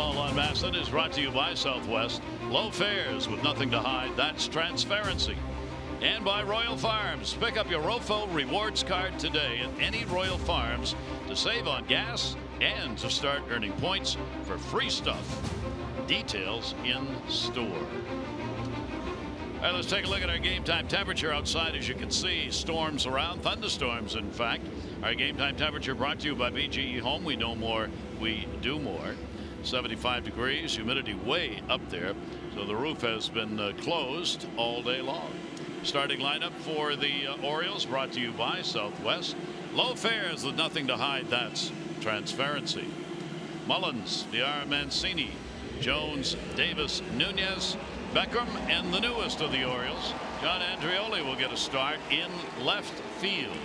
All on Masson is brought to you by Southwest. Low fares with nothing to hide. That's transparency. And by Royal Farms. Pick up your ROFO rewards card today at any Royal Farms to save on gas and to start earning points for free stuff. Details in store. All right, let's take a look at our game time temperature outside. As you can see, storms around, thunderstorms in fact. Our game time temperature brought to you by BGE Home. We know more, we do more. 75 degrees, humidity way up there, so the roof has been closed all day long. Starting lineup for the Orioles brought to you by Southwest. Low fares with nothing to hide. That's transparency. Mullins, Villar, Mancini, Jones, Davis, Nunez, Beckham, and the newest of the Orioles, John Andreoli, will get a start in left field.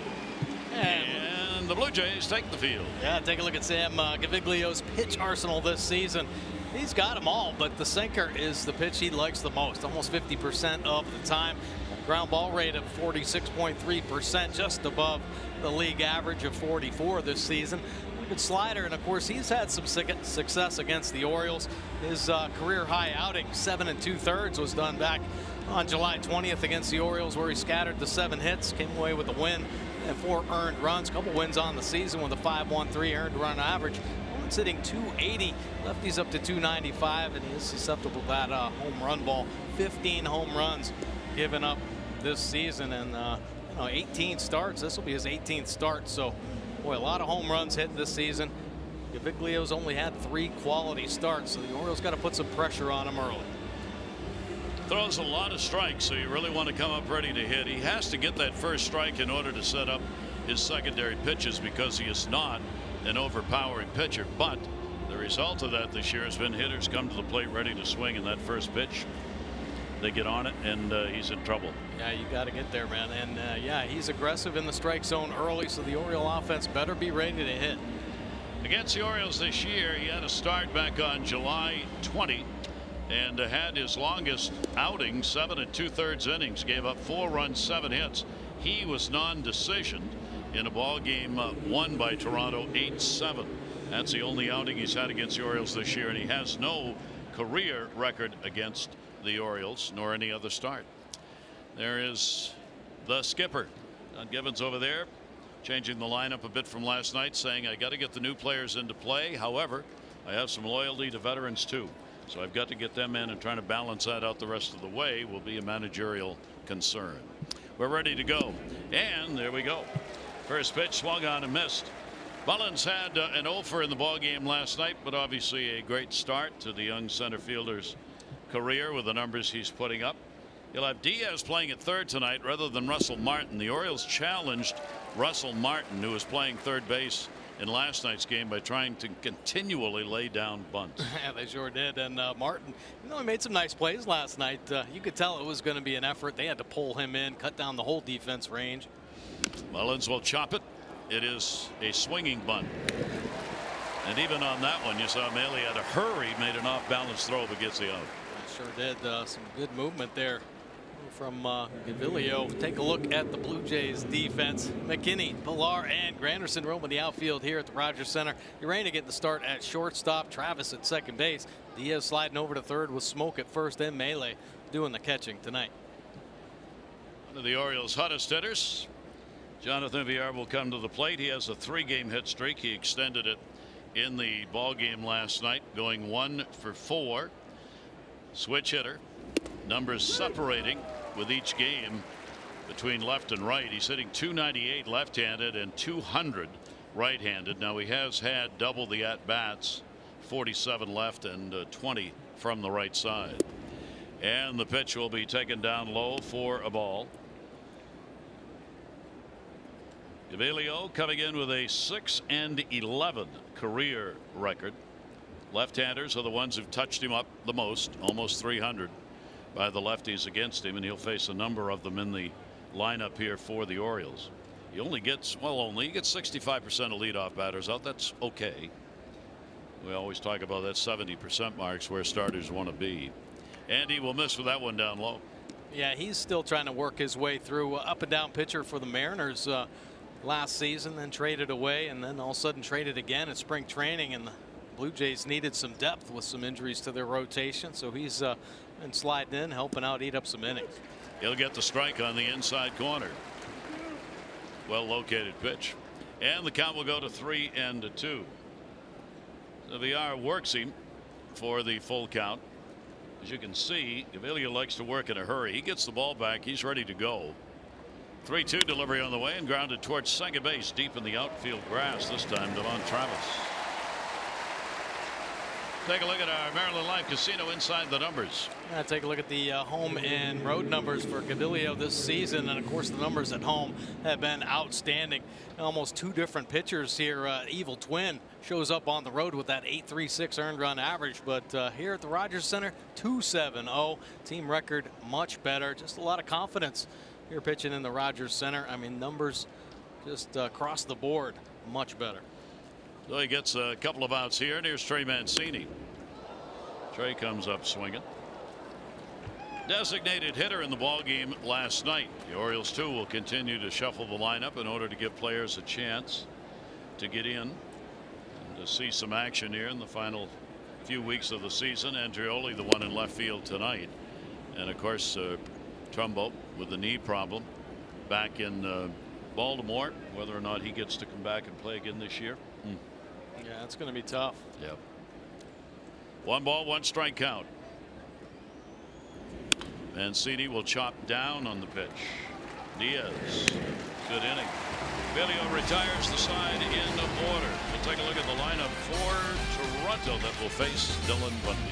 And the Blue Jays take the field. Yeah, take a look at Sam Gaviglio's pitch arsenal this season. He's got them all, but the sinker is the pitch he likes the most, almost 50% of the time. Ground ball rate of 46.3%, just above the league average of 44 this season. Good slider, and of course he's had some success against the Orioles. His career high outing, 7 2/3, was done back on July 20th against the Orioles, where he scattered the 7 hits, came away with a win and 4 earned runs. Couple wins on the season with a 5.13 earned run average. Opponent's hitting .280, lefties up to .295, and he is susceptible to that home run ball. 15 home runs given up this season, and 18 starts. This will be his 18th start, so boy, a lot of home runs hit this season. Gaviglio's only had 3 quality starts, so the Orioles got to put some pressure on him early. Throws a lot of strikes, so you really want to come up ready to hit. He has to get that first strike in order to set up his secondary pitches, because he is not an overpowering pitcher. But the result of that this year has been hitters come to the plate ready to swing, in that first pitch they get on it, and he's in trouble. Yeah, you got to get there, man. And yeah, he's aggressive in the strike zone early, so the Oriole offense better be ready to hit. Against the Orioles this year, he had a start back on July 20 and had his longest outing, 7 2/3 innings, gave up 4 runs, 7 hits. He was non-decisioned in a ball game won by Toronto 8-7. That's the only outing he's had against the Orioles this year, and he has no career record against the Orioles, nor any other start. There is the skipper, Don Givens, over there, changing the lineup a bit from last night, saying I got to get the new players into play. However, I have some loyalty to veterans too, so I've got to get them in, and trying to balance that out the rest of the way will be a managerial concern. We're ready to go, and there we go. First pitch swung on and missed. Mullins had an offer in the ball game last night, but obviously a great start to the young center fielder's career with the numbers he's putting up. You'll have Diaz playing at third tonight rather than Russell Martin. The Orioles challenged Russell Martin, who was playing third base in last night's game, by trying to continually lay down bunts. Yeah, they sure did. And Martin, he made some nice plays last night. You could tell it was going to be an effort. They had to pull him in, cut down the whole defense range. Mullins will chop it. It is a swinging bunt. And even on that one, you saw Maley had a hurry, made an off-balance throw, but gets the out. Sure did. Some good movement there from Gaviglio. Take a look at the Blue Jays defense. McKinney, Villar, and Granderson roaming the outfield here at the Rogers Center. Urena getting the start at shortstop. Travis at second base. Diaz sliding over to third with Smoke at first, and Maley doing the catching tonight. One of the Orioles' hottest hitters, Jonathan Villar, will come to the plate. He has a 3-game hit streak. He extended it in the ball game last night, going 1 for 4. Switch hitter, numbers separating with each game between left and right. He's hitting .298 left-handed and .200 right-handed. Now he has had double the at-bats, 47 left and 20 from the right side. And the pitch will be taken down low for a ball. Gaviglio coming in with a 6-11 career record. Left-handers are the ones who've touched him up the most, almost 300 by the lefties against him, and he'll face a number of them in the lineup here for the Orioles. He only gets, he gets 65% of leadoff batters out. That's okay. We always talk about that 70% marks where starters want to be. And he will miss with that one down low. Yeah, he's still trying to work his way through. Up and down pitcher for the Mariners last season, then traded away, and then all of a sudden traded again at spring training, and Blue Jays needed some depth with some injuries to their rotation, so he's been sliding in, helping out, eat up some innings. He'll get the strike on the inside corner. Well located pitch, and the count will go to 3-2. So Villar works him for the full count. As you can see, Villar likes to work in a hurry. He gets the ball back. He's ready to go. 3-2 delivery on the way and grounded towards second base, deep in the outfield grass. This time, Devon Travis. Take a look at our Maryland Life Casino inside the numbers. Take a look at the home and road numbers for Gaviglio this season, and of course the numbers at home have been outstanding. Almost two different pitchers here. Evil Twin shows up on the road with that 8.36 earned run average, but here at the Rogers Center, 2.70. Team record much better. Just a lot of confidence here pitching in the Rogers Center. I mean, numbers just across the board much better. So he gets a couple of outs here, and here's Trey Mancini. Trey comes up swinging. Designated hitter in the ball game last night. The Orioles too will continue to shuffle the lineup in order to give players a chance to get in and to see some action here in the final few weeks of the season. Andreoli, the one in left field tonight, and of course Trumbo with the knee problem back in Baltimore. Whether or not he gets to come back and play again this year. Yeah, it's going to be tough. Yep. 1 ball, 1 strike count. Mancini will chop down on the pitch. Diaz, good inning. Villar retires the side in order. We'll take a look at the lineup for Toronto that will face Dylan Bundy.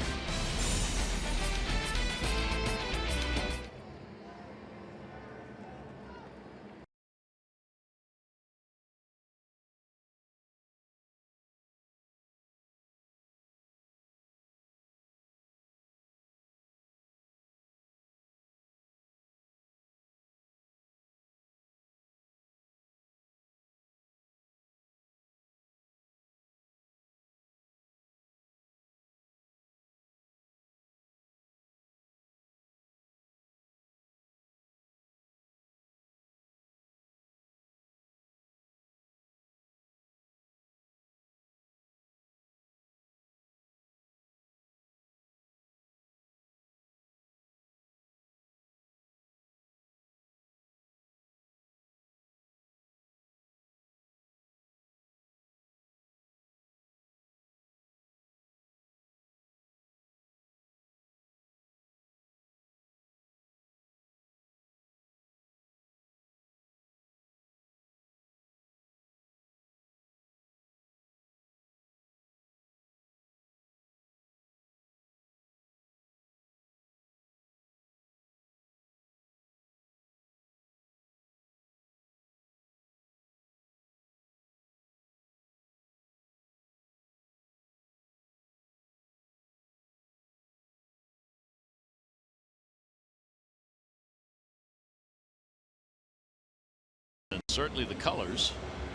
And certainly the colors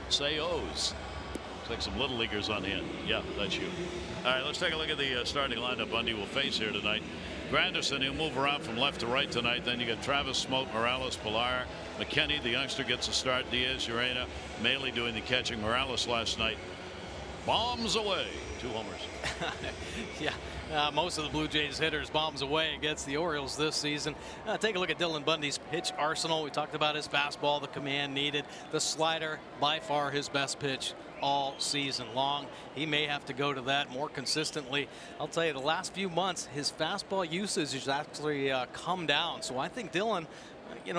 say O's. Looks like some little leaguers on hand. Yeah, that's you. All right, let's take a look at the starting lineup Bundy will face here tonight. Granderson, he'll move around from left to right tonight. Then you got Travis, Smoke, Morales, Villar, McKinney, the youngster, gets a start. Diaz, Urena, Maley doing the catching. Morales last night bombs away. 2 homers. Yeah, most of the Blue Jays hitters bombs away against the Orioles this season. Take a look at Dylan Bundy's pitch arsenal. We talked about his fastball, the command needed, the slider, by far his best pitch all season long. He may have to go to that more consistently. I'll tell you, the last few months his fastball usage has actually come down. So I think Dylan,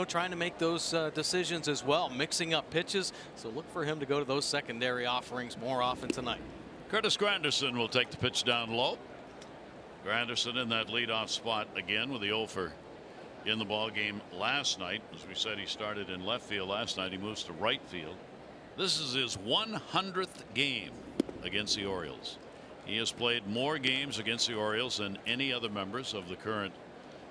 trying to make those decisions as well, mixing up pitches. So look for him to go to those secondary offerings more often tonight. Curtis Granderson will take the pitch down low. Granderson in that leadoff spot again with the 0 for in the ball game last night. As we said, he started in left field last night. He moves to right field. This is his 100th game against the Orioles. He has played more games against the Orioles than any other members of the current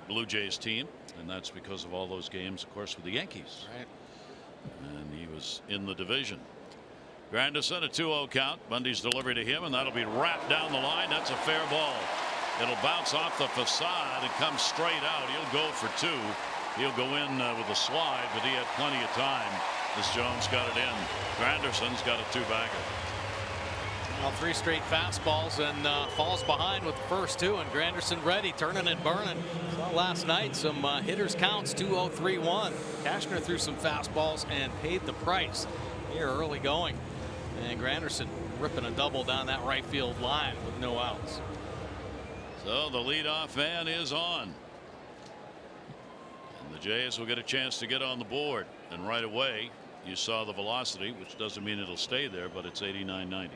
Blue Jays team, and that's because of all those games, of course, with the Yankees. Right. And he was in the division. Granderson, a 2-0 count. Bundy's delivery to him, and that'll be wrapped down the line. That's a fair ball. It'll bounce off the facade and come straight out. He'll go for 2. He'll go in with a slide, but he had plenty of time as Jones got it in. Granderson's got a 2-bagger. Well, 3 straight fastballs and falls behind with the first 2, and Granderson ready, turning and burning. Saw last night some hitters counts, 2-0, 3-1. Cashner threw some fastballs and paid the price here early going. And Granderson ripping a double down that right field line with no outs. So the leadoff man is on. And the Jays will get a chance to get on the board. And right away, you saw the velocity, which doesn't mean it'll stay there, but it's 89-90.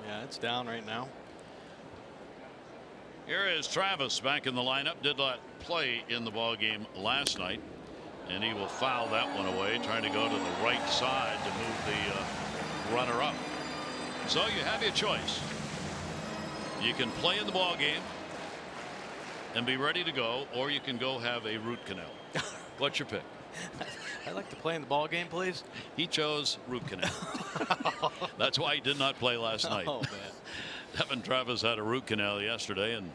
Yeah, it's down right now. Here is Travis back in the lineup. Did not play in the ball game last night, and he will foul that one away, trying to go to the right side to move the runner up. So you have your choice. You can play in the ball game and be ready to go, or you can go have a root canal. What's your pick? I'd like to play in the ball game, please. He chose root canal. That's why he did not play last night. Oh, man. Evan Travis had a root canal yesterday, and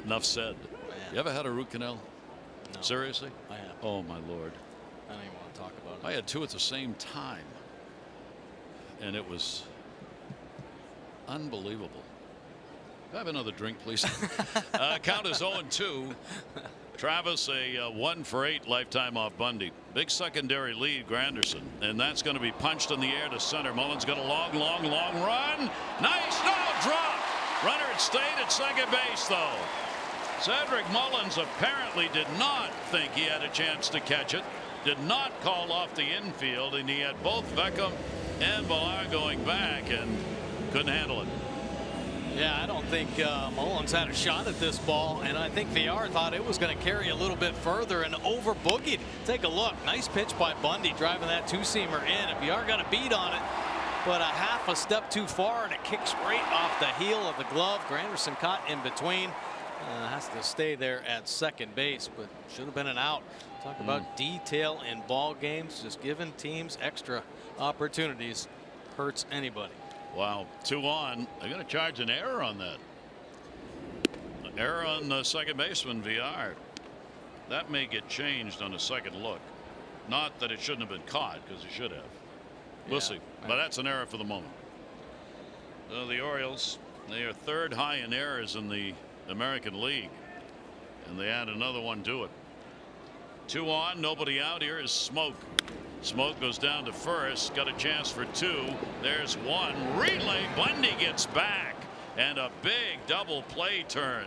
enough said. Man. You ever had a root canal? No. Seriously? I have. Oh my Lord. I don't even want to talk about it. I had 2 at the same time, and it was unbelievable. Can I have another drink, please? Count is 0-2. Travis a 1 for 8 lifetime off Bundy. Big secondary lead, Granderson, and that's going to be punched in the air to center. Mullins got a long run. Nice drop. Runner had stayed at second base though. Cedric Mullins apparently did not think he had a chance to catch it. Did not call off the infield, and he had both Beckham and Villar going back and couldn't handle it. Yeah, I don't think Mullins had a shot at this ball, and I think Villar thought it was going to carry a little bit further and over boogied. Take a look. Nice pitch by Bundy, driving that 2-seamer in. And Villar got a beat on it, but a half a step too far, and it kicks right off the heel of the glove. Granderson caught in between. Has to stay there at second base, but should have been an out. Talk about detail in ball games. Just giving teams extra opportunities hurts anybody. Wow, 2 on. They're going to charge an error on that. An error on the second baseman, Villar. That may get changed on a second look. Not that it shouldn't have been caught, because it should have. We'll see. But that's an error for the moment. So the Orioles, they are 3rd high in errors in the American League, and they add another one to it. 2 on, nobody out. Here is Smoke. Smoke goes down to first. Got a chance for 2. There's 1. Relay. Bundy gets back, and a big double play turn.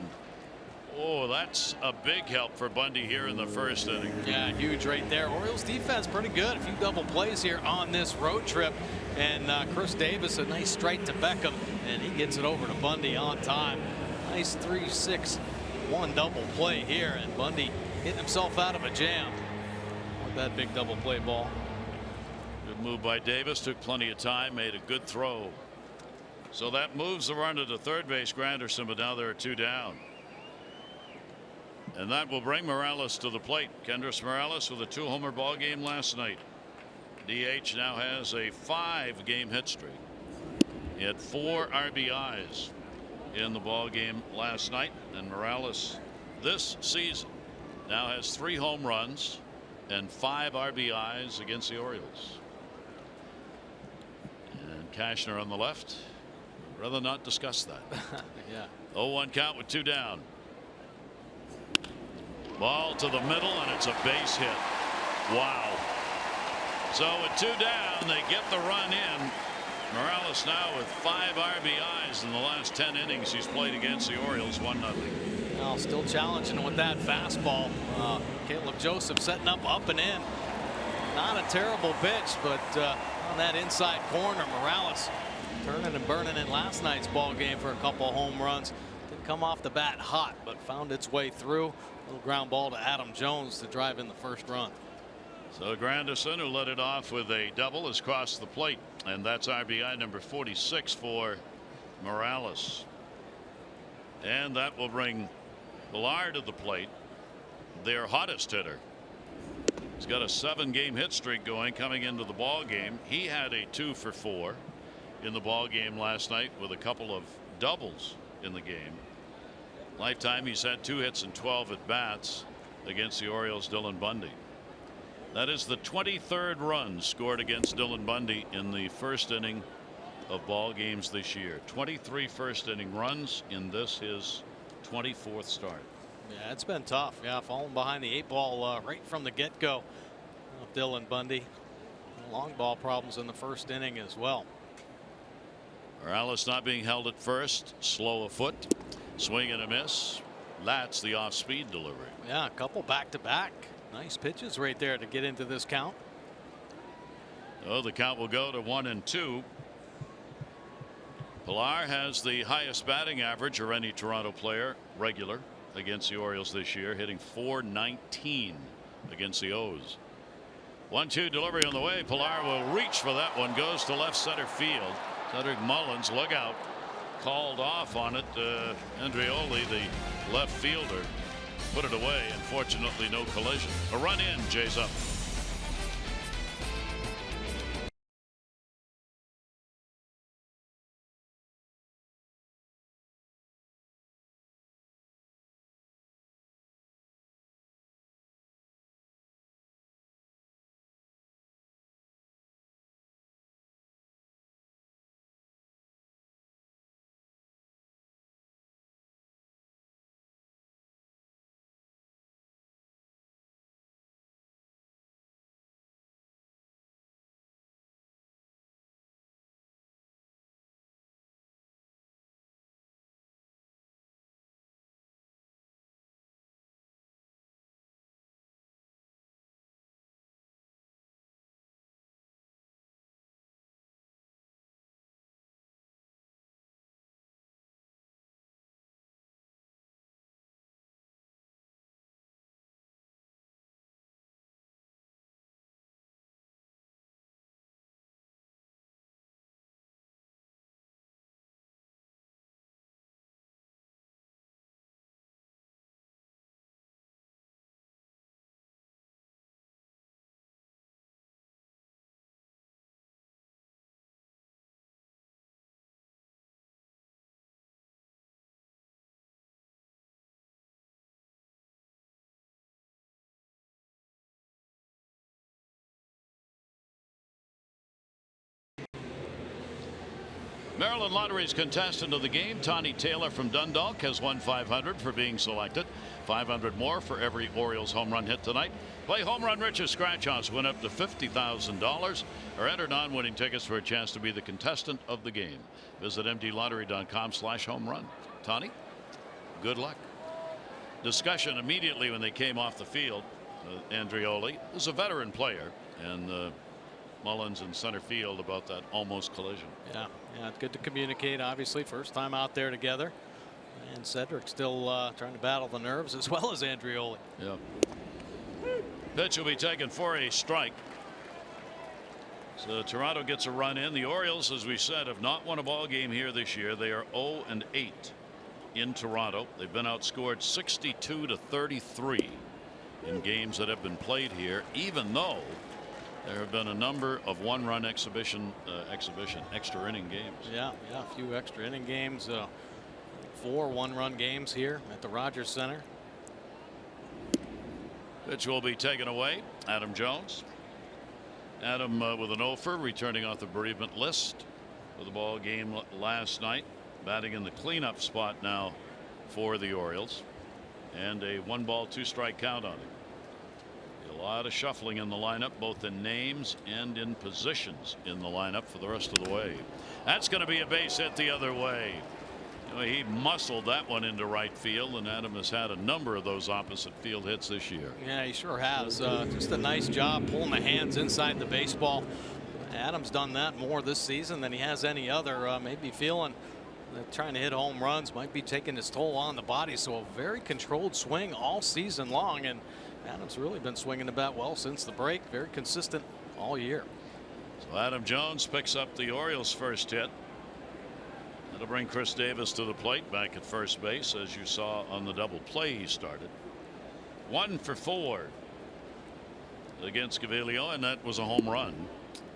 Oh, that's a big help for Bundy here in the first inning. Yeah, huge right there. Orioles defense pretty good. A few double plays here on this road trip, and Chris Davis a nice strike to Beckham, and he gets it over to Bundy on time. Nice 3-6-1 double play here, and Bundy hitting himself out of a jam with that big double play ball. Good move by Davis. Took plenty of time. Made a good throw. So that moves the runner to third base, Granderson, but now there are 2 down. And that will bring Morales to the plate. Kendrys Morales with a 2-homer ball game last night. DH now has a 5-game hit streak. He had 4 RBIs in the ball game last night, and Morales this season now has 3 home runs and 5 RBIs against the Orioles. And Cashner on the left. I'd rather not discuss that. Yeah. 0-1 count with 2 down. Ball to the middle, and it's a base hit. Wow. So with 2 down, they get the run in. Morales now with 5 RBIs in the last 10 innings he's played against the Orioles. 1-0. Well, still challenging with that fastball. Caleb Joseph setting up and in. Not a terrible pitch, but on that inside corner, Morales turning and burning in last night's ball game for a couple of home runs. Didn't come off the bat hot, but found its way through. Little ground ball to Adam Jones to drive in the first run. So Granderson, who led it off with a double, has crossed the plate, and that's RBI number 46 for Morales. And that will bring Villar to the plate, their hottest hitter. He's got a 7-game hit streak going coming into the ball game. He had a 2 for 4 in the ball game last night with a couple of doubles in the game. Lifetime, he's had 2 hits and 12 at bats against the Orioles' Dylan Bundy. That is the 23rd run scored against Dylan Bundy in the first inning of ball games this year. 23 first inning runs in this his 24th start. Yeah, it's been tough. Yeah, falling behind the 8-ball right from the get-go. Dylan Bundy, long ball problems in the first inning as well. Morales not being held at first, slow of foot, swing and a miss. That's the off-speed delivery. Yeah, a couple back-to-back. Nice pitches right there to get into this count. Oh, the count will go to 1-2. Villar has the highest batting average of any Toronto player regular against the Orioles this year, hitting .419 against the O's. 1-2 delivery on the way. Villar will reach for that one. Goes to left center field. Cedric Mullins, look out, called off on it. Andreoli, the left fielder, put it away. Unfortunately, no collision. A run in. Jays up. Maryland Lottery's contestant of the game, Tawny Taylor from Dundalk, has won $500 for being selected. $500 more for every Orioles home run hit tonight. Play Home Run Rich's Scratch Offs, win up to $50,000, or enter non-winning tickets for a chance to be the contestant of the game. Visit mdlottery.com/homerun. Tawny, good luck. Discussion immediately when they came off the field. Andreoli is a veteran player, and Mullins in center field about that almost collision. Yeah, it's good to communicate. Obviously, first time out there together, and Cedric still trying to battle the nerves as well as Andreoli. Yeah. Pitch will be taken for a strike. So Toronto gets a run in. The Orioles, as we said, have not won a ball game here this year. They are 0-8 in Toronto. They've been outscored 62-33 in games that have been played here, even though there have been a number of one-run extra inning games. Yeah, a few extra inning games, 4 one-run games here at the Rogers Center. Pitch will be taken away. Adam Jones. Adam with an offer, returning off the bereavement list for the ball game last night, batting in the cleanup spot now for the Orioles, and a 1-ball 2-strike count on him. A lot of shuffling in the lineup, both in names and in positions in the lineup for the rest of the way. That's going to be a base hit the other way. He muscled that one into right field, and Adam has had a number of those opposite field hits this year. Yeah, he sure has. Just a nice job pulling the hands inside the baseball. Adam's done that more this season than he has any other. Maybe feeling that trying to hit home runs might be taking its toll on the body. So a very controlled swing all season long, and Adam's really been swinging the bat well since the break. Very consistent all year. So Adam Jones picks up the Orioles' first hit. That'll bring Chris Davis to the plate back at first base, as you saw on the double play he started. 1 for 4 against Gaviglio, and that was a home run.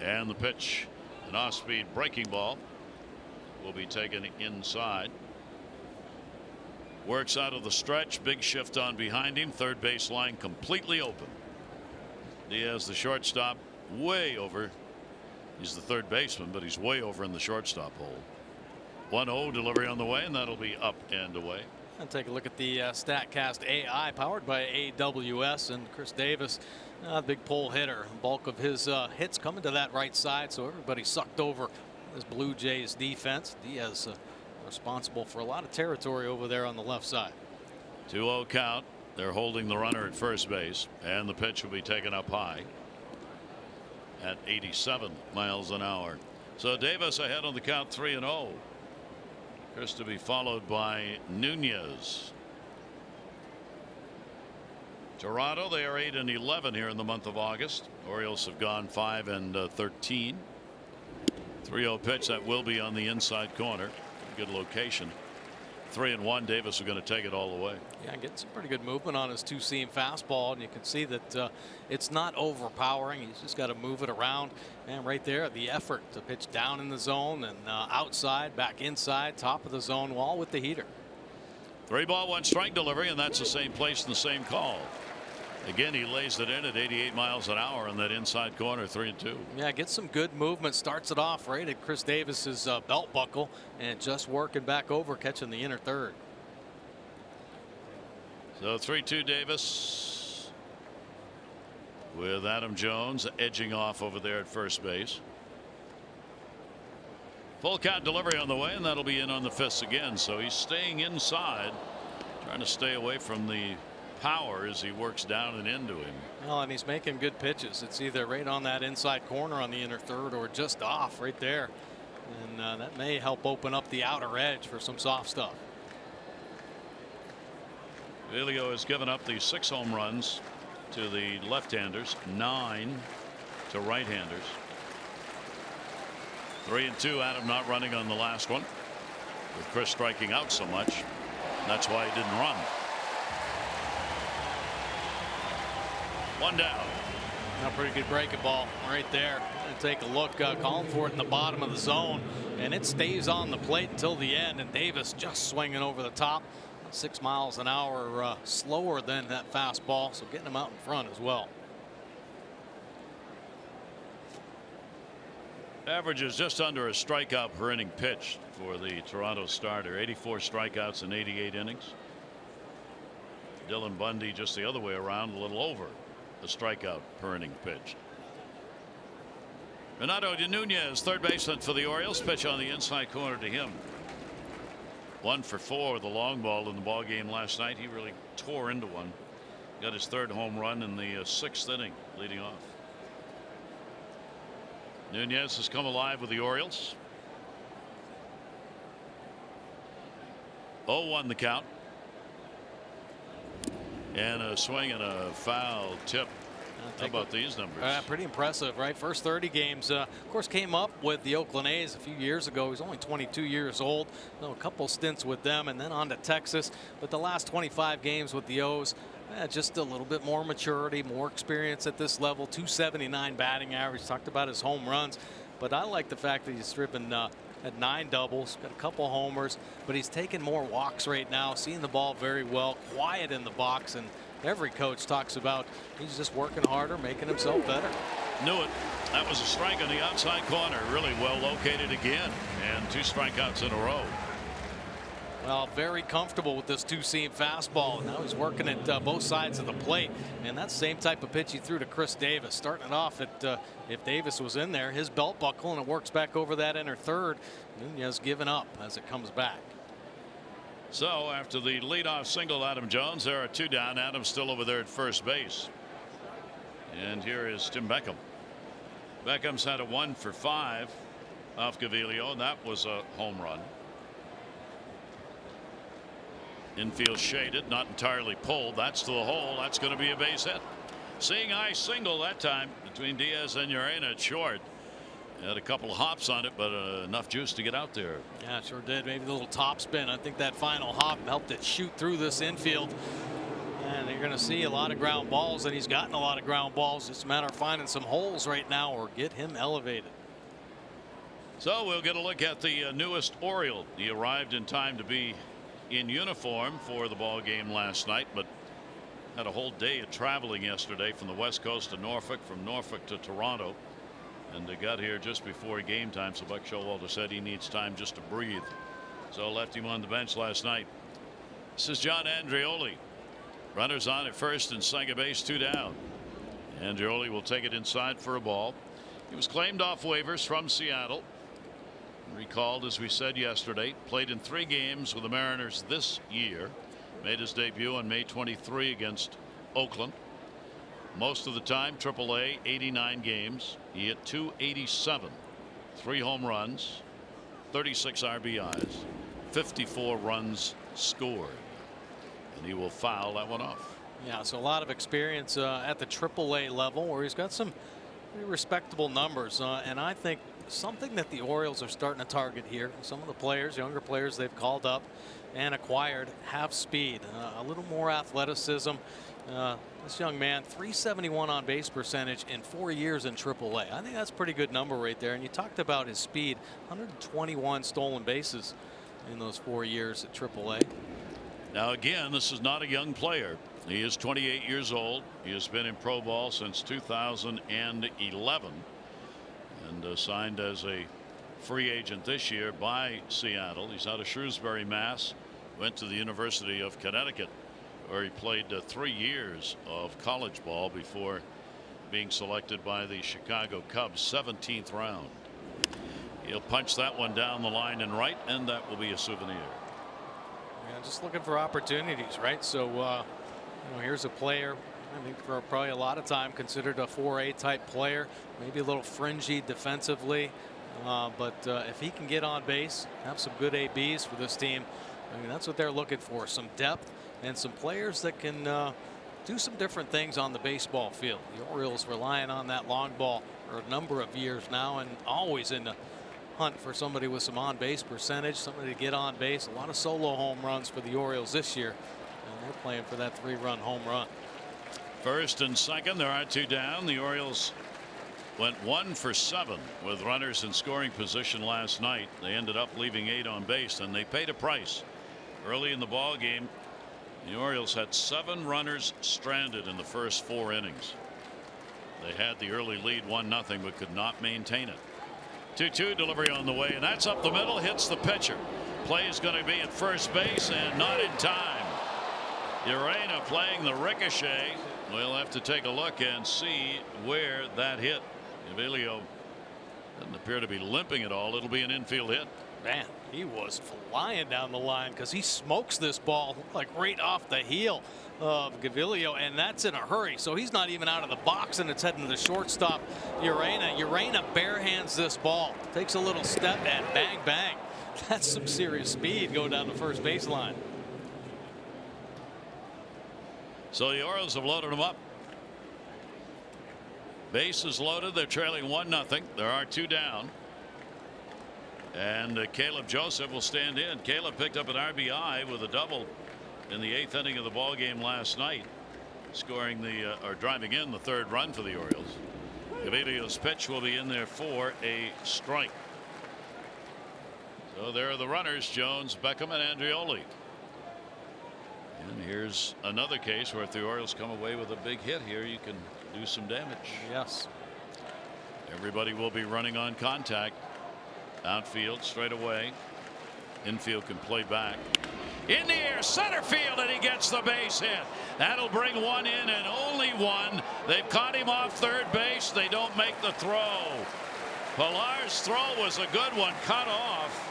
And the pitch, an off-speed breaking ball, will be taken inside. Works out of the stretch. Big shift on behind him. Third base line completely open. Diaz, the shortstop, way over He's the third baseman, but he's way over in the shortstop hole. 1-0 delivery on the way, and that'll be up and away. And take a look at the StatCast AI powered by AWS, and Chris Davis, big pole hitter. Bulk of his hits coming to that right side, so everybody sucked over this Blue Jays defense. Diaz responsible for a lot of territory over there on the left side. 2-0 count. They're holding the runner at first base, and the pitch will be taken up high at 87 miles an hour. So Davis ahead on the count, 3-0. Chris to be followed by Nunez. Toronto, they are 8-11 here in the month of August. Orioles have gone 5-13. 3-0 pitch that will be on the inside corner. Good location. 3-1. Davis are going to take it all the way. Yeah, getting some pretty good movement on his two-seam fastball, and you can see that it's not overpowering. He's just got to move it around, and right there, the effort to pitch down in the zone and outside, back inside, top of the zone, all with the heater. 3-ball, 1-strike delivery, and that's the same place and the same call. Again, he lays it in at 88 miles an hour on that inside corner, 3-2. Yeah, gets some good movement. Starts it off right at Chris Davis's belt buckle, and just working back over, catching the inner third. So 3-2 Davis with Adam Jones edging off over there at first base. Full count delivery on the way, and that'll be in on the fists again. So he's staying inside, trying to stay away from the power as he works down and into him. Well, and he's making good pitches. It's either right on that inside corner on the inner third or just off right there, and that may help open up the outer edge for some soft stuff. Villar has given up the 6 home runs to the left-handers, 9 to right-handers. 3-2. Adam not running on the last one, with Chris striking out so much. That's why he didn't run. 1 down. A pretty good breaking ball right there. And take a look, calling for it in the bottom of the zone, and it stays on the plate until the end. And Davis just swinging over the top, 6 miles an hour slower than that fastball, so getting him out in front as well. Averages just under a strikeout per inning pitched for the Toronto starter. 84 strikeouts in 88 innings. Dylan Bundy just the other way around, a little over the strikeout per inning pitched. Renato Nunez, third baseman for the Orioles, pitch on the inside corner to him. 1 for 4 with a long ball in the ball game last night. He really tore into one. Got his 3rd home run in the 6th inning, leading off. Nunez has come alive with the Orioles. 0-1 the count. And a swing and a foul tip. How about these numbers? Pretty impressive, right? First 30 games, of course, came up with the Oakland A's a few years ago. He's only 22 years old. So a couple stints with them, and then on to Texas. But the last 25 games with the O's, just a little bit more maturity, more experience at this level. 279 batting average. Talked about his home runs, but I like the fact that he's stripping at 9 doubles, got a couple homers, but he's taking more walks right now, seeing the ball very well, quiet in the box, and every coach talks about he's just working harder, making himself better. Knew it. That was a strike on the outside corner, really well located again, and 2 strikeouts in a row. Well, very comfortable with this 2-seam fastball. Now he's working at both sides of the plate, and that's the same type of pitch he threw to Chris Davis. Starting it off at, if Davis was in there, his belt buckle, and it works back over that inner third. Nunez giving up as it comes back. So after the leadoff single, Adam Jones, there are 2 down. Adam's still over there at first base. And here is Tim Beckham. Beckham's had a 1 for 5 off Gaviglio, and that was a home run. Infield shaded, not entirely pulled. That's to the hole. That's going to be a base hit. Seeing eye single that time between Diaz and Urena at short. Had a couple of hops on it, but enough juice to get out there. Yeah, sure did. Maybe the little top spin. I think that final hop helped it shoot through this infield. And you're going to see a lot of ground balls, and he's gotten a lot of ground balls. It's a matter of finding some holes right now or get him elevated. So we'll get a look at the newest Oriole. He arrived in time to be in uniform for the ball game last night, but had a whole day of traveling yesterday from the West Coast to Norfolk, from Norfolk to Toronto. and they got here just before game time, so Buck Showalter said he needs time just to breathe, so left him on the bench last night. This is John Andreoli. Runners on at first and second base, 2 down. Andreoli will take it inside for a ball. He was claimed off waivers from Seattle. Recalled, as we said yesterday, played in 3 games with the Mariners this year. Made his debut on May 23 against Oakland. Most of the time AAA, 89 games. He hit .287, 3 home runs, 36 RBIs, 54 runs scored, and he will foul that one off. Yeah, so a lot of experience at the AAA level, where he's got some pretty respectable numbers, and I think something that the Orioles are starting to target here. Some of the players, younger players they've called up and acquired, have speed, a little more athleticism. This young man, 371 on base percentage in 4 years in AAA. I think that's a pretty good number right there. And you talked about his speed, 121 stolen bases in those 4 years at AAA. Now again, this is not a young player. He is 28 years old. He has been in pro ball since 2011 and signed as a free agent this year by Seattle. He's out of Shrewsbury, Mass. Went to the University of Connecticut, where he played 3 years of college ball before being selected by the Chicago Cubs, 17th round. He'll punch that one down the line and right, and that will be a souvenir. Yeah, just looking for opportunities, right? So you know, here's a player, I think for probably a lot of time considered a 4A type player, maybe a little fringy defensively, but if he can get on base, have some good ABs for this team, I mean, that's what they're looking for, some depth and some players that can do some different things on the baseball field. The Orioles relying on that long ball for a number of years now, and always in the hunt for somebody with some on base percentage, somebody to get on base. A lot of solo home runs for the Orioles this year, and they're playing for that 3-run home run. First and second, there are 2 down. The Orioles went 1 for 7 with runners in scoring position last night. They ended up leaving 8 on base, and they paid a price. Early in the ball game, the Orioles had 7 runners stranded in the first 4 innings. They had the early lead 1-0, but could not maintain it. 2-2 delivery on the way, and that's up the middle, hits the pitcher. Play is going to be at first base and not in time. Urena playing the ricochet. We'll have to take a look and see where that hit. Gavilio doesn't appear to be limping at all. It'll be an infield hit. Man, he was flying down the line because he smokes this ball like right off the heel of Gavilio, and that's in a hurry. So he's not even out of the box, and it's heading to the shortstop, Urena. Urena barehands this ball, takes a little step, and bang, bang. That's some serious speed going down the first baseline. So the Orioles have loaded them up. Base is loaded. They're trailing 1-0. There are 2 down. And Caleb Joseph will stand in. Caleb picked up an RBI with a double in the 8th inning of the ball game last night, scoring the or driving in the 3rd run for the Orioles. Gavilio's pitch will be in there for a strike. So there are the runners, Jones, Beckham, and Andreoli. And here's another case where if the Orioles come away with a big hit here, you can do some damage. Yes. Everybody will be running on contact. Outfield straight away. Infield can play back. In the air, center field, and he gets the base hit. That'll bring one in, and only one. They've caught him off third base. They don't make the throw. Villar's throw was a good one, cut off.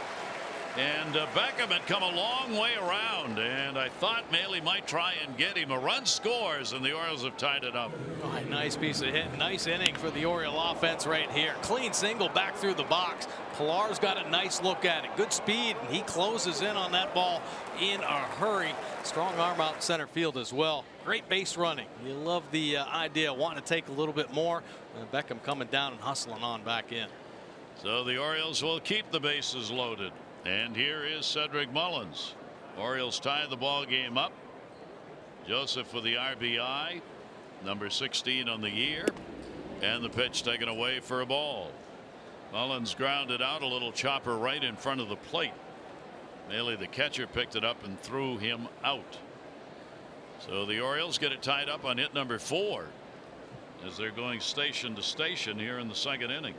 And Beckham had come a long way around, and I thought Maley might try and get him. A run scores, and the Orioles have tied it up. Oh, a nice piece of hit. Nice inning for the Oriole offense right here. Clean single back through the box. Pilar's got a nice look at it. Good speed, and he closes in on that ball in a hurry. Strong arm out center field as well. Great base running. You love the idea of wanting to take a little bit more. Beckham coming down and hustling on back in. So the Orioles will keep the bases loaded. And here is Cedric Mullins. Orioles tie the ball game up. Joseph with the RBI, number 16 on the year, and the pitch taken away for a ball. Mullins grounded out, a little chopper right in front of the plate. Maley, the catcher, picked it up and threw him out. So the Orioles get it tied up on hit number 4 as they're going station to station here in the 2nd inning.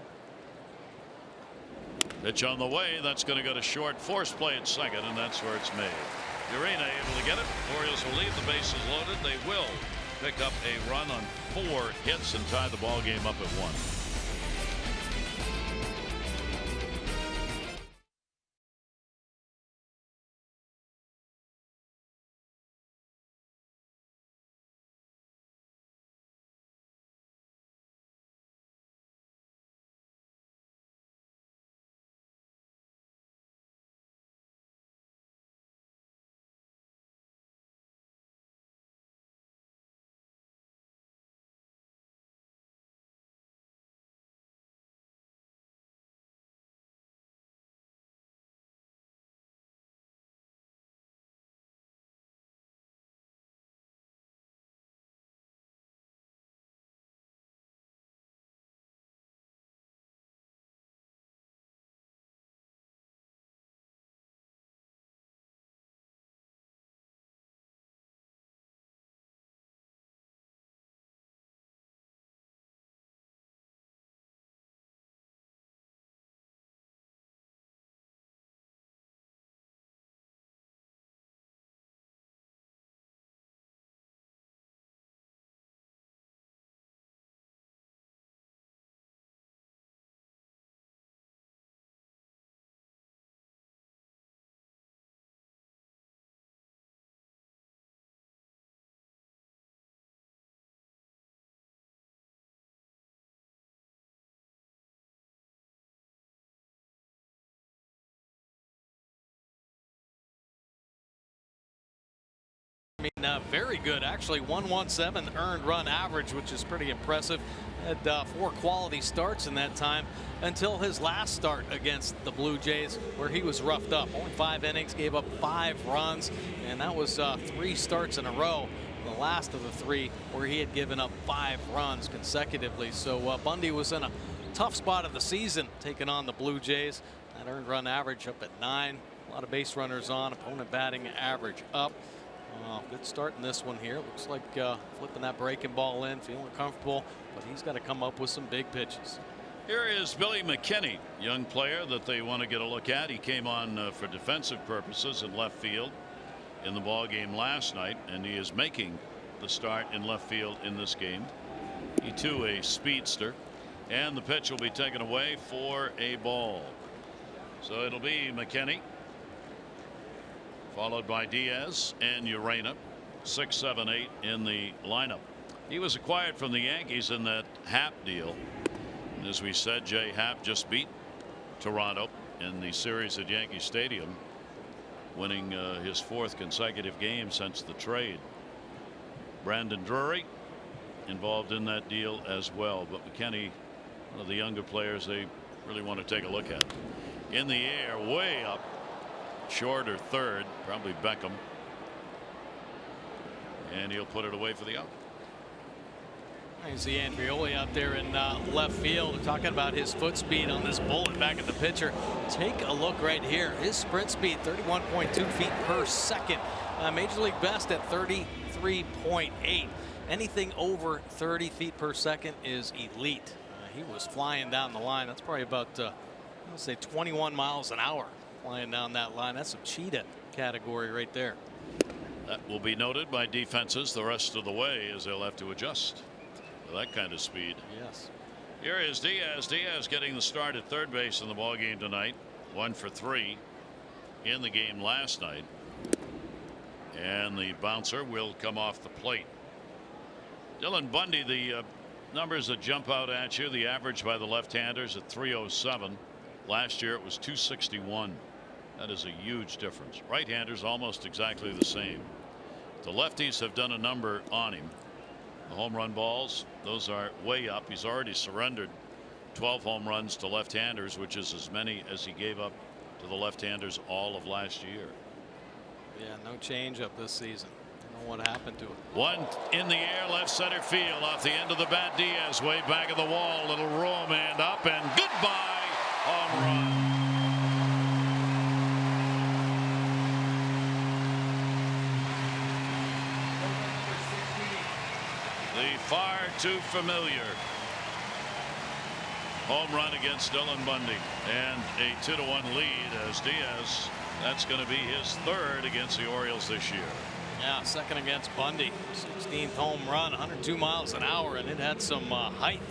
Pitch on the way. That's going to go to short. Force play at second, and that's where it's made. Urena able to get it. Orioles will leave the bases loaded. They will pick up a run on 4 hits and tie the ball game up at 1. I mean, very good, actually. 117 earned run average, which is pretty impressive. Had 4 quality starts in that time until his last start against the Blue Jays, where he was roughed up. Only 5 innings, gave up 5 runs, and that was 3 starts in a row. The last of the 3 where he had given up 5 runs consecutively. So Bundy was in a tough spot of the season taking on the Blue Jays. That earned run average up at 9. A lot of base runners on. Opponent batting average up. Good start in this one here. Looks like flipping that breaking ball in, feeling comfortable, but he's got to come up with some big pitches. Here is Billy McKinney, young player that they want to get a look at. He came on for defensive purposes in left field in the ball game last night, and he is making the start in left field in this game. He too a speedster, and the pitch will be taken away for a ball. So it'll be McKinney, followed by Diaz and Urena, 6, 7, 8 in the lineup. He was acquired from the Yankees in that Happ deal. And as we said, Jay Happ just beat Toronto in the series at Yankee Stadium, winning his 4th consecutive game since the trade. Brandon Drury involved in that deal as well. But McKinney, one of the younger players they really want to take a look at. In the air, way up. Short or third, probably Beckham, and he'll put it away for the out. You see Andreoli out there in left field. We're talking about his foot speed on this bullet back at the pitcher. Take a look right here. His sprint speed 31.2 feet per second. Major League best at 33.8. Anything over 30 feet per second is elite. He was flying down the line. That's probably about let's say 21 miles an hour. Flying down that line. That's a cheetah category right there. That will be noted by defenses the rest of the way, as they'll have to adjust to that kind of speed. Yes. Here is Diaz. Diaz getting the start at third base in the ball game tonight. 1 for 3 in the game last night. And the bouncer will come off the plate. Dylan Bundy, the numbers that jump out at you, the average by the left-handers at 307. Last year it was 261. That is a huge difference. Right-handers almost exactly the same. The lefties have done a number on him. The home run balls, those are way up. He's already surrendered 12 home runs to left-handers, which is as many as he gave up to the left-handers all of last year. Yeah, no change up this season. I don't know what happened to it. One in the air, left center field, off the end of the bat. Diaz way back of the wall, little roll man up, and goodbye. Home run. The far too familiar home run against Dylan Bundy, and a 2-1 lead as Diaz. That's going to be his third against the Orioles this year. Yeah, second against Bundy. 16th home run, 102 miles an hour, and it had some height.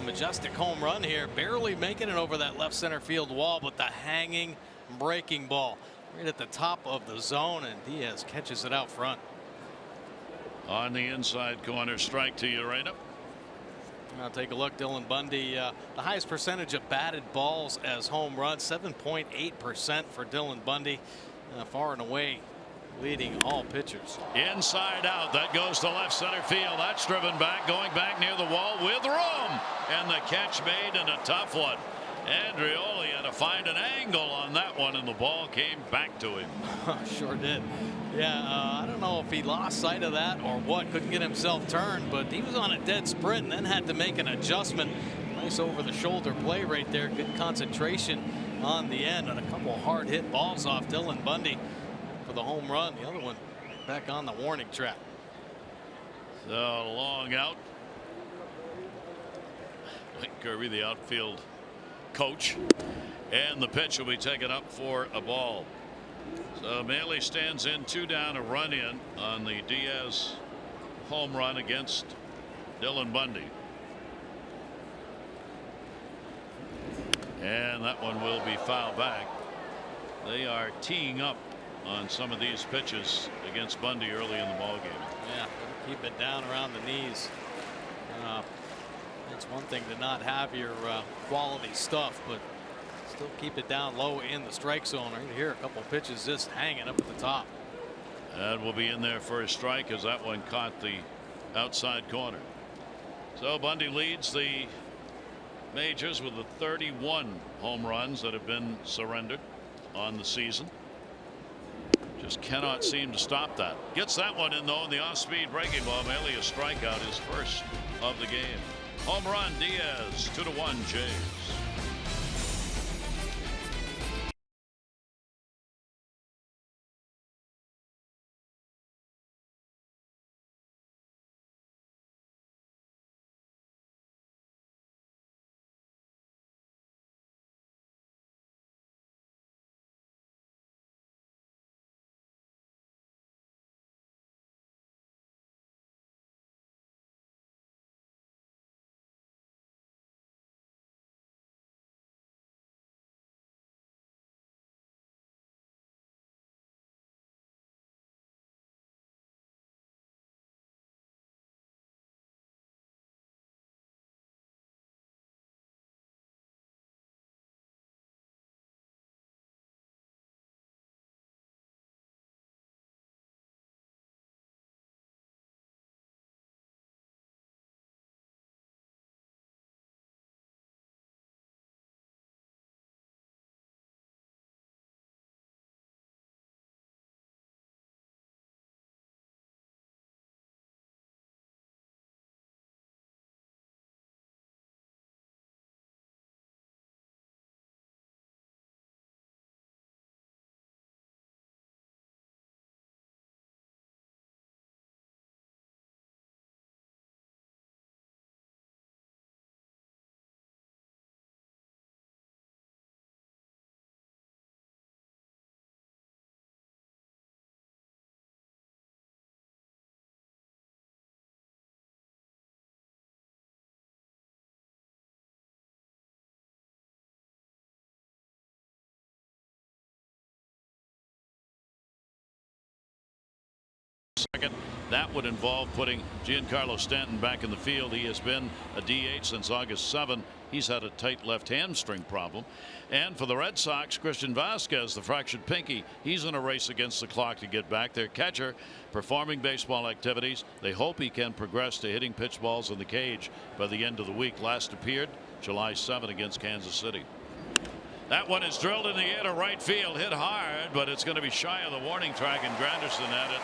Majestic home run here, barely making it over that left center field wall, but the hanging breaking ball right at the top of the zone, and Diaz catches it out front. On the inside corner, strike to Urena. Now take a look. Dylan Bundy, the highest percentage of batted balls as home runs, 7.8% for Dylan Bundy, far and away leading all pitchers. Inside out, that goes to left center field. That's driven back, going back near the wall with room, and the catch made, and a tough one. Andreoli had to find an angle on that one, and the ball came back to him. Sure did. Yeah, I don't know if he lost sight of that or what. Couldn't get himself turned, but he was on a dead sprint and then had to make an adjustment. Nice over the shoulder play right there. Good concentration on the end, and a couple hard hit balls off Dylan Bundy for the home run. The other one back on the warning track. So long out. Mike Kirby, the outfield coach, and the pitch will be taken up for a ball. So Maley stands in, 2 down, a run in on the Diaz home run against Dylan Bundy. And that one will be fouled back. They are teeing up on some of these pitches against Bundy early in the ball game. Yeah, keep it down around the knees. It's one thing to not have your quality stuff, but still keep it down low in the strike zone. Right here, a couple pitches just hanging up at the top. That will be in there for a strike, as that one caught the outside corner. So Bundy leads the majors with the 31 home runs that have been surrendered on the season. Just cannot seem to stop that. Gets that one in though, in the off-speed breaking ball. Maley a strikeout, his first of the game. Home run, Diaz, 2-1 Jays. Second, that would involve putting Giancarlo Stanton back in the field. He has been a DH since August 7. He's had a tight left hamstring problem. And for the Red Sox, Christian Vasquez, the fractured pinky, he's in a race against the clock to get back. Their catcher performing baseball activities. They hope he can progress to hitting pitch balls in the cage by the end of the week. Last appeared July 7 against Kansas City. That one is drilled in the air to right field, hit hard, but it's going to be shy of the warning track, and Granderson had it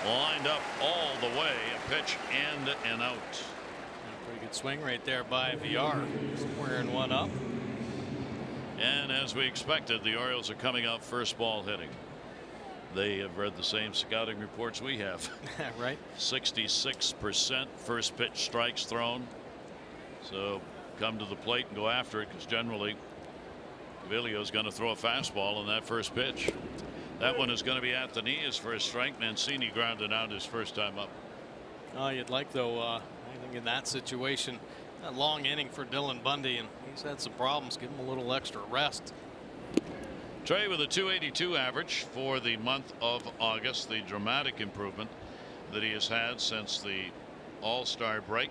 lined up all the way, a pitch and an out. Pretty good swing right there by Villar, squaring one up. And as we expected, the Orioles are coming out first ball hitting. They have read the same scouting reports we have. Right. 66% first pitch strikes thrown. So come to the plate and go after it, because generally Villar is going to throw a fastball on that first pitch. That one is going to be at the knees for his strike. Mancini grounded out his first time up. Oh, you'd like, though, I think in that situation, a long inning for Dylan Bundy, and he's had some problems. Give him a little extra rest. Trey with a .282 average for the month of August, the dramatic improvement that he has had since the All-Star break.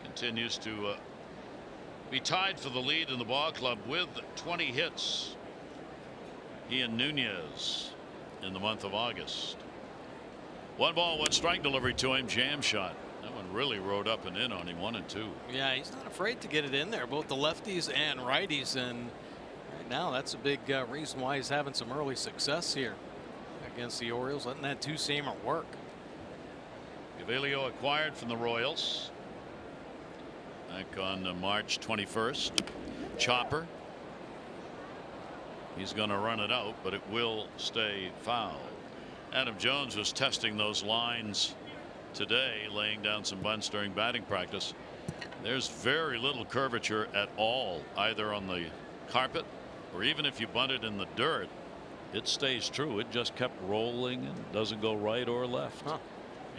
Continues to be tied for the lead in the ball club with 20 hits. He and Nunez in the month of August. 1 ball, 1 strike delivery to him. Jam shot. That one really rode up and in on him. 1 and 2. Yeah, he's not afraid to get it in there, both the lefties and righties, and right now that's a big reason why he's having some early success here against the Orioles, letting that two-seamer work. Gavilio acquired from the Royals back on March 21st. Chopper. He's going to run it out, but it will stay foul. Adam Jones was testing those lines today, laying down some bunts during batting practice. There's very little curvature at all, either on the carpet or even if you bunt it in the dirt, it stays true. It just kept rolling and doesn't go right or left. Huh.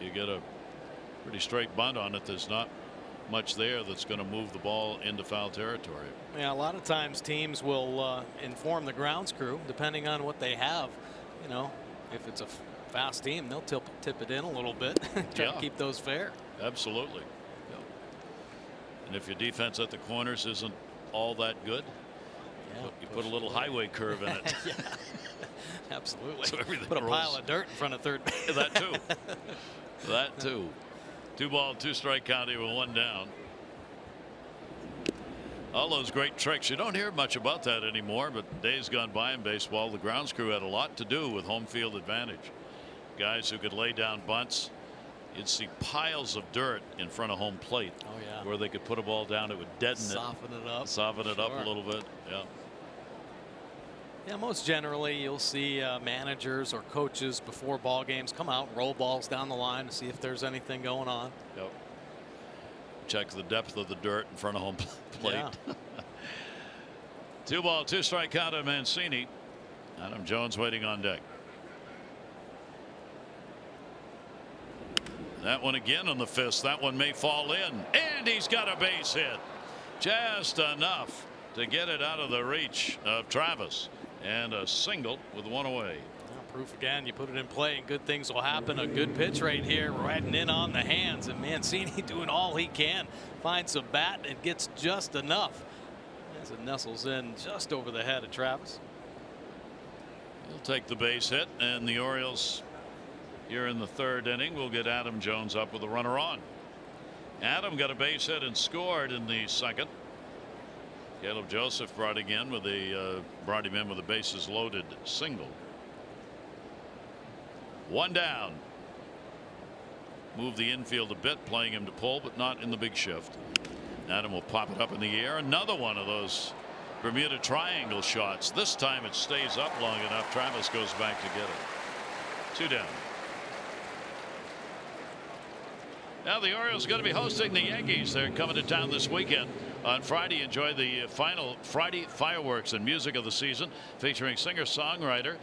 You get a pretty straight bunt on it. There's not much there that's going to move the ball into foul territory. Yeah, a lot of times teams will inform the grounds crew, depending on what they have. You know, if it's a fast team, they'll tip it in a little bit, try to keep those fair. Absolutely. Yeah. And if your defense at the corners isn't all that good, you put a little highway curve in it. Yeah. Absolutely. So everything put a rolls. Pile of dirt in front of third base. That too. That too. 2 ball, 2 strike count here with 1 down. All those great tricks. You don't hear much about that anymore, but days gone by in baseball, the grounds crew had a lot to do with home field advantage. Guys who could lay down bunts. You'd see piles of dirt in front of home plate. Oh, yeah. Where they could put a ball down, it would deaden Soften it up. Soften it up a little bit. Yeah. Yeah, most generally you'll see managers or coaches before ball games come out, roll balls down the line to see if there's anything going on. Yep. Check the depth of the dirt in front of home plate. Yeah. 2 ball, 2 strike count of Mancini. Adam Jones waiting on deck. That one again on the fist. That one may fall in, and he's got a base hit. Just enough to get it out of the reach of Travis, and a single with 1 away. Well, proof again, you put it in play and good things will happen. A good pitch right here, riding in on the hands, and Mancini doing all he can. Finds a bat and gets just enough as it nestles in just over the head of Travis. He'll take the base hit, and the Orioles here in the 3rd inning will get Adam Jones up with a runner on. Adam got a base hit and scored in the 2nd. Caleb Joseph brought him in with a bases loaded single. 1 down. Move the infield a bit, playing him to pull, but not in the big shift. Adam will pop it up in the air. Another one of those Bermuda Triangle shots. This time it stays up long enough. Travis goes back to get it. 2 down. Now the Orioles are going to be hosting the Yankees. They're coming to town this weekend. On Friday, enjoy the final Friday fireworks and music of the season, featuring singer-songwriter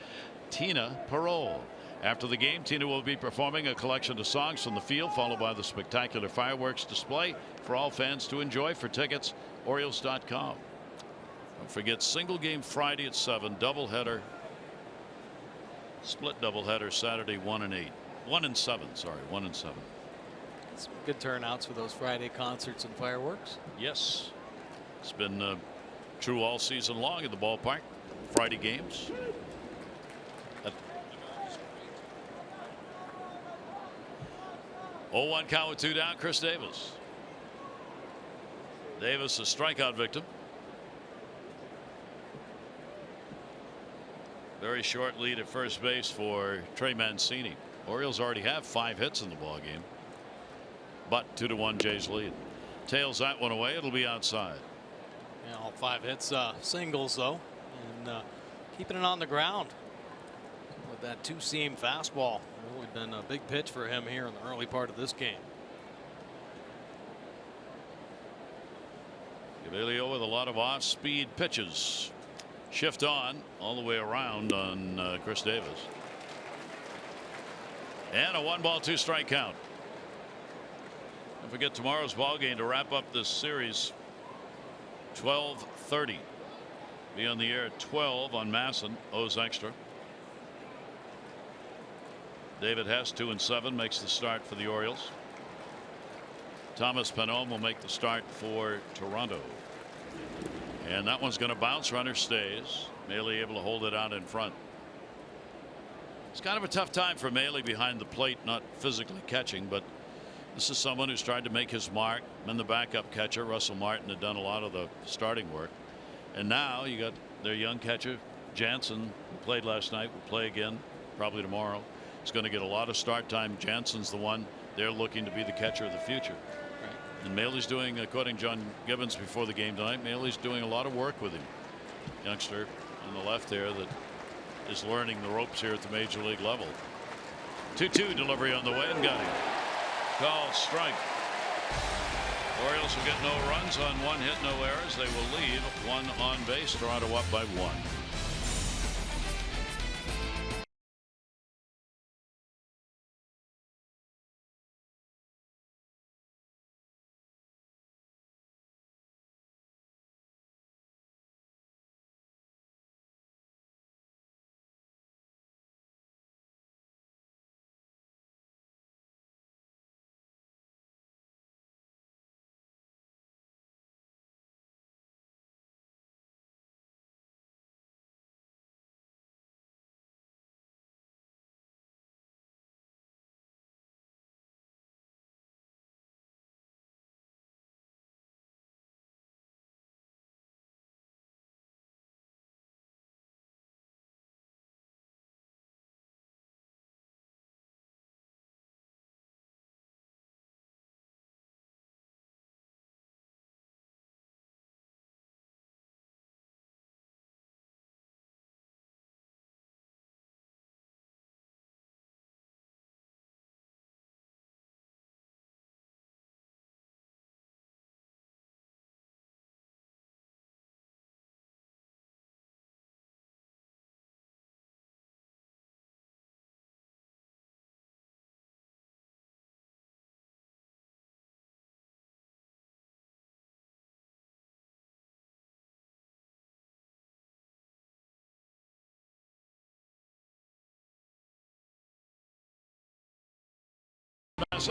Tina Parole. After the game, Tina will be performing a collection of songs from the field, followed by the spectacular fireworks display for all fans to enjoy. For tickets, Orioles.com. Don't forget, single game Friday at 7, doubleheader, split doubleheader Saturday 1 and 8. 1 and 7, sorry, 1 and 7. Some good turnouts for those Friday concerts and fireworks. Yes, it's been true all season long at the ballpark. Friday games. 0-1 count with 2 down. Chris Davis. Davis, a strikeout victim. Very short lead at first base for Trey Mancini. Orioles already have 5 hits in the ball game. But 2-1 Jays lead. Tails that one away. It'll be outside. Yeah, all 5 hits, singles though, and keeping it on the ground with that 2-seam fastball. Really been a big pitch for him here in the early part of this game. Villar with a lot of off-speed pitches. Shift on all the way around on Chris Davis. And a 1-2 strike count. Don't forget tomorrow's ball game to wrap up this series. 12:30. Be on the air at 12 on Masson. Owes extra. David Hess 2-7 makes the start for the Orioles. Thomas Pannone will make the start for Toronto. And that one's going to bounce. Runner stays. Maile able to hold it out in front. It's kind of a tough time for Maile behind the plate, not physically catching, but this is someone who's tried to make his mark. Been the backup catcher. Russell Martin had done a lot of the starting work. And now you got their young catcher, Jansen, who played last night, will play again probably tomorrow. He's going to get a lot of start time. Jansen's the one they're looking to be the catcher of the future. Right. And Maile's doing, according to John Gibbons before the game tonight, Maile's doing a lot of work with him. Youngster on the left there that is learning the ropes here at the major league level. 2-2 delivery on the way and got him. Called strike. Orioles will get no runs on 1 hit, no errors. They will leave 1 on base. Toronto up by 1.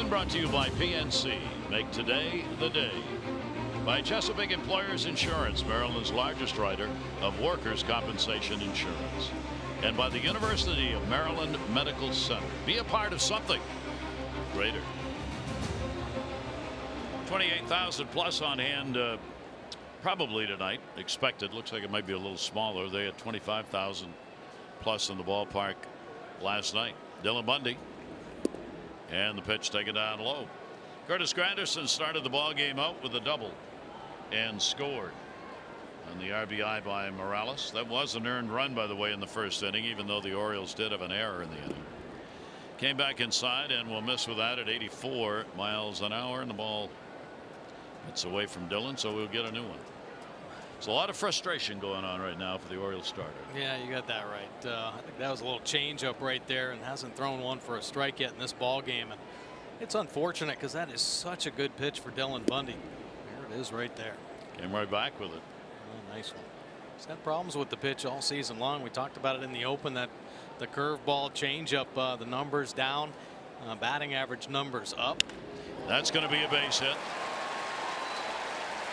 Brought to you by PNC. Make today the day. By Chesapeake Employers Insurance, Maryland's largest writer of workers' compensation insurance. And by the University of Maryland Medical Center. Be a part of something greater. 28,000 plus on hand probably tonight. Expected. Looks like it might be a little smaller. They had 25,000 plus in the ballpark last night. Dylan Bundy. And the pitch taken down low. Curtis Granderson started the ball game out with a double and scored on the RBI by Morales. That was an earned run, by the way, in the first inning, even though the Orioles did have an error in the inning. Came back inside and will miss with that at 84 miles an hour, and the ball gets away from Dylan, so we'll get a new one. There's a lot of frustration going on right now for the Orioles starter. Yeah, you got that right. I think that was a little change up right there, and hasn't thrown one for a strike yet in this ball game. And it's unfortunate because that is such a good pitch for Dylan Bundy. There it is right there. Came right back with it. Oh, nice one. He's had problems with the pitch all season long. We talked about it in the open, that the curveball change up, the numbers down, batting average numbers up. That's going to be a base hit.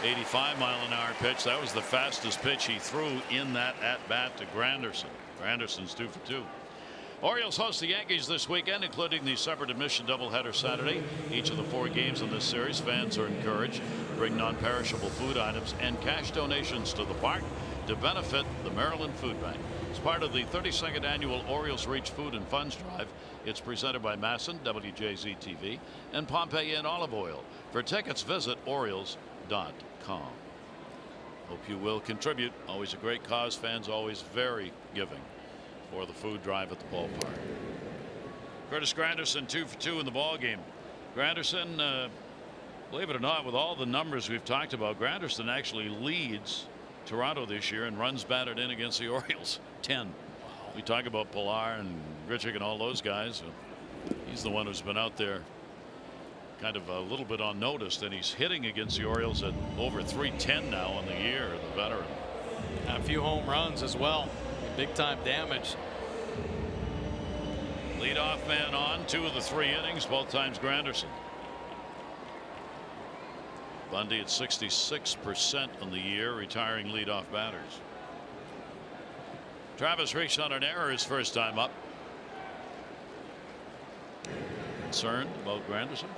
85-mile-an-hour pitch. That was the fastest pitch he threw in that at-bat to Granderson. Granderson's 2 for 2. Orioles host the Yankees this weekend, including the separate admission doubleheader Saturday. Each of the 4 games in this series, fans are encouraged to bring non-perishable food items and cash donations to the park to benefit the Maryland Food Bank. As part of the 32nd annual Orioles Reach Food and Funds Drive, it's presented by Masson, WJZ-TV, and Pompeii and Olive Oil. For tickets, visit Orioles.com. Hope you will contribute. Always a great cause. Fans always very giving for the food drive at the ballpark. Curtis Granderson 2 for 2 in the ball game. Granderson Believe it or not, with all the numbers we've talked about, Granderson actually leads Toronto this year in runs batted in against the Orioles. 10. We talk about Villar and Richard and all those guys. He's the one who's been out there kind of a little bit unnoticed, and he's hitting against the Orioles at over 310 now on the year, the veteran. A few home runs as well. Big time damage. Leadoff man on 2 of the 3 innings, both times Granderson. Bundy at 66% on the year, retiring leadoff batters. Travis reached on an error his first time up. Concerned about Granderson?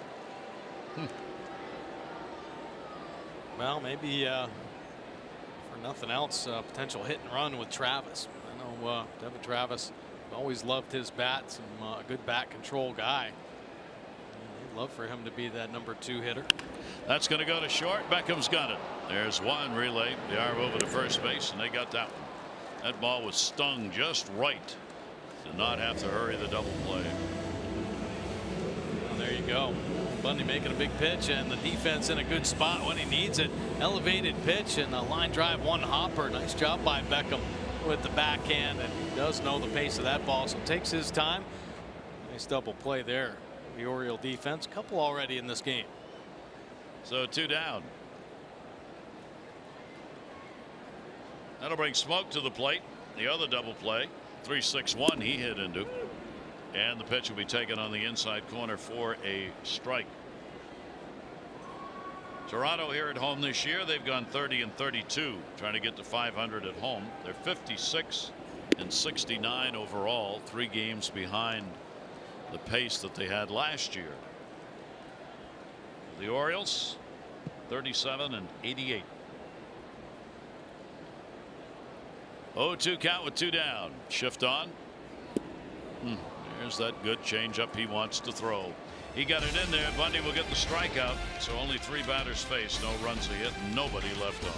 Well, maybe for nothing else, potential hit and run with Travis. I know Devin Travis always loved his bat, some good bat control guy. I'd love for him to be that number 2 hitter. That's going to go to short. Beckham's got it. There's one relay. They are over to first base, and they got that one. That ball was stung just right. Did not have to hurry the double play. Well, there you go. Bundy making a big pitch, and the defense in a good spot when he needs it. Elevated pitch and a line drive, 1 hopper. Nice job by Beckham with the backhand, and he does know the pace of that ball, so takes his time. Nice double play there. The Oriole defense, couple already in this game. So 2 down. That'll bring Smoke to the plate. The other double play, 3-6-1 he hit into. And the pitch will be taken on the inside corner for a strike. Toronto here at home this year, they've gone 30-32, trying to get to 500 at home. They're 56-69 overall, 3 games behind the pace that they had last year. The Orioles 37-88. 0-2 count with 2 down. Shift on. There's that good changeup he wants to throw. He got it in there. Bundy will get the strikeout. So only 3 batters faced. No runs a hit. Nobody left on.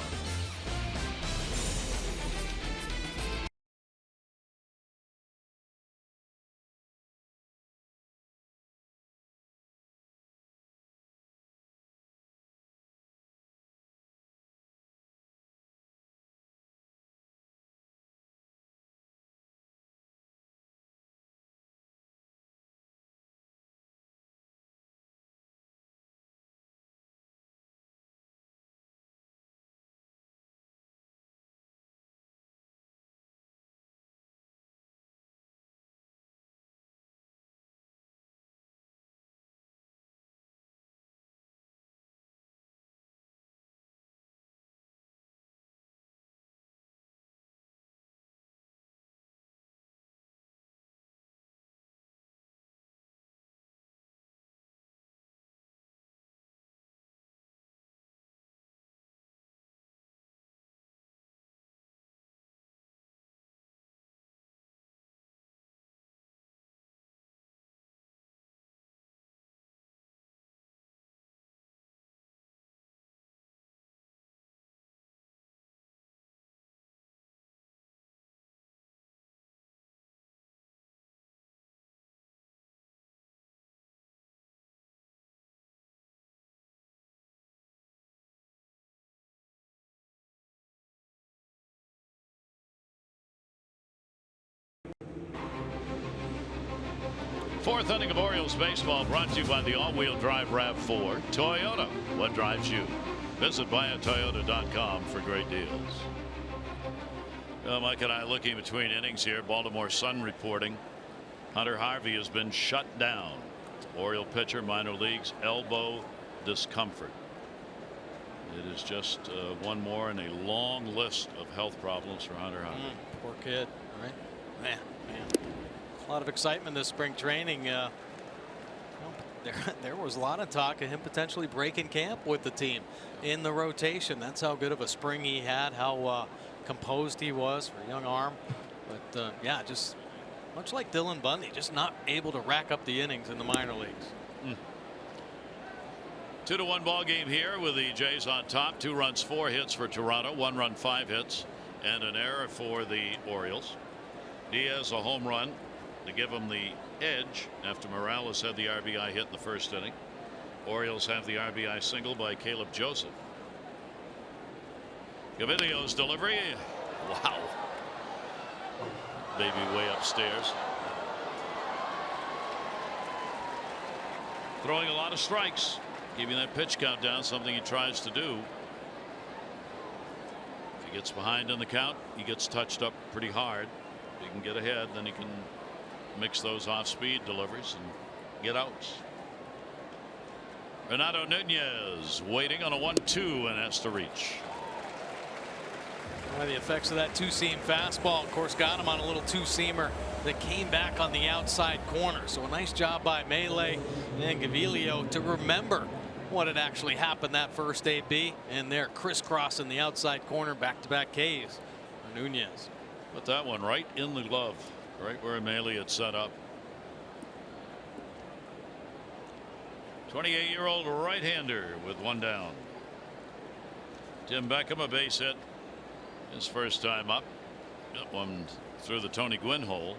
Fourth inning of Orioles baseball brought to you by the all-wheel drive RAV4 Toyota. What drives you? Visit buyatoyota.com for great deals. Mike and I looking between innings here. Baltimore Sun reporting Hunter Harvey has been shut down. Oriole pitcher, minor leagues, elbow discomfort. It is just one more in a long list of health problems for Hunter Harvey. Poor kid, right? Man. A lot of excitement this spring training. There was a lot of talk of him potentially breaking camp with the team in the rotation. That's how good of a spring he had, how composed he was for a young arm. But yeah, just much like Dylan Bundy, just not able to rack up the innings in the minor leagues. 2-1 ball game here with the Jays on top. 2 runs, 4 hits for Toronto, 1 run, 5 hits, and an error for the Orioles. Diaz a home run to give him the edge after Morales had the RBI hit in the first inning. Orioles have the RBI single by Caleb Joseph. Gaviglio's delivery. Wow. Maybe way upstairs. Throwing a lot of strikes. Keeping that pitch count down, something he tries to do. If he gets behind in the count, he gets touched up pretty hard. If he can get ahead, then he can mix those off-speed deliveries and get outs. Renato Nunez waiting on a 1-2 and has to reach. The effects of that two-seam fastball, of course, got him on a little two-seamer that came back on the outside corner. So a nice job by Melee and Gaviglio to remember what had actually happened that first AB, and they're crisscrossing the outside corner, back-to-back Ks for Nunez. Put that one right in the glove, right where Melee had set up. 28-year-old right-hander with one down. Tim Beckham, a base hit. His first time up. Got one through the Tony Gwynn hole.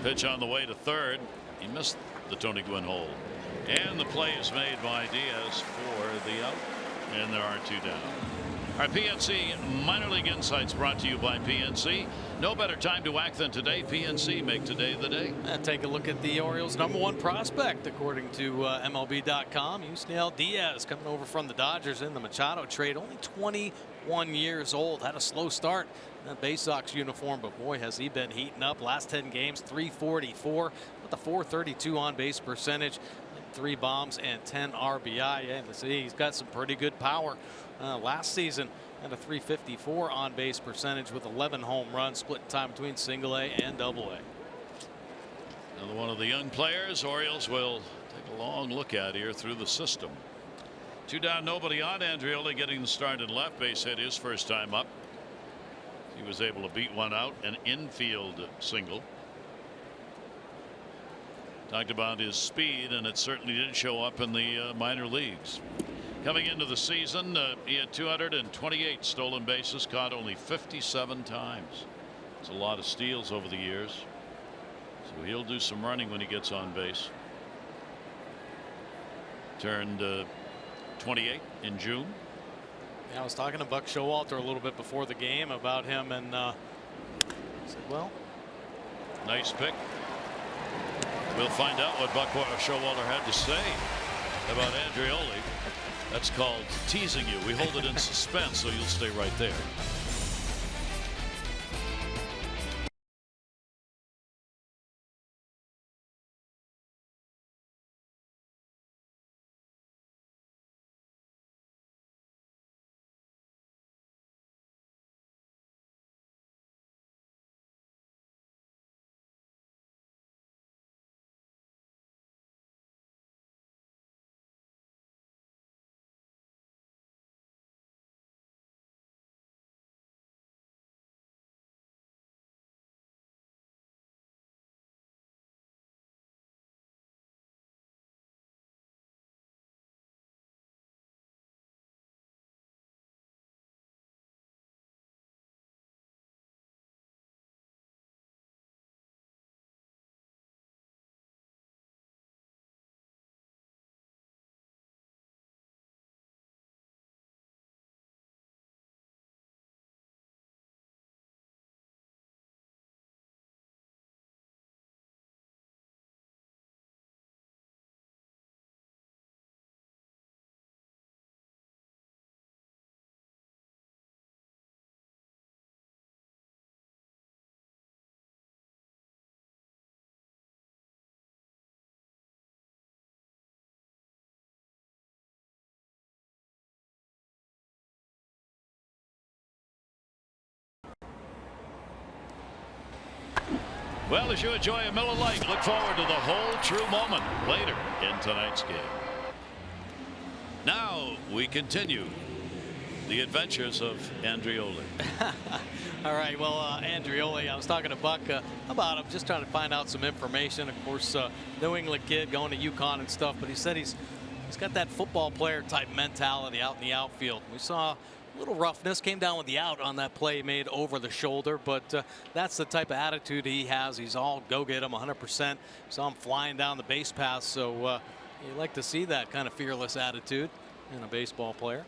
Pitch on the way to third. He missed the Tony Gwynn hole. And the play is made by Diaz for the out. And there are two down. Our PNC Minor League Insights brought to you by PNC. No better time to act than today. PNC, make today the day. And take a look at the Orioles' #1 prospect, according to MLB.com. Yusniel Diaz coming over from the Dodgers in the Machado trade. Only 21 years old. Had a slow start in that Bay Sox uniform, but boy, has he been heating up. Last 10 games, 344 with a 432 on base percentage, 3 bombs and 10 RBI. And see, he's got some pretty good power. Last season had a 354 on base percentage with 11 home runs, split time between single A and double A. Another one of the young players Orioles will take a long look at here through the system. 2 down, nobody on. Andreoli getting the start at left. Base hit his first time up. He was able to beat one out, an infield single. Talked about his speed, and it certainly didn't show up in the minor leagues. Coming into the season, he had 228 stolen bases, caught only 57 times. It's a lot of steals over the years. So he'll do some running when he gets on base. Turned 28 in June. Yeah, I was talking to Buck Showalter a little bit before the game about him, and said, well, nice pick. We'll find out what Buck Showalter had to say about Andreoli. That's called teasing you. We hold it in suspense, so you'll stay right there. Well, as you enjoy a Miller Lite, look forward to the whole true moment later in tonight's game. Now we continue the adventures of Andreoli. All right, well, Andreoli, I was talking to Buck about him, just trying to find out some information. Of course, New England kid going to UConn and stuff, but he said he's got that football player type mentality out in the outfield. We saw a little roughness, came down with the out on that play made over the shoulder, but that's the type of attitude he has. He's all go get him 100%. Saw him flying down the base path, so You like to see that kind of fearless attitude in a baseball player.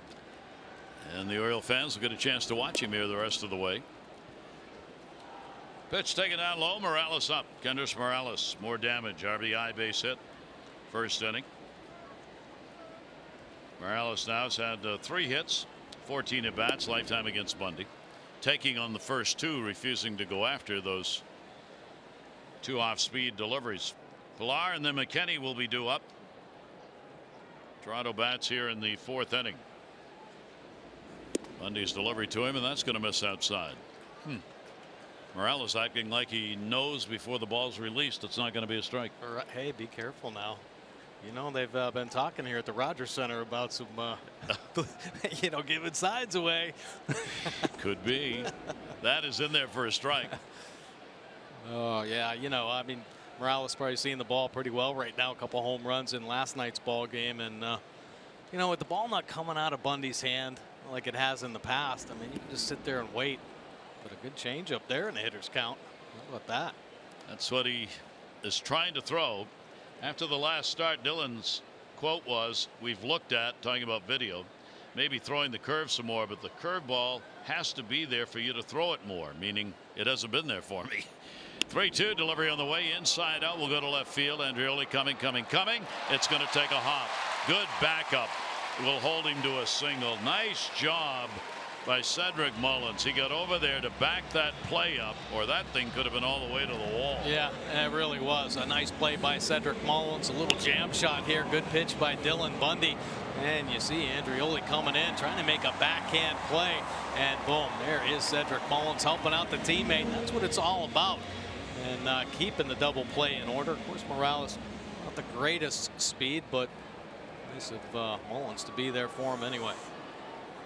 And the Oriole fans will get a chance to watch him here the rest of the way. Pitch taken down low. Morales up. Kendrys Morales, more damage. RBI base hit. First inning. Morales now has had 3 hits, 14 at bats, lifetime against Bundy. Taking on the first 2, refusing to go after those 2 off-speed deliveries. Villar and then McKinney will be due up. Toronto bats here in the 4th inning. Bundy's delivery to him, and that's going to miss outside. Morales acting like he knows before the ball's released it's not going to be a strike. Hey, be careful now. You know, they've been talking here at the Rogers Center about some, giving sides away. Could be. That is in there for a strike. Oh, yeah. I mean, Morales probably seeing the ball pretty well right now. A couple home runs in last night's ball game. And, with the ball not coming out of Bundy's hand like it has in the past, I mean, you can just sit there and wait. But a good change up there in the hitter's count. How about that? That's what he is trying to throw. After the last start, Dylan's quote was, "We've looked at," talking about video, maybe throwing the curve some more, but the curveball has to be there for you to throw it more, meaning it hasn't been there for me. 3-2 delivery on the way, inside out, will go to left field. Andreoli coming. It's going to take a hop. Good backup. Will hold him to a single. Nice job by Cedric Mullins. He got over there to back that play up, or that thing could have been all the way to the wall. Yeah, it really was a nice play by Cedric Mullins. A little jam shot here. Good pitch by Dylan Bundy. And you see Andreoli coming in, trying to make a backhand play. And boom, there is Cedric Mullins helping out the teammate. That's what it's all about. And keeping the double play in order. Of course, Morales, not the greatest speed, but nice of Mullins to be there for him anyway.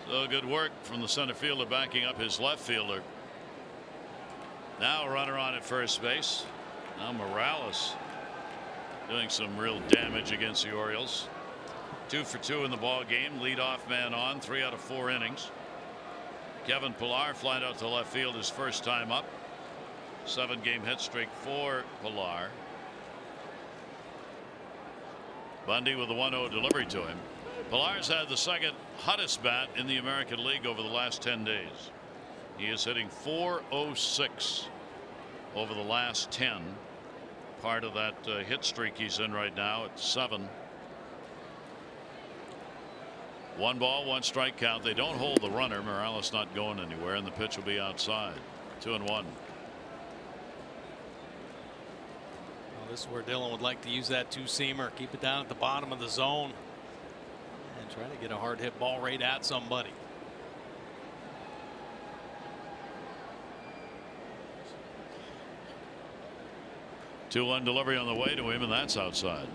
So good work from the center fielder backing up his left fielder. Now a runner on at first base. Now Morales doing some real damage against the Orioles. 2 for 2 in the ball game. Leadoff man on, 3 out of 4 innings. Kevin Pillar flying out to left field his first time up. 7-game hit streak for Villar. Bundy with a 1-0 delivery to him. Pillar's had the second hottest bat in the American League over the last 10 days. He is hitting .406 over the last 10. Part of that hit streak he's in right now at 7. 1 ball, 1 strike count. They don't hold the runner. Morales not going anywhere, and the pitch will be outside. 2-1. Well, this is where Dylan would like to use that 2-seamer. Keep it down at the bottom of the zone. And try to get a hard hit ball right at somebody. Two-one delivery on the way to him, and that's outside.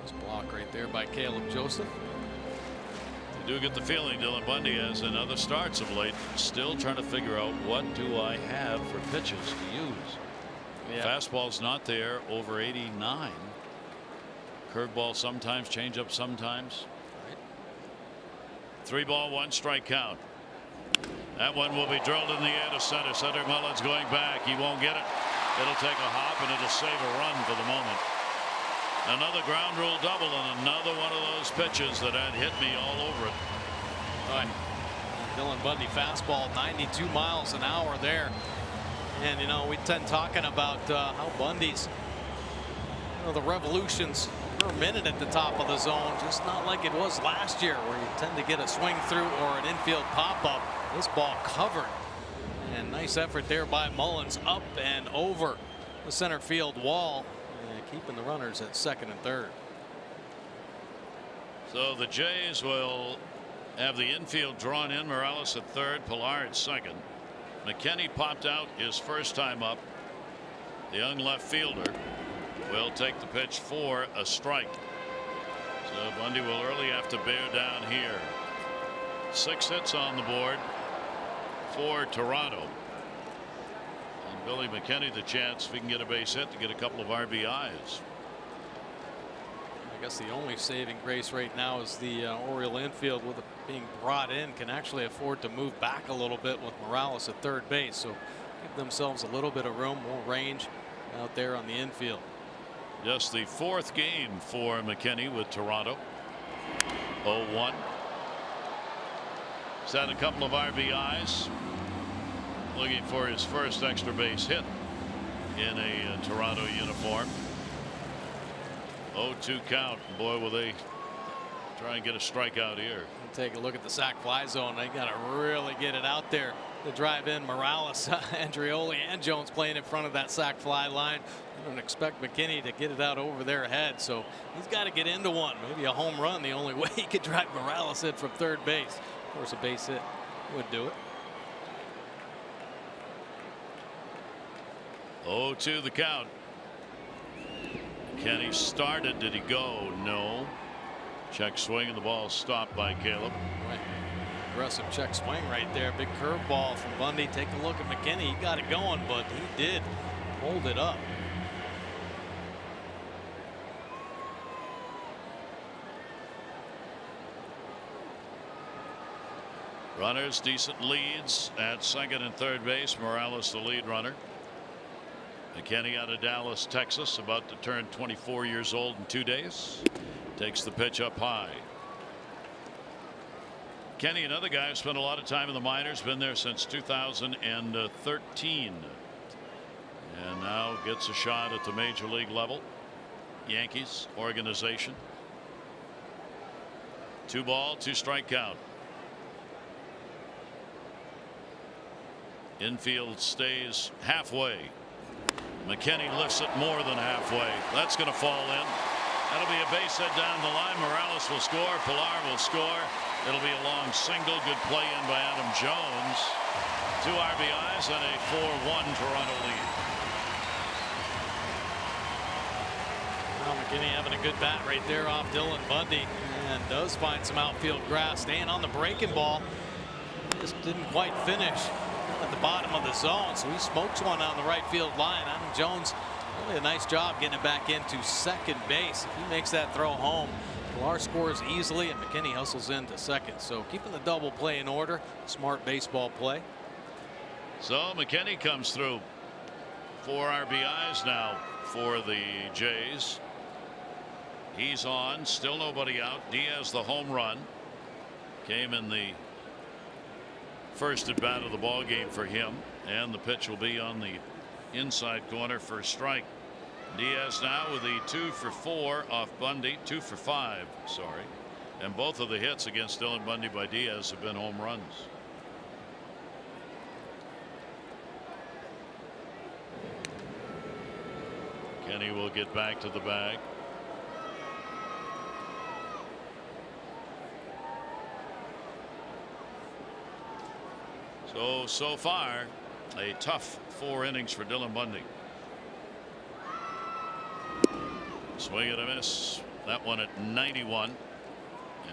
Nice block right there by Caleb Joseph. You do get the feeling Dylan Bundy has in other starts of late, still trying to figure out what do I have for pitches to use. Yeah. Fastball's not there, over 89. Curveball sometimes, changeup sometimes. 3 ball, 1 strike count. That one will be drilled in the air to center. Cedric Mullins going back. He won't get it. It'll take a hop and it'll save a run for the moment. Another ground rule double and another one of those pitches that had hit me all over it. All right. Dylan Bundy fastball 92 miles an hour there. And we tend talking about how Bundy's the revolutions per minute at the top of the zone, just not like it was last year where you tend to get a swing through or an infield pop-up. This ball covered, and nice effort there by Mullins up and over the center field wall, and keeping the runners at second and third. So the Jays will have the infield drawn in. Morales at third, Pillar at second. McKinney popped out his first time up. The young left fielder will take the pitch for a strike. So Bundy will early have to bear down here. 6 hits on the board for Toronto. And Billy McKinney the chance, if he can get a base hit, to get a couple of RBIs. I guess the only saving grace right now is the Oriole infield, with it being brought in, can actually afford to move back a little bit with Morales at third base. So give themselves a little bit of room, more range out there on the infield. Just the 4th game for McKinney with Toronto. 0-1. He's had a couple of RBIs. Looking for his first extra base hit in a Toronto uniform. 0-2 count. Boy, will they try and get a strikeout here. Take a look at the sac fly zone. They got to really get it out there to drive in Morales, Andreoli, and Jones playing in front of that sac fly line. I don't expect McKinney to get it out over their head, so he's got to get into one. Maybe a home run, the only way he could drive Morales in from third base. Of course, a base hit would do it. 0-2 the count. Kenny started. Did he go? No. Check swing, and the ball stopped by Caleb. Right. Aggressive check swing right there. Big curveball from Bundy. Take a look at McKinney. He got it going, but he did hold it up. Runners, decent leads at second and third base. Morales the lead runner. McKinney out of Dallas, Texas, about to turn 24 years old in 2 days. Takes the pitch up high. Kenny, another guy who spent a lot of time in the minors, been there since 2013, and now gets a shot at the major league level. Yankees organization. 2-ball, 2-strike count. Infield stays halfway. McKinney lifts it more than halfway. That's going to fall in. That'll be a base hit down the line. Morales will score. Villar will score. It'll be a long single. Good play in by Adam Jones. 2 RBIs and a 4-1 Toronto lead. Well, McKinney having a good bat right there off Dylan Bundy, and does find some outfield grass. Staying on the breaking ball. Just didn't quite finish at the bottom of the zone, so he smokes one on the right field line. Adam Jones, really a nice job getting it back into second base. If he makes that throw home, Villar scores easily, and McKinney hustles into second. So keeping the double play in order. Smart baseball play. So McKinney comes through. 4 RBIs now for the Jays. He's on. Still nobody out. Diaz, the home run, came in the first at bat of the ball game for him, and the pitch will be on the inside corner for a strike. Diaz now with the 2 for 4 off Bundy. 2 for 5, sorry, and both of the hits against Dylan Bundy by Diaz have been home runs. Kenny will get back to the bag. So far, a tough 4 innings for Dylan Bundy. Swing and a miss. That one at 91.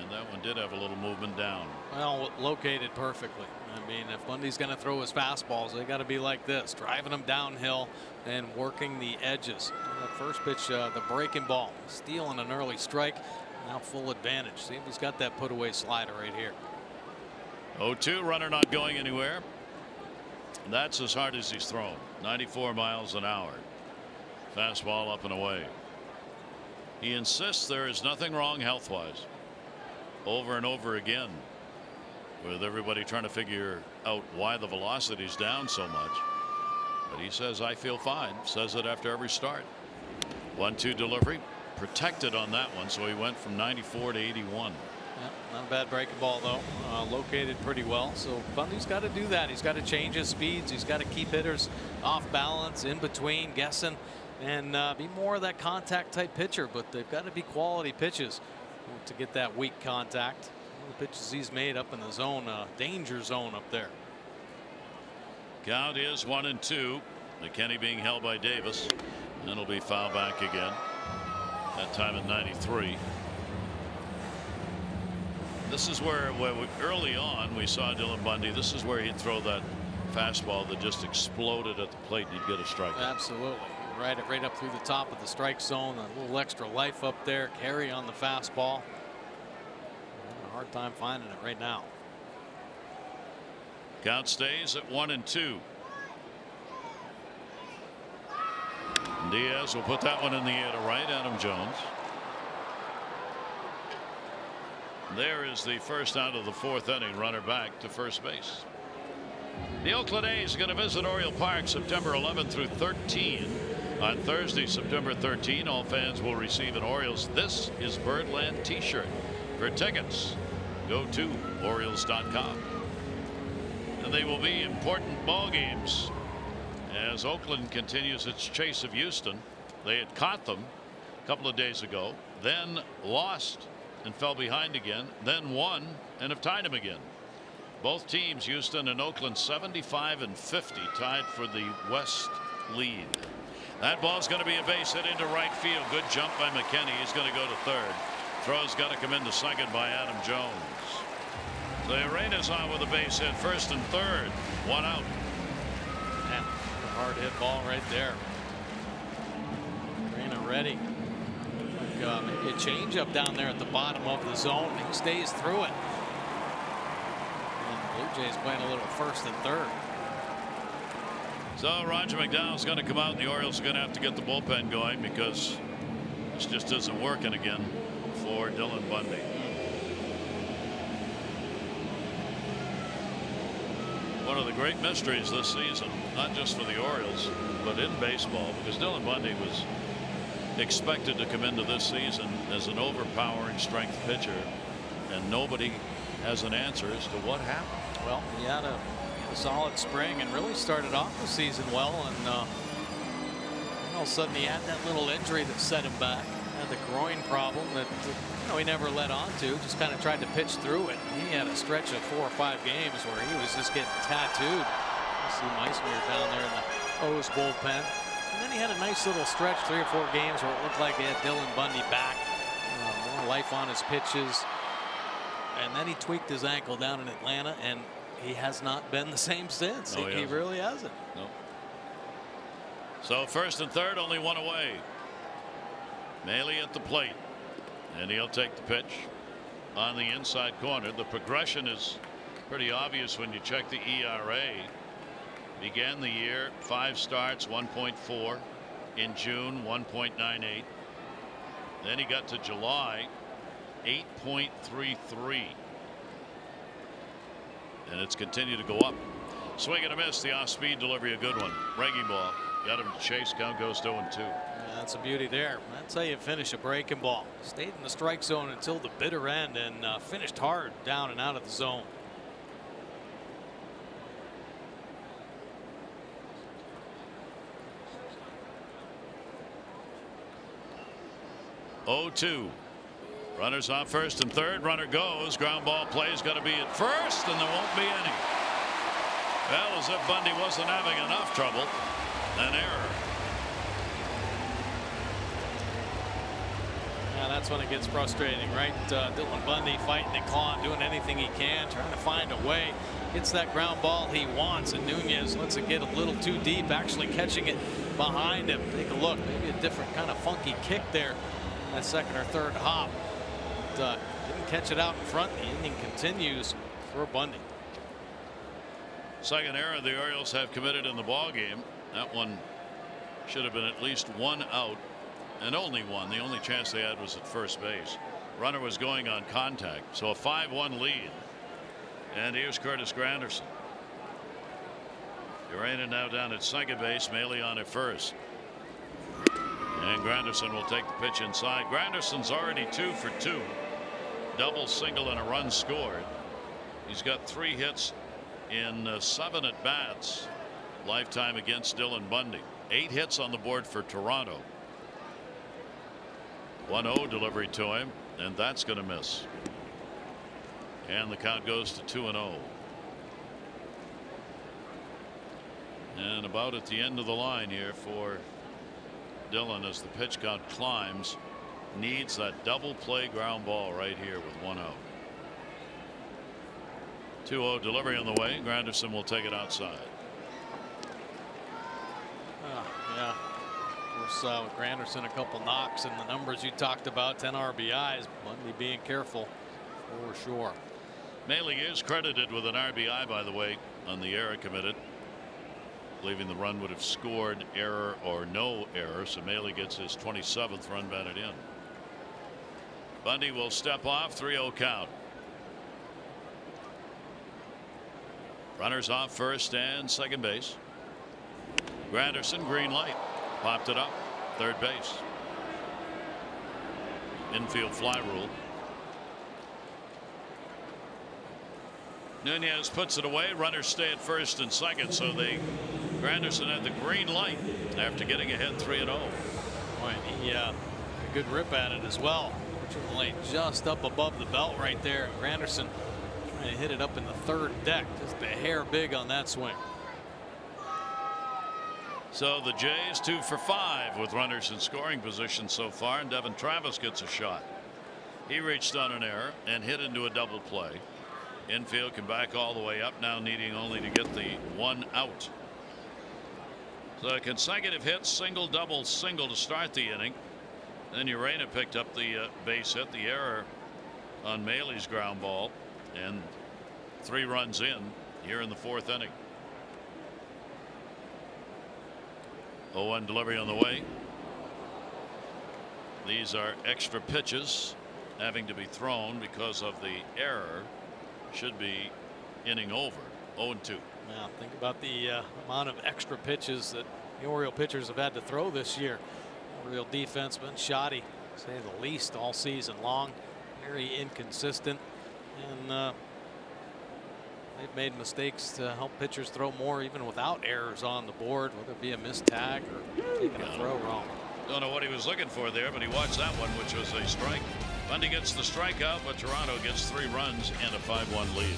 And that one did have a little movement down. Well, located perfectly. I mean, if Bundy's going to throw his fastballs, they got to be like this, driving them downhill and working the edges. That first pitch, the breaking ball, stealing an early strike. Now full advantage. See if he's got that put away slider right here. 0-2, runner not going anywhere. That's as hard as he's thrown. 94 miles an hour. Fastball up and away. He insists there is nothing wrong health-wise. Over and over again, with everybody trying to figure out why the velocity's down so much. But he says, I feel fine. Says it after every start. 1-2 delivery. Protected on that one, so he went from 94 to 81. Yeah, not a bad breaking ball, though. Located pretty well. So Bundy's got to do that. He's got to change his speeds. He's got to keep hitters off balance, in between, guessing, and be more of that contact type pitcher. But they've got to be quality pitches to get that weak contact. The pitches he's made up in the zone, danger zone up there. Count is 1-2. McKinney being held by Davis. And it'll be foul back again. That time at 93. This is where early on we saw Dylan Bundy. This is where he'd throw that fastball that just exploded at the plate and he'd get a strike. Absolutely. Right up through the top of the strike zone. A little extra life up there. Carry on the fastball. A hard time finding it right now. Count stays at 1-2. Diaz will put that one in the air to right. Adam Jones. There is the first out of the fourth inning. Runner back to first base. The Oakland A's are going to visit Oriole Park September 11 through 13. On Thursday, September 13, all fans will receive an Orioles This is Birdland t-shirt. For tickets, go to Orioles.com. And they will be important ball games as Oakland continues its chase of Houston. They had caught them a couple of days ago, then lost and fell behind again, then won and have tied them again. Both teams, Houston and Oakland, 75 and 50, tied for the West lead. That ball's going to be a base hit into right field. Good jump by McKinney. He's going to go to third. Throw's got to come into second by Adam Jones. So Arena's on with a base hit, first and third. One out. Yeah, a hard hit ball right there. Arena ready. Maybe a changeup down there at the bottom of the zone. He stays through it. And Blue Jays playing a little first and third. So Roger McDowell's going to come out, and the Orioles are going to have to get the bullpen going because this just isn't working again for Dylan Bundy. One of the great mysteries this season, not just for the Orioles, but in baseball, because Dylan Bundy was expected to come into this season as an overpowering strength pitcher, and nobody has an answer as to what happened. Well, he had a solid spring and really started off the season well, and all of a sudden he had that little injury that set him back. Had the groin problem that he never let on to, just kind of tried to pitch through it. He had a stretch of 4 or 5 games where he was just getting tattooed. You see Meissner down there in the O's bullpen. And then he had a nice little stretch, 3 or 4 games where it looked like he had Dylan Bundy back. More life on his pitches. And then he tweaked his ankle down in Atlanta, and he has not been the same since. No, he really hasn't. No. So first and third, only one away. Maile at the plate, and he'll take the pitch on the inside corner. The progression is pretty obvious when you check the ERA. Began the year 5 starts, 1.4. In June, 1.98. Then he got to July, 8.33. And it's continued to go up. Swing and a miss. The off-speed delivery, a good one. Breaking ball. Got him to chase. Count goes to 0-2. Yeah, that's a beauty there. That's how you finish a breaking ball. Stayed in the strike zone until the bitter end and finished hard down and out of the zone. Oh-2. Runners on first and third. Runner goes. Ground ball play is going to be at first, and there won't be any. Well, as if Bundy wasn't having enough trouble. An error. Yeah, that's when it gets frustrating, right? Dylan Bundy fighting and clawing, doing anything he can, trying to find a way. Gets that ground ball he wants, and Nunez lets it get a little too deep, actually catching it behind him. Take a look. Maybe a different kind of funky kick there. That second or third hop. Didn't catch it out in front. The inning continues for Bundy. Second error the Orioles have committed in the ball game. That one should have been at least 1 out, and only one. The only chance they had was at first base. Runner was going on contact, so a 5-1 lead. And here's Curtis Granderson. Urena now down at second base. Maile on at first. And Granderson will take the pitch inside. Granderson's already 2 for 2. Double, single, and a run scored. He's got 3 hits in 7 at bats lifetime against Dylan Bundy. 8 hits on the board for Toronto. 1-0 delivery to him, and that's going to miss. And the count goes to 2-0. And about at the end of the line here for Dylan as the pitch count climbs. Needs that double play ground ball right here with 1 out. 2-0 delivery on the way. Granderson will take it outside. Yeah. Of course, with Granderson, a couple knocks and the numbers you talked about, 10 RBIs. Bundy being careful for sure. Maile is credited with an RBI, by the way, on the error committed. believing the run would have scored, error or no error. So Maile gets his 27th run batted in. Bundy will step off. 3-0 count. Runners off first and second base. Granderson, green light, popped it up. Third base. Infield fly rule. Nunez puts it away. Runners stay at first and second, so Granderson had the green light after getting ahead 3-0. Boy, he a good rip at it as well. Fortunately, just up above the belt right there. Granderson trying to hit it up in the third deck, just a hair big on that swing. So the Jays 2 for 5 with runners in scoring position so far, and Devin Travis gets a shot. He reached on an error and hit into a double play. Infield can back all the way up, now needing only to get the 1 out. So consecutive hits, single, double, single to start the inning. Then Urena picked up the base hit, the error on Maile's ground ball, and 3 runs in here in the 4th inning. 0-1 delivery on the way. These are extra pitches having to be thrown because of the error. Should be inning over. 0-2. Now think about the amount of extra pitches that the Oriole pitchers have had to throw this year. Oriole defense been shoddy, to say the least, all season long. Very inconsistent, and they've made mistakes to help pitchers throw more even without errors on the board, whether it be a missed tag or taking a throw wrong. Don't know what he was looking for there, but he watched that one, which was a strike. Bundy gets the strikeout, but Toronto gets 3 runs and a 5-1 lead.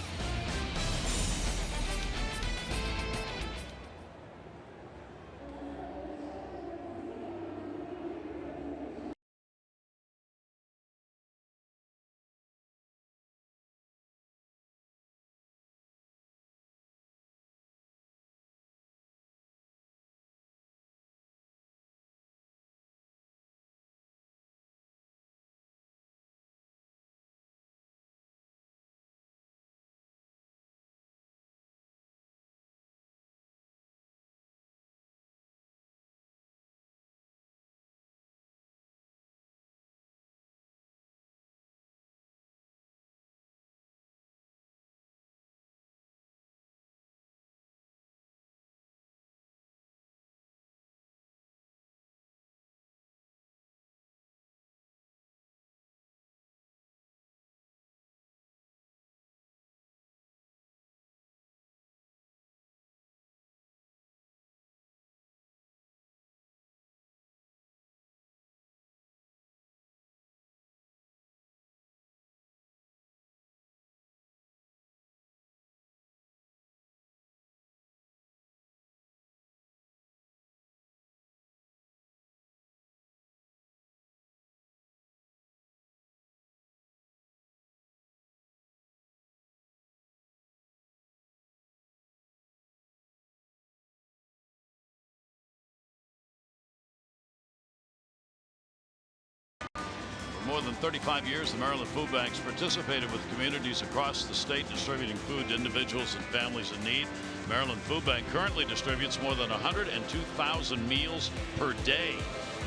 More than 35 years, the Maryland Food Banks participated with communities across the state, distributing food to individuals and families in need. Maryland Food Bank currently distributes more than 102,000 meals per day,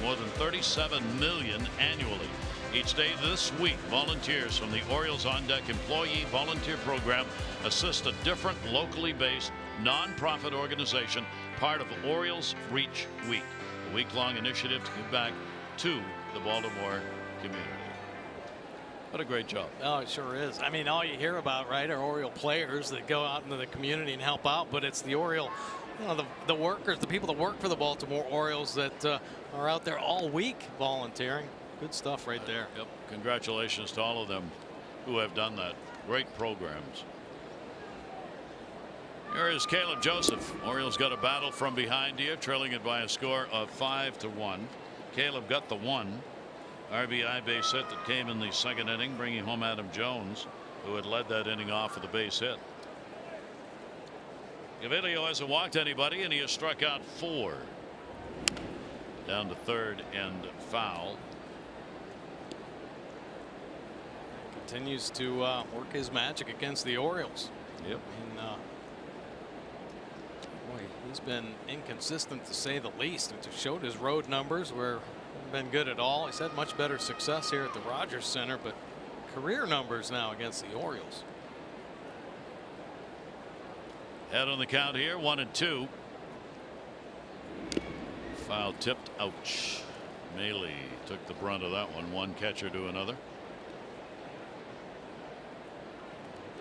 more than 37 million annually. Each day this week, volunteers from the Orioles On Deck Employee Volunteer Program assist a different locally based nonprofit organization, part of Orioles Reach Week, a week-long initiative to give back to the Baltimore community. What a great job. Oh, it sure is. I mean, all you hear about, right, are Oriole players that go out into the community and help out, but it's the Oriole, you know, the workers, the people that work for the Baltimore Orioles that are out there all week volunteering. Good stuff right there. Yep. Congratulations to all of them who have done that. Great programs. Here is Caleb Joseph. Orioles got a battle from behind here, trailing it by a score of 5-1. Caleb got the 1 RBI base hit that came in the 2nd inning, bringing home Adam Jones, who had led that inning off with a base hit. Gaviglio hasn't walked anybody, and he has struck out 4. Down to 3rd and foul. Continues to work his magic against the Orioles. Yep. And Boy, he's been inconsistent to say the least. It just showed his road numbers where haven't been good at all. He's had much better success here at the Rogers Center, but career numbers now against the Orioles. Head on the count here, 1-2. Foul tipped. Ouch. Maley took the brunt of that one. One catcher to another.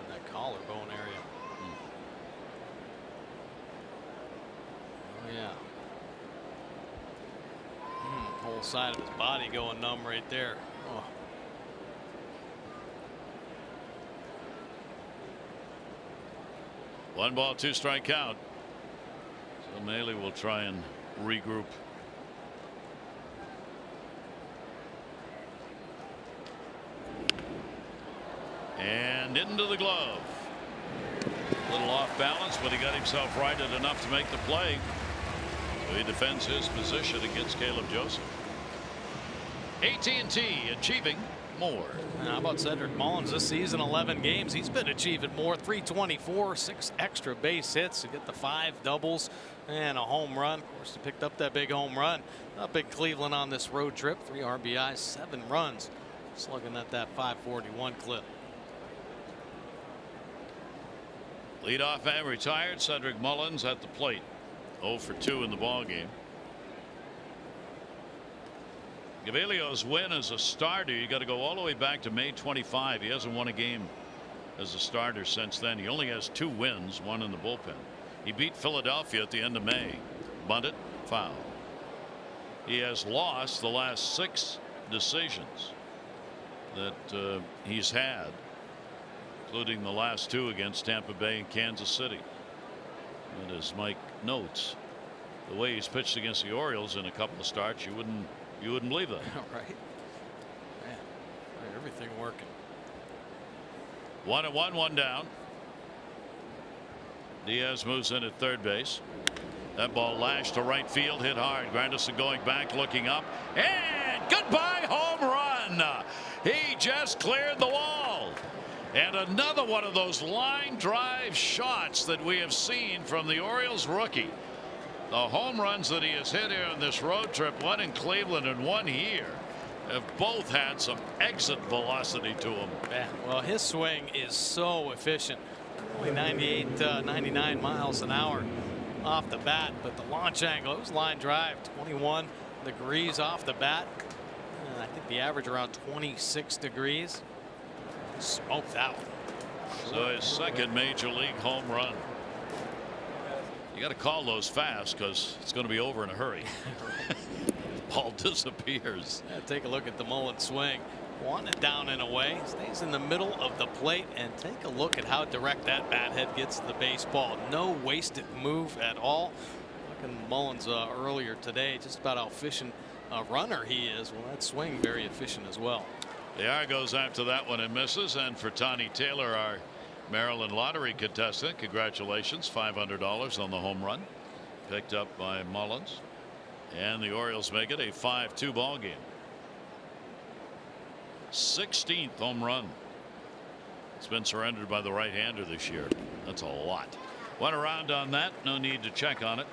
In that collarbone area. Oh yeah. Whole side of his body going numb right there. Oh. One ball, two strike count. So Maley will try and regroup. And into the glove. A little off balance, but he got himself righted enough to make the play. So he defends his position against Caleb Joseph. AT&T achieving more. How about Cedric Mullins this season? 11 games. He's been achieving more. 324, 6 extra base hits to get the 5 doubles and a home run. Of course, he picked up that big home run up in Cleveland on this road trip. 3 RBIs, 7 runs. Slugging at that 541 clip. Leadoff man retired. Cedric Mullins at the plate. 0 for 2 in the ball game. Gaviglio's win as a starter, you got to go all the way back to May 25. He hasn't won a game as a starter since then. He only has 2 wins, 1 in the bullpen. He beat Philadelphia at the end of May. Bunted, foul. He has lost the last 6 decisions that he's had, including the last 2 against Tampa Bay and Kansas City. And as Mike notes, the way he's pitched against the Orioles in a couple of starts, you wouldn't believe that. Right. Man, everything working. 1-1, 1 down. Diaz moves in at third base. That ball lashed to right field, hit hard. Granderson going back, looking up, and goodbye home run. He just cleared the wall. And another one of those line drive shots that we have seen from the Orioles rookie. The home runs that he has hit here on this road trip, one in Cleveland and one here, have both had some exit velocity to them. Yeah, well, his swing is so efficient. Only 98, 99 miles an hour off the bat, but the launch angle, it was line drive, 21 degrees off the bat. And I think the average around 26 degrees. Smoked out. So his second major league home run. You got to call those fast because it's going to be over in a hurry. Ball disappears. Yeah, take a look at the Mullins swing. Want it down and away. Stays in the middle of the plate, and take a look at how direct that bat head gets to the baseball. No wasted move at all. Looking at Mullins earlier today, just about how efficient a runner he is. Well, that swing very efficient as well. The R goes after that one and misses. And for Tony Taylor, our Maryland lottery contestant, congratulations, $500 on the home run picked up by Mullins, and the Orioles make it a 5-2 ball game. 16th home run. It's been surrendered by the right-hander this year. That's a lot. Went around on that. No need to check on it.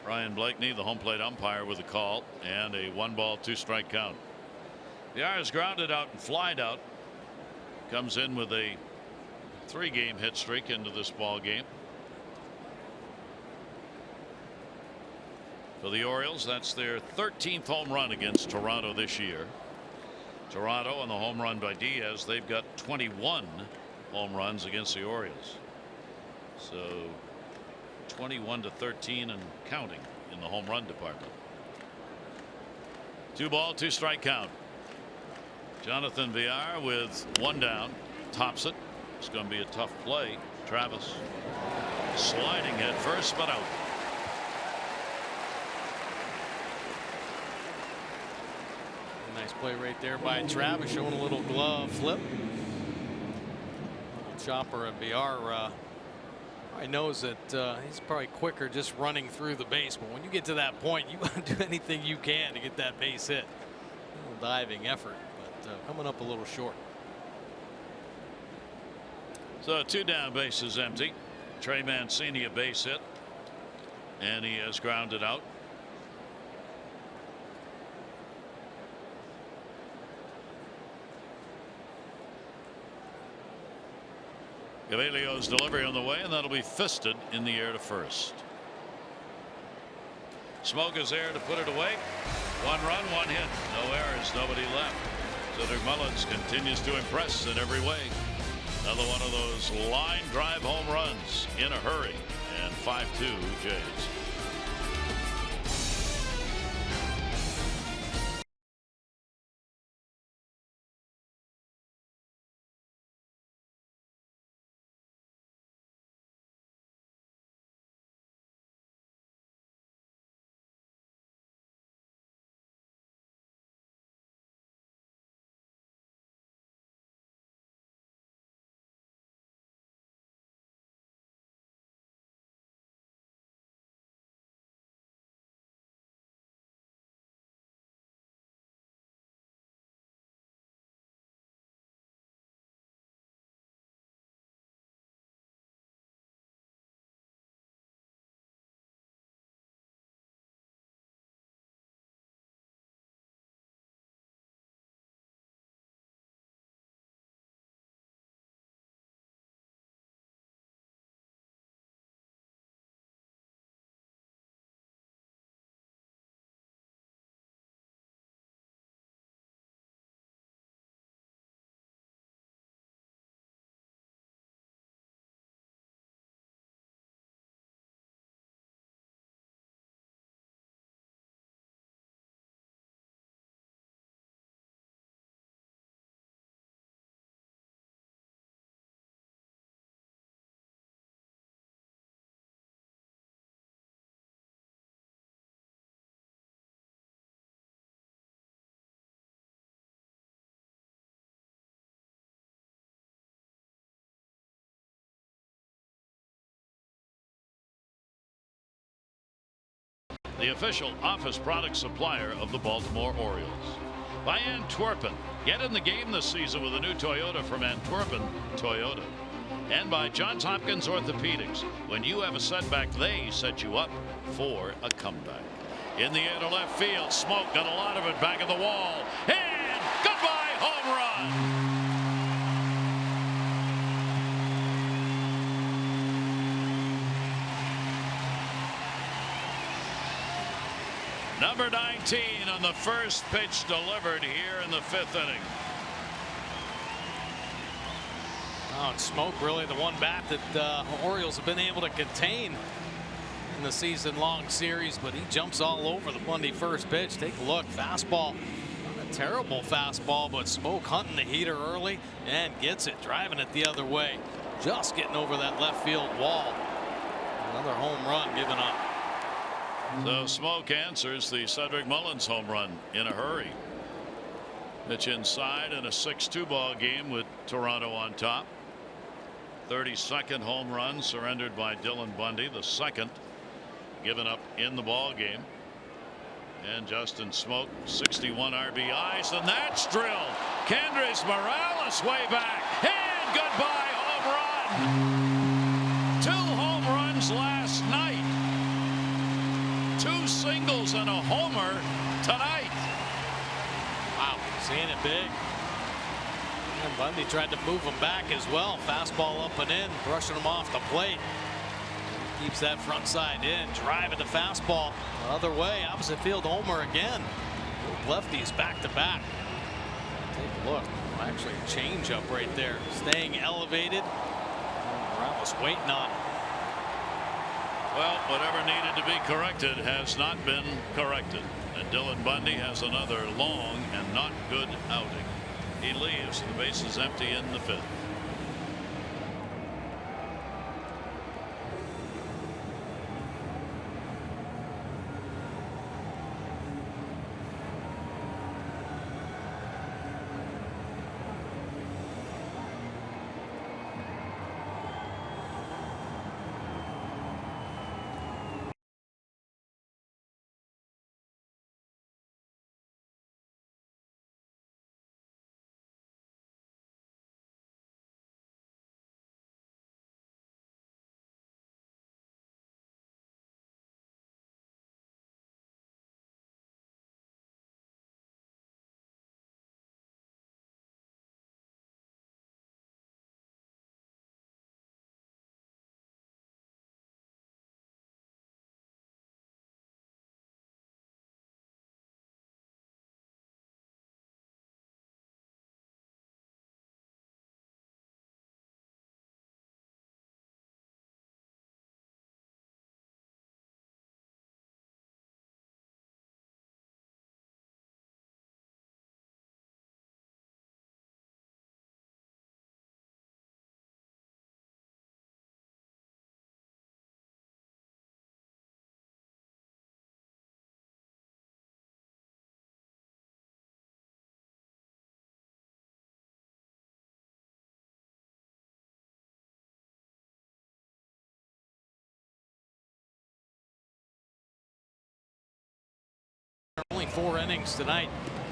Ryan Blakeney, the home plate umpire, with a call, and a 1-ball 2-strike count. The R is grounded out and flied out. Comes in with a 3-game hit streak into this ball game. For the Orioles, that's their 13th home run against Toronto this year. Toronto on the home run by Diaz, they've got 21 home runs against the Orioles. So 21-13 and counting in the home run department. 2-ball 2-strike count. Jonathan Villar with 1 down, tops it. It's going to be a tough play. Travis sliding head first, but out. Nice play right there by Travis, showing a little glove flip. Chopper and Villar I knows that he's probably quicker just running through the base, but when you get to that point, you want to do anything you can to get that base hit. A little diving effort, but coming up a little short. So 2 down, bases empty. Trey Mancini a base hit. and he has grounded out. Gavelio's delivery on the way, and that'll be fisted in the air to first. Smoke is there to put it away. 1 run, 1 hit, no errors, nobody left. Cedric Mullins continues to impress in every way. Another one of those line drive home runs in a hurry, and 5-2 Jays. The official office product supplier of the Baltimore Orioles. By Antwerpen. Get in the game this season with a new Toyota from Antwerpen Toyota. And by Johns Hopkins Orthopedics. When you have a setback, they set you up for a comeback. In the air to left field, Smoke got a lot of it back at the wall. And goodbye home run. Number 19 on the first pitch delivered here in the 5th inning. Oh, and Smoke really the one bat that the Orioles have been able to contain in the season-long series, but he jumps all over the Bundy first pitch. Take a look, fastball, not a terrible fastball, but Smoke hunting the heater early and gets it, driving it the other way, just getting over that left field wall. Another home run given up. So Smoke answers the Cedric Mullins home run in a hurry. Pitch inside in a 6-2 ball game with Toronto on top. 32nd home run surrendered by Dylan Bundy, the second given up in the ball game. And Justin Smoke 61 RBIs, and that's drilled. Kendrys Morales way back, and goodbye home run. 2 home runs last night. 2 singles and a homer tonight. Wow, seeing it big. And Bundy tried to move him back as well. Fastball up and in, brushing him off the plate. Keeps that front side in, driving the fastball the other way, opposite field homer again. Both lefties back to back. Take a look. Actually, a change up right there, staying elevated. Morales waiting on it. Well, whatever needed to be corrected has not been corrected. And Dylan Bundy has another long and not good outing. He leaves, the bases empty in the 5th. 4 innings tonight.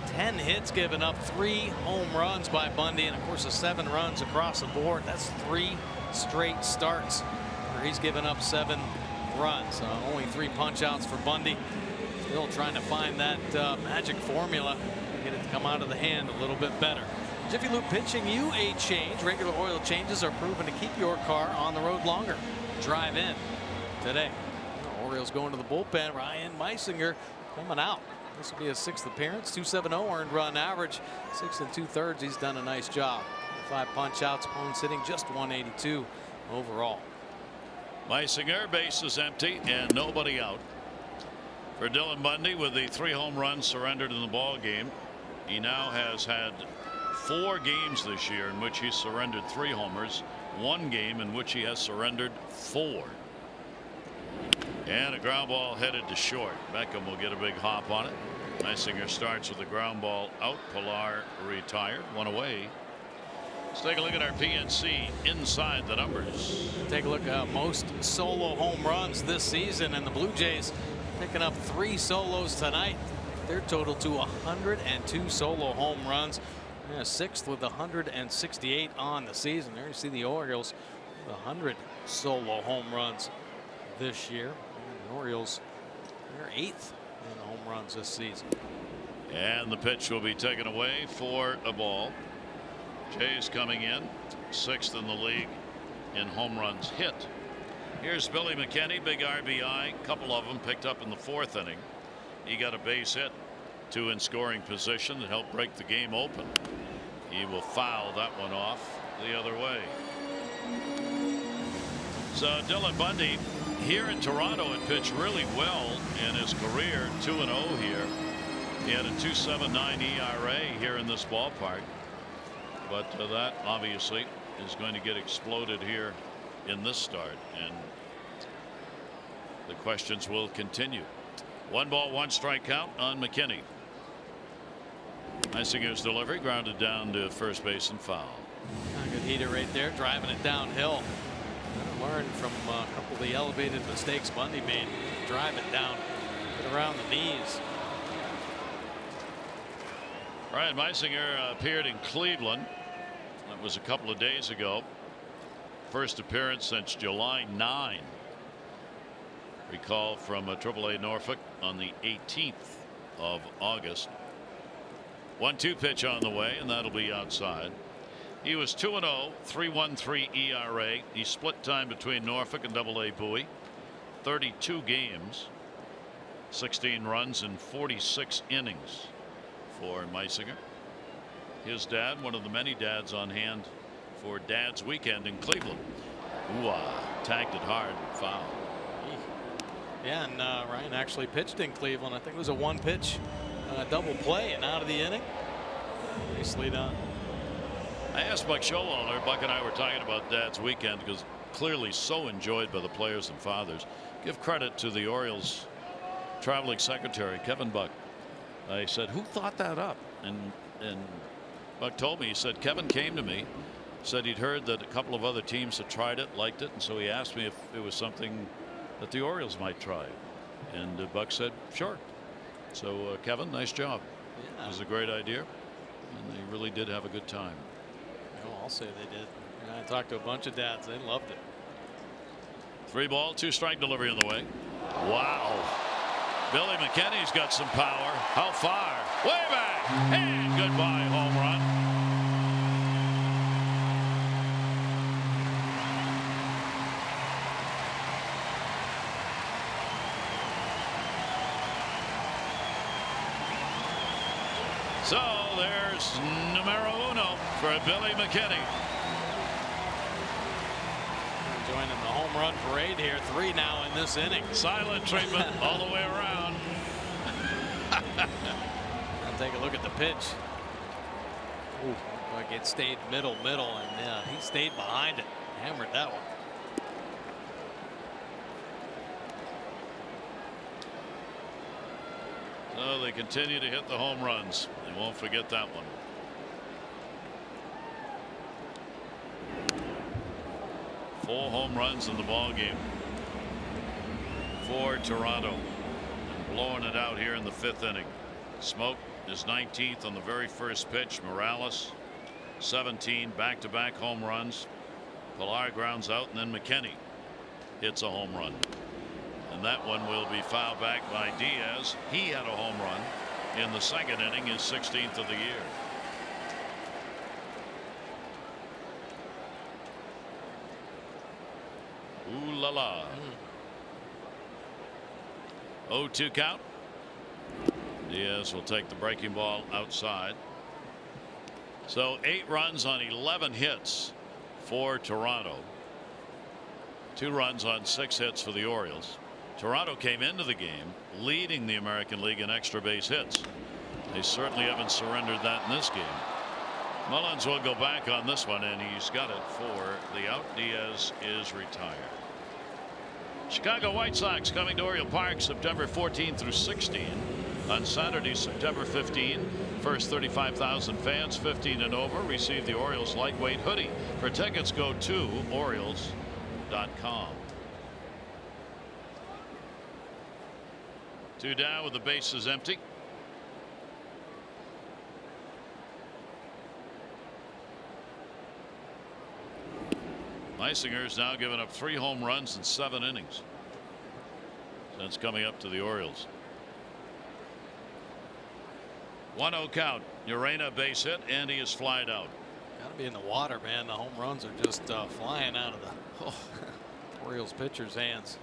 10 hits given up, 3 home runs by Bundy, and of course the 7 runs across the board. That's 3 straight starts where he's given up 7 runs. Only 3 punch outs for Bundy. Still trying to find that magic formula to get it to come out of the hand a little bit better. Jiffy Lube Pitching you a change. Regular oil changes are proven to keep your car on the road longer. Drive in today. Orioles going to the bullpen. Ryan Meisinger coming out. This will be his 6th appearance. 2.70 earned run average. 6 2/3. He's done a nice job. 5 punch outs. Opponents hitting just 182 overall. Meisinger, base is empty and nobody out. For Dylan Bundy, with the 3 home runs surrendered in the ball game, he now has had 4 games this year in which he surrendered 3 homers, 1 game in which he has surrendered 4. And a ground ball headed to short. Beckham will get a big hop on it. Meisinger starts with a ground ball out. Villar retired, 1 away. Let's take a look at our PNC inside the numbers. Take a look at most solo home runs this season, and the Blue Jays picking up 3 solos tonight. Their total to 102 solo home runs. 6th with 168 on the season. There you see the Orioles with 100 solo home runs this year. And the Orioles, they're 8th in home runs this season. And the pitch will be taken away for a ball. Jays coming in 6th in the league in home runs hit. Here's Billy McKinney, big RBI, couple of them picked up in the 4th inning. He got a base hit, 2 in scoring position that helped break the game open. He will foul that one off the other way. So Dylan Bundy here in Toronto had pitched really well in his career. 2-0 here. He had a 2.79 ERA here in this ballpark, but that obviously is going to get exploded here in this start, and the questions will continue. 1 ball, 1 strike count on McKinney. Meisinger's delivery grounded down to first base and foul. A good heater right there, driving it downhill. Learned from a couple of the elevated mistakes Bundy made. Drive it down, get around the knees. Ryan Meisinger appeared in Cleveland. That was a couple of days ago. First appearance since July 9. Recall from AAA Norfolk on the 18th of August. 1-2 pitch on the way, and that'll be outside. He was 2-0, 3.13 ERA. He split time between Norfolk and AA Bowie. 32 games, 16 runs in 46 innings for Meisinger. His dad, one of the many dads on hand for Dad's Weekend in Cleveland. Tagged it hard, foul. Yeah, and Ryan actually pitched in Cleveland. I think it was a 1-pitch double play and out of the inning. Nicely done. I asked Buck Showalter. Buck and I were talking about Dad's Weekend because clearly so enjoyed by the players and fathers. Give credit to the Orioles traveling secretary Kevin Buck. I said, who thought that up? And Buck told me, he said, Kevin came to me, said he'd heard that a couple of other teams had tried it, liked it, and so he asked me if it was something that the Orioles might try. And Buck said, sure. So Kevin, nice job. Yeah. It was a great idea, and they really did have a good time. I'll say they did. I talked to a bunch of dads. They loved it. 3 ball, 2 strike delivery on the way. Wow. Billy McKinney's got some power. How far? Way back. And goodbye, home run. So there's numero 1 for Billy McKinney. Joining the home run parade here. 3 now in this inning. Silent treatment all the way around. I'll take a look at the pitch. Ooh, like it stayed middle, and yeah, he stayed behind it. Hammered that one. So they continue to hit the home runs. They won't forget that one. Four home runs in the ball game for Toronto, and blowing it out here in the 5th inning. Smoke is 19th on the very first pitch. Morales 17 back-to-back home runs. Villar grounds out, and then McKinney hits a home run. And that one will be fouled back by Diaz. He had a home run in the second inning, his 16th of the year. Ooh la la. 0-2 count. Diaz will take the breaking ball outside. So 8 runs on 11 hits for Toronto. 2 runs on 6 hits for the Orioles. Toronto came into the game leading the American League in extra base hits. They certainly haven't surrendered that in this game. Mullins will go back on this one, and he's got it for the out. Diaz is retired. Chicago White Sox coming to Oriole Park September 14 through 16. On Saturday, September 15, first 35,000 fans 15 and over receive the Orioles lightweight hoodie. For tickets, go to Orioles.com. 2 down with the bases empty. Meisinger's now given up 3 home runs in 7 innings since coming up to the Orioles. 1-0 count. Urena base hit, and he is flied out. Got to be in the water, man. The home runs are just flying out of the Orioles pitcher's hands.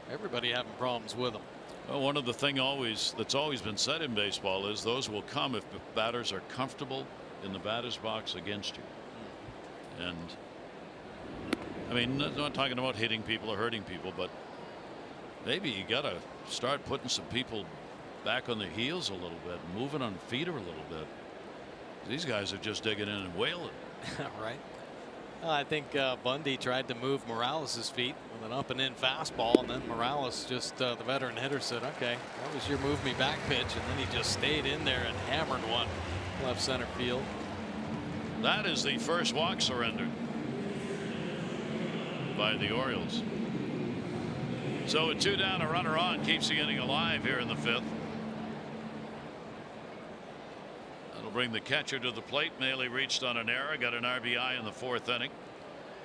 Everybody having problems with them. Well, one of the things that's always been said in baseball is those will come if the batters are comfortable in the batter's box against you. And I mean, not talking about hitting people or hurting people, but maybe you got to start putting some people back on their heels a little bit, moving on feet a little bit. These guys are just digging in and wailing. Right. Well, I think Bundy tried to move Morales' feet with an up and in fastball, and then Morales, just the veteran hitter, said, okay, that was your move me back pitch, and then he just stayed in there and hammered one left center field. That is the first walk surrendered by the Orioles. So a 2 down, a runner on, keeps the inning alive here in the 5th. That'll bring the catcher to the plate. Maley reached on an error, got an RBI in the 4th inning.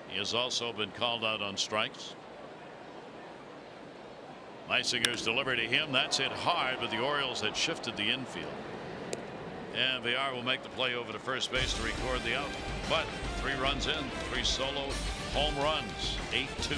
He has also been called out on strikes. Meisinger's delivery to him. That's hit hard, but the Orioles had shifted the infield. And Villar will make the play over to first base to record the out. But 3 runs in, 3 solo home runs, 8-2.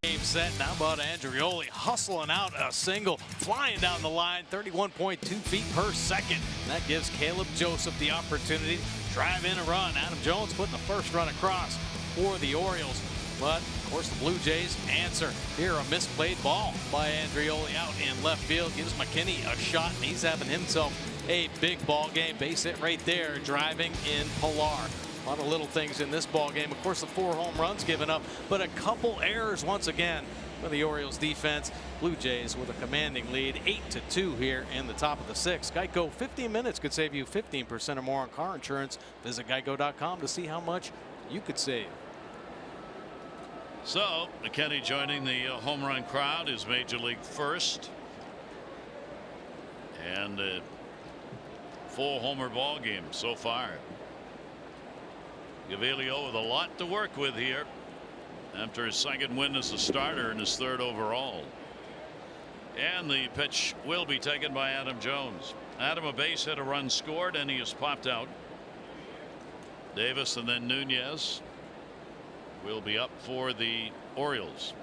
Game set now, about Andrioli hustling out a single, flying down the line, 31.2 feet per second. And that gives Caleb Joseph the opportunity to drive in a run. Adam Jones putting the first run across for the Orioles. But of course the Blue Jays answer here. A misplayed ball by Andrioli out in left field gives McKinney a shot, and he's having himself a big ball game. Base hit right there, driving in Villar. A lot of little things in this ball game. Of course, the 4 home runs given up, but a couple errors once again for the Orioles defense. Blue Jays with a commanding lead, 8-2 here in the top of the 6th. Geico, 15 minutes could save you 15% or more on car insurance. Visit geico.com to see how much you could save. So McKinney joining the home run crowd, his major league first, and a 4-homer ball game so far. Gaviglio with a lot to work with here after his 2nd win as a starter and his 3rd overall. And the pitch will be taken by Adam Jones. Adam, a base hit, a run scored, and he has popped out. Davis and then Nunez will be up for the Orioles.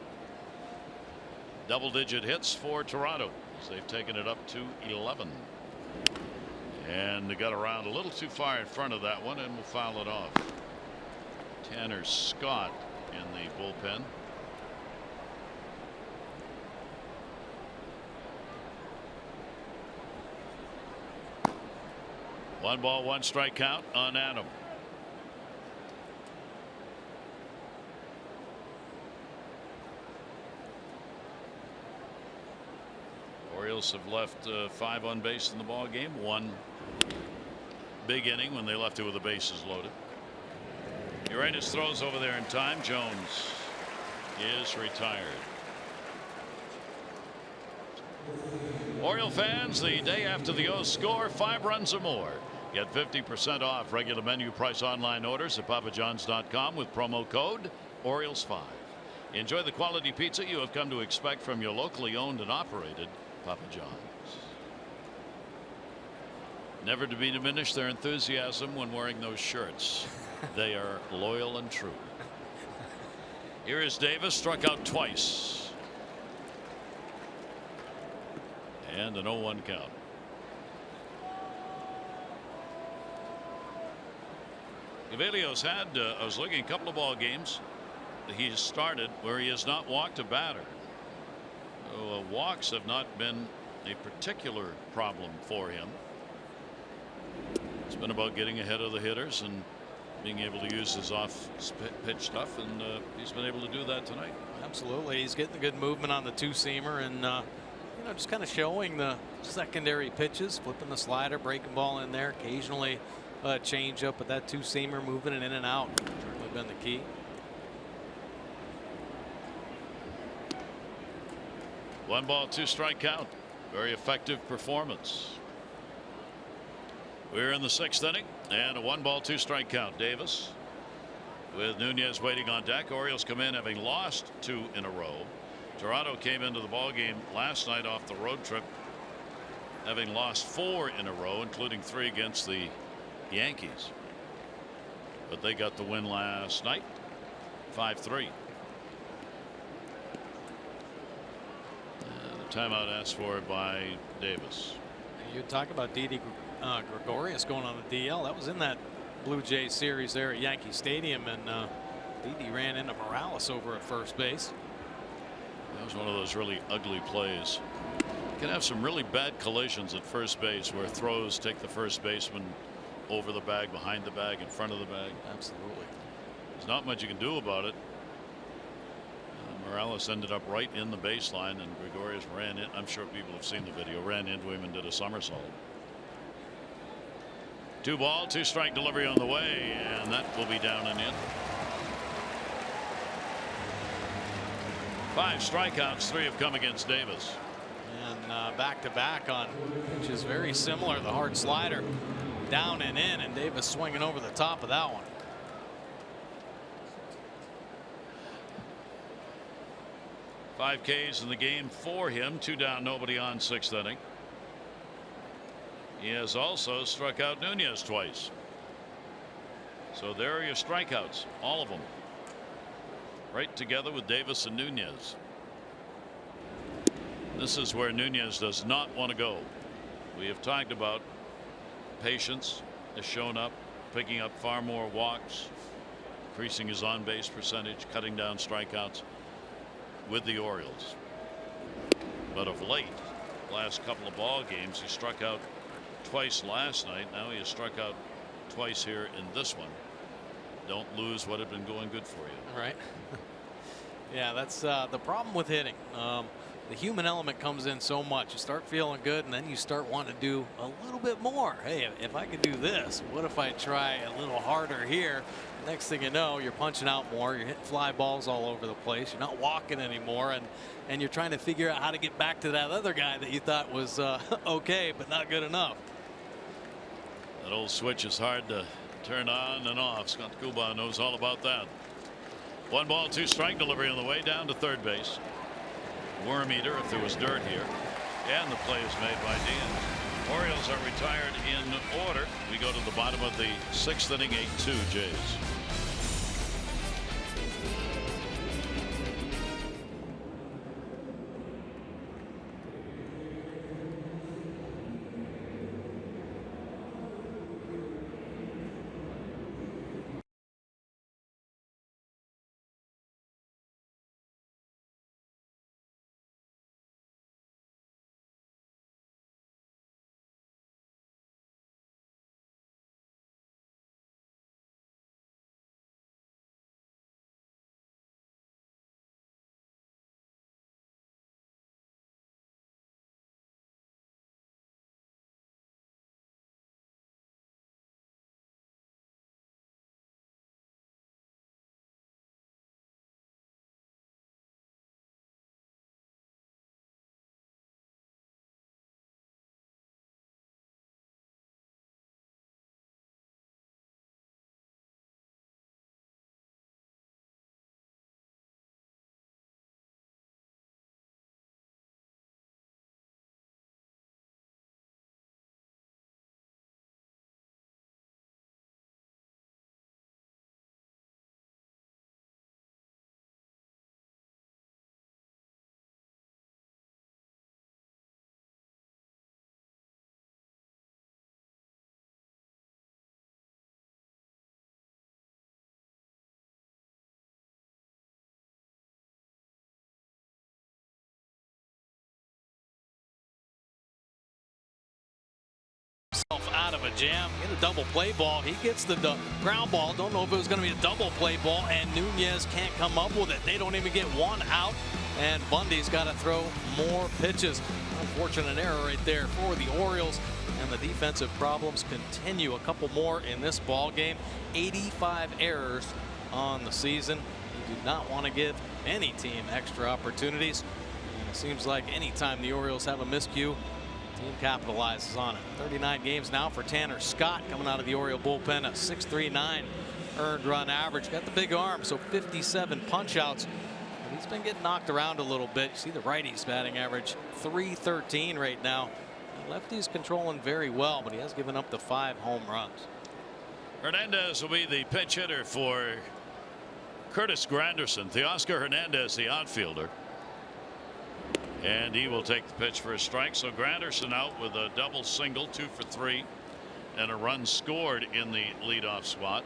Double-digit hits for Toronto as they've taken it up to 11. And they got around a little too far in front of that one and will foul it off. Tanner Scott in the bullpen. One ball, 1 strike count on Adam. Orioles have left 5 on base in the ball game. 1 big inning when they left it with the bases loaded. Uranus throws over there in time. Jones is retired. Oriole fans, the day after the O's score 5 runs or more, get 50% off regular menu price online orders at papajohns.com with promo code Orioles5. Enjoy the quality pizza you have come to expect from your locally owned and operated Papa John's. Never to be diminished their enthusiasm when wearing those shirts. They are loyal and true. Here is Davis, struck out twice. And an 0-1 count. Gaviglio's had, I was looking at a couple of ball games he has started where he has not walked a batter. So, walks have not been a particular problem for him. It's been about getting ahead of the hitters and being able to use his off pitch stuff, and he's been able to do that tonight. Absolutely. He's getting the good movement on the 2-seamer and you know, just kind of showing the secondary pitches, flipping the slider, breaking ball in there, occasionally change up, but that 2-seamer moving it in and out certainly been the key. One ball, 2 strike count. Very effective performance. We're in the 6th inning and a 1 ball, 2 strike count. Davis with Nunez waiting on deck. Orioles come in having lost 2 in a row. Toronto came into the ball game last night off the road trip having lost 4 in a row, including 3 against the Yankees. But they got the win last night, 5-3. The timeout asked for by Davis. You talk about Didi Gregorius going on the DL. That was in that Blue Jays series there at Yankee Stadium, and Didi ran into Morales over at first base. That was one of those really ugly plays. You can have some really bad collisions at first base where throws take the first baseman over the bag, behind the bag, in front of the bag. Absolutely. There's not much you can do about it. Morales ended up right in the baseline, and Gregorius ran in. I'm sure people have seen the video. Ran into him and did a somersault. 2 ball, 2 strike delivery on the way, and that will be down and in. 5 strikeouts, 3 have come against Davis. And back-to-back on pitches very similar. The hard slider down and in, and Davis swinging over the top of that one. Five Ks in the game for him. 2 down, nobody on, 6th inning. He has also struck out Nunez twice. So there are your strikeouts, all of them. Right together with Davis and Nunez. This is where Nunez does not want to go. We have talked about patience has shown up, picking up far more walks, increasing his on-base percentage, cutting down strikeouts with the Orioles. But of late, last couple of ball games, he struck out twice last night. Now he has struck out twice here in this one. don't lose what had been going good for you. All right. Yeah, that's the problem with hitting. The human element comes in so much. You start feeling good, and then you start wanting to do a little bit more. Hey, if I could do this, what if I try a little harder here? Next thing you know, you're punching out more. You're hitting fly balls all over the place. You're not walking anymore, and you're trying to figure out how to get back to that other guy that you thought was okay, but not good enough. That old switch is hard to turn on and off. Scott Kuba knows all about that. 1 ball, 2 strike delivery on the way down to third base. Worm eater if there was dirt here. And the play is made by Diaz. Orioles are retired in order. We go to the bottom of the 6th inning, 8-2 Jays. Out of a jam, get a double play ball. He gets the ground ball. Don't know if it was going to be a double play ball, and Nunez can't come up with it. They don't even get one out, and Bundy's got to throw more pitches. Unfortunate error right there for the Orioles, and the defensive problems continue. A couple more in this ball game. 85 errors on the season. You do not want to give any team extra opportunities, and it seems like anytime the Orioles have a miscue, team capitalizes on it. 39 games now for Tanner Scott, coming out of the Oriole bullpen. A 6.39 earned run average. Got the big arm, so 57 punch outs. But he's been getting knocked around a little bit. You see the righties batting average .313 right now. Lefty's controlling very well, but he has given up the 5 home runs. Hernandez will be the pinch hitter for Curtis Granderson. Teoscar Hernandez, the outfielder. And he will take the pitch for a strike. So Granderson out with a double single, 2 for 3, and a run scored in the leadoff spot.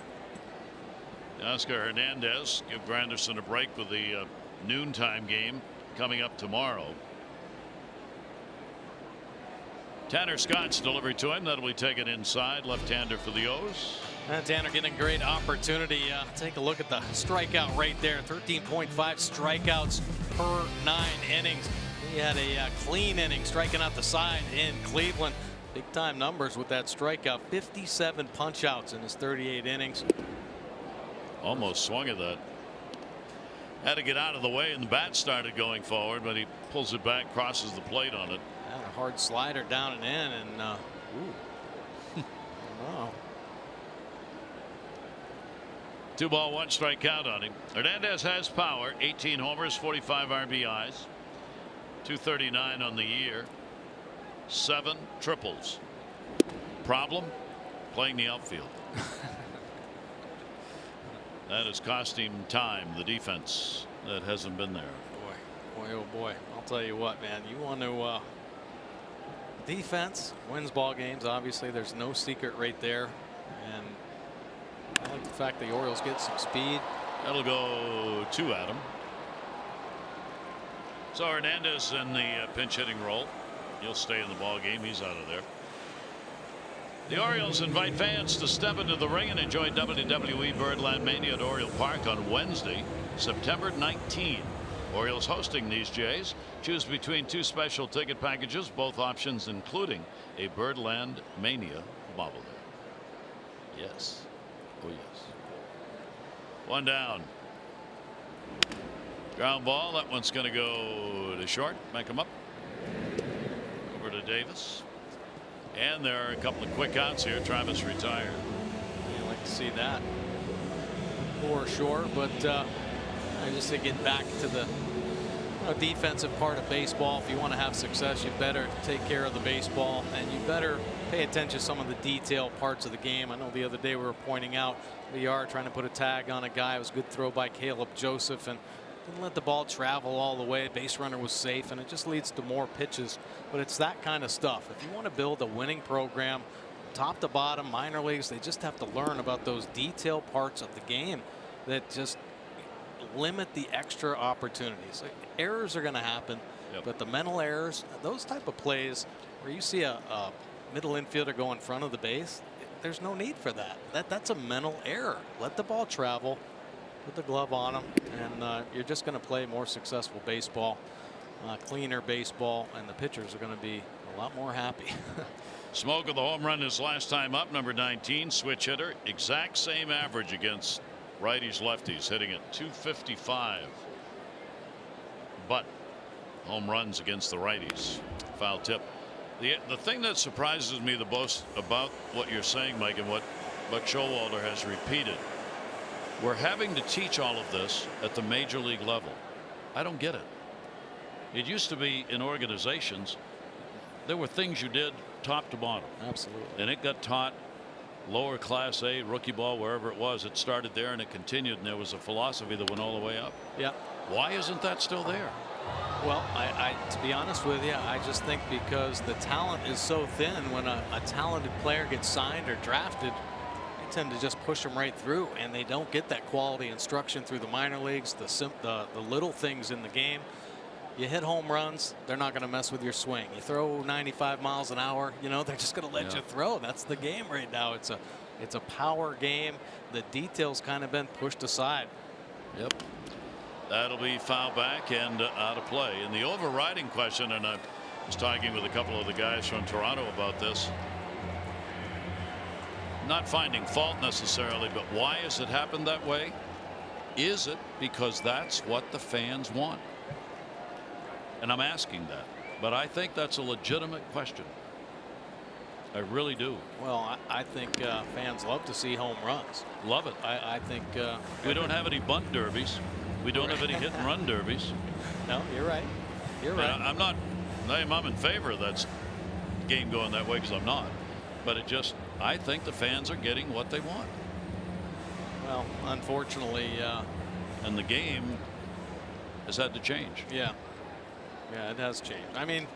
Oscar Hernandez give Granderson a break with the noontime game coming up tomorrow. Tanner Scott's delivery to him. That'll be taken inside. Left-hander for the O's. And Tanner getting great opportunity. Take a look at the strikeout rate there. 13.5 strikeouts per 9 innings. He had a clean inning, striking out the side in Cleveland. Big time numbers with that strikeout. 57 punch outs in his 38 innings. Almost swung at that. Had to get out of the way, and the bat started going forward, but he pulls it back, crosses the plate on it. And a hard slider down and in, and ooh. Wow. 2 ball, 1 strike count on him. Hernandez has power. 18 homers, 45 RBIs. 239 on the year. 7 triples. Problem? Playing the outfield. That has cost him time. The defense that hasn't been there. Boy, oh boy. I'll tell you what, man. You want to defense wins ball games. Obviously, there's no secret right there, and I like the fact the Orioles get some speed. That'll go to Adam. So Hernandez in the pinch hitting role. He'll stay in the ball game. He's out of there. The Orioles invite fans to step into the ring and enjoy WWE Birdland Mania at Oriole Park on Wednesday, September 19. Orioles hosting these Jays. Choose between 2 special ticket packages, both options including a Birdland Mania bobblehead. Yes. Oh, yes. 1 down. Ground ball. That one's going to go to short. Back him up. Over to Davis. And there are a couple of quick outs here. Travis retired. You like to see that for sure, but I just think getting back to the defensive part of baseball. If you want to have success, you better take care of the baseball, and you better pay attention to some of the detail parts of the game. I know the other day we were pointing out Villar trying to put a tag on a guy. It was a good throw by Caleb Joseph and didn't let the ball travel all the way. Base runner was safe, and it just leads to more pitches. But it's that kind of stuff. If you want to build a winning program, top to bottom, minor leagues, they just have to learn about those detail parts of the game that just limit the extra opportunities. Like, errors are going to happen, but the mental errors, those type of plays where you see a middle infielder go in front of the base, there's no need for that. That's a mental error. Let the ball travel, put the glove on them, and you're just going to play more successful baseball, cleaner baseball, and the pitchers are going to be a lot more happy. Smoke of the home run his last time up, number 19, switch hitter, exact same average against righties lefties, hitting at 255, but home runs against the righties. Foul tip. The thing that surprises me the most about what you're saying, Mike, and what Showalter has repeated, we're having to teach all of this at the major league level. I don't get it. It used to be in organizations there were things you did top to bottom. Absolutely. And it got taught lower class A, rookie ball, wherever it was. It started there and it continued, and there was a philosophy that went all the way up. Yeah. Why isn't that still there? Well, to be honest with you, I just think because the talent is so thin, when a talented player gets signed or drafted, they tend to just push them right through, and they don't get that quality instruction through the minor leagues, the little things in the game. You hit home runs, they're not going to mess with your swing. You throw 95 miles an hour, they're just going to let you throw. That's the game right now. It's a power game. The details kind of been pushed aside. Yep. That'll be foul back and out of play. And the overriding question, and I was talking with a couple of the guys from Toronto about this, not finding fault necessarily, but why has it happened that way? Is it because that's what the fans want? And I'm asking that, but I think that's a legitimate question. I really do. Well, I think fans love to see home runs. Love it. I think we don't have any bunt derbies. We don't have any hit and run derbies. No, you're right. You're right. I'm in favor of that game going that way, because I'm not. But I think the fans are getting what they want. Well, unfortunately. And the game has had to change. Yeah. Yeah, it has changed. I mean,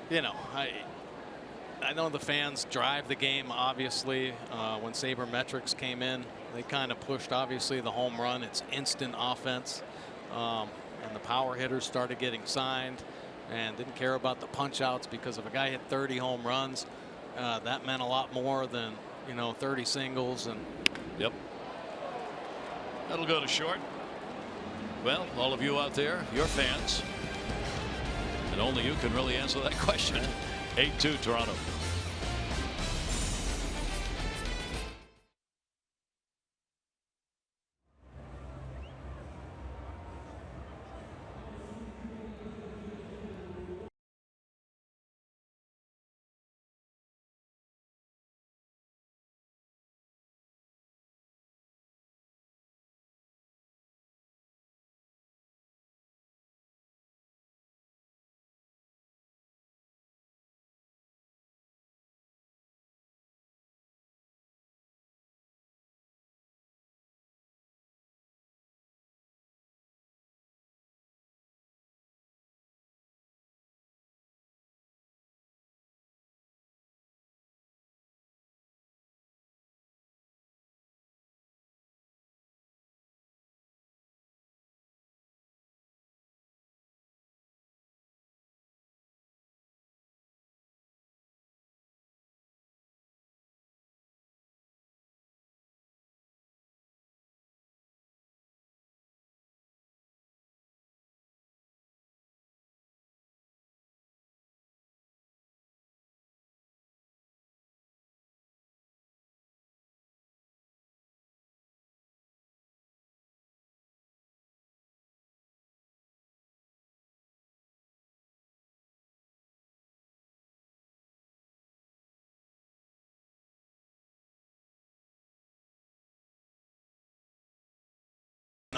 I know the fans drive the game, obviously. When sabermetrics came in, they kind of pushed, obviously, the home run. It's instant offense. And the power hitters started getting signed and didn't care about the punch outs, because if a guy hit 30 home runs, that meant a lot more than 30 singles. And yep, that'll go to short. Well, all of you out there, you're fans, and only you can really answer that question. 8-2 Toronto.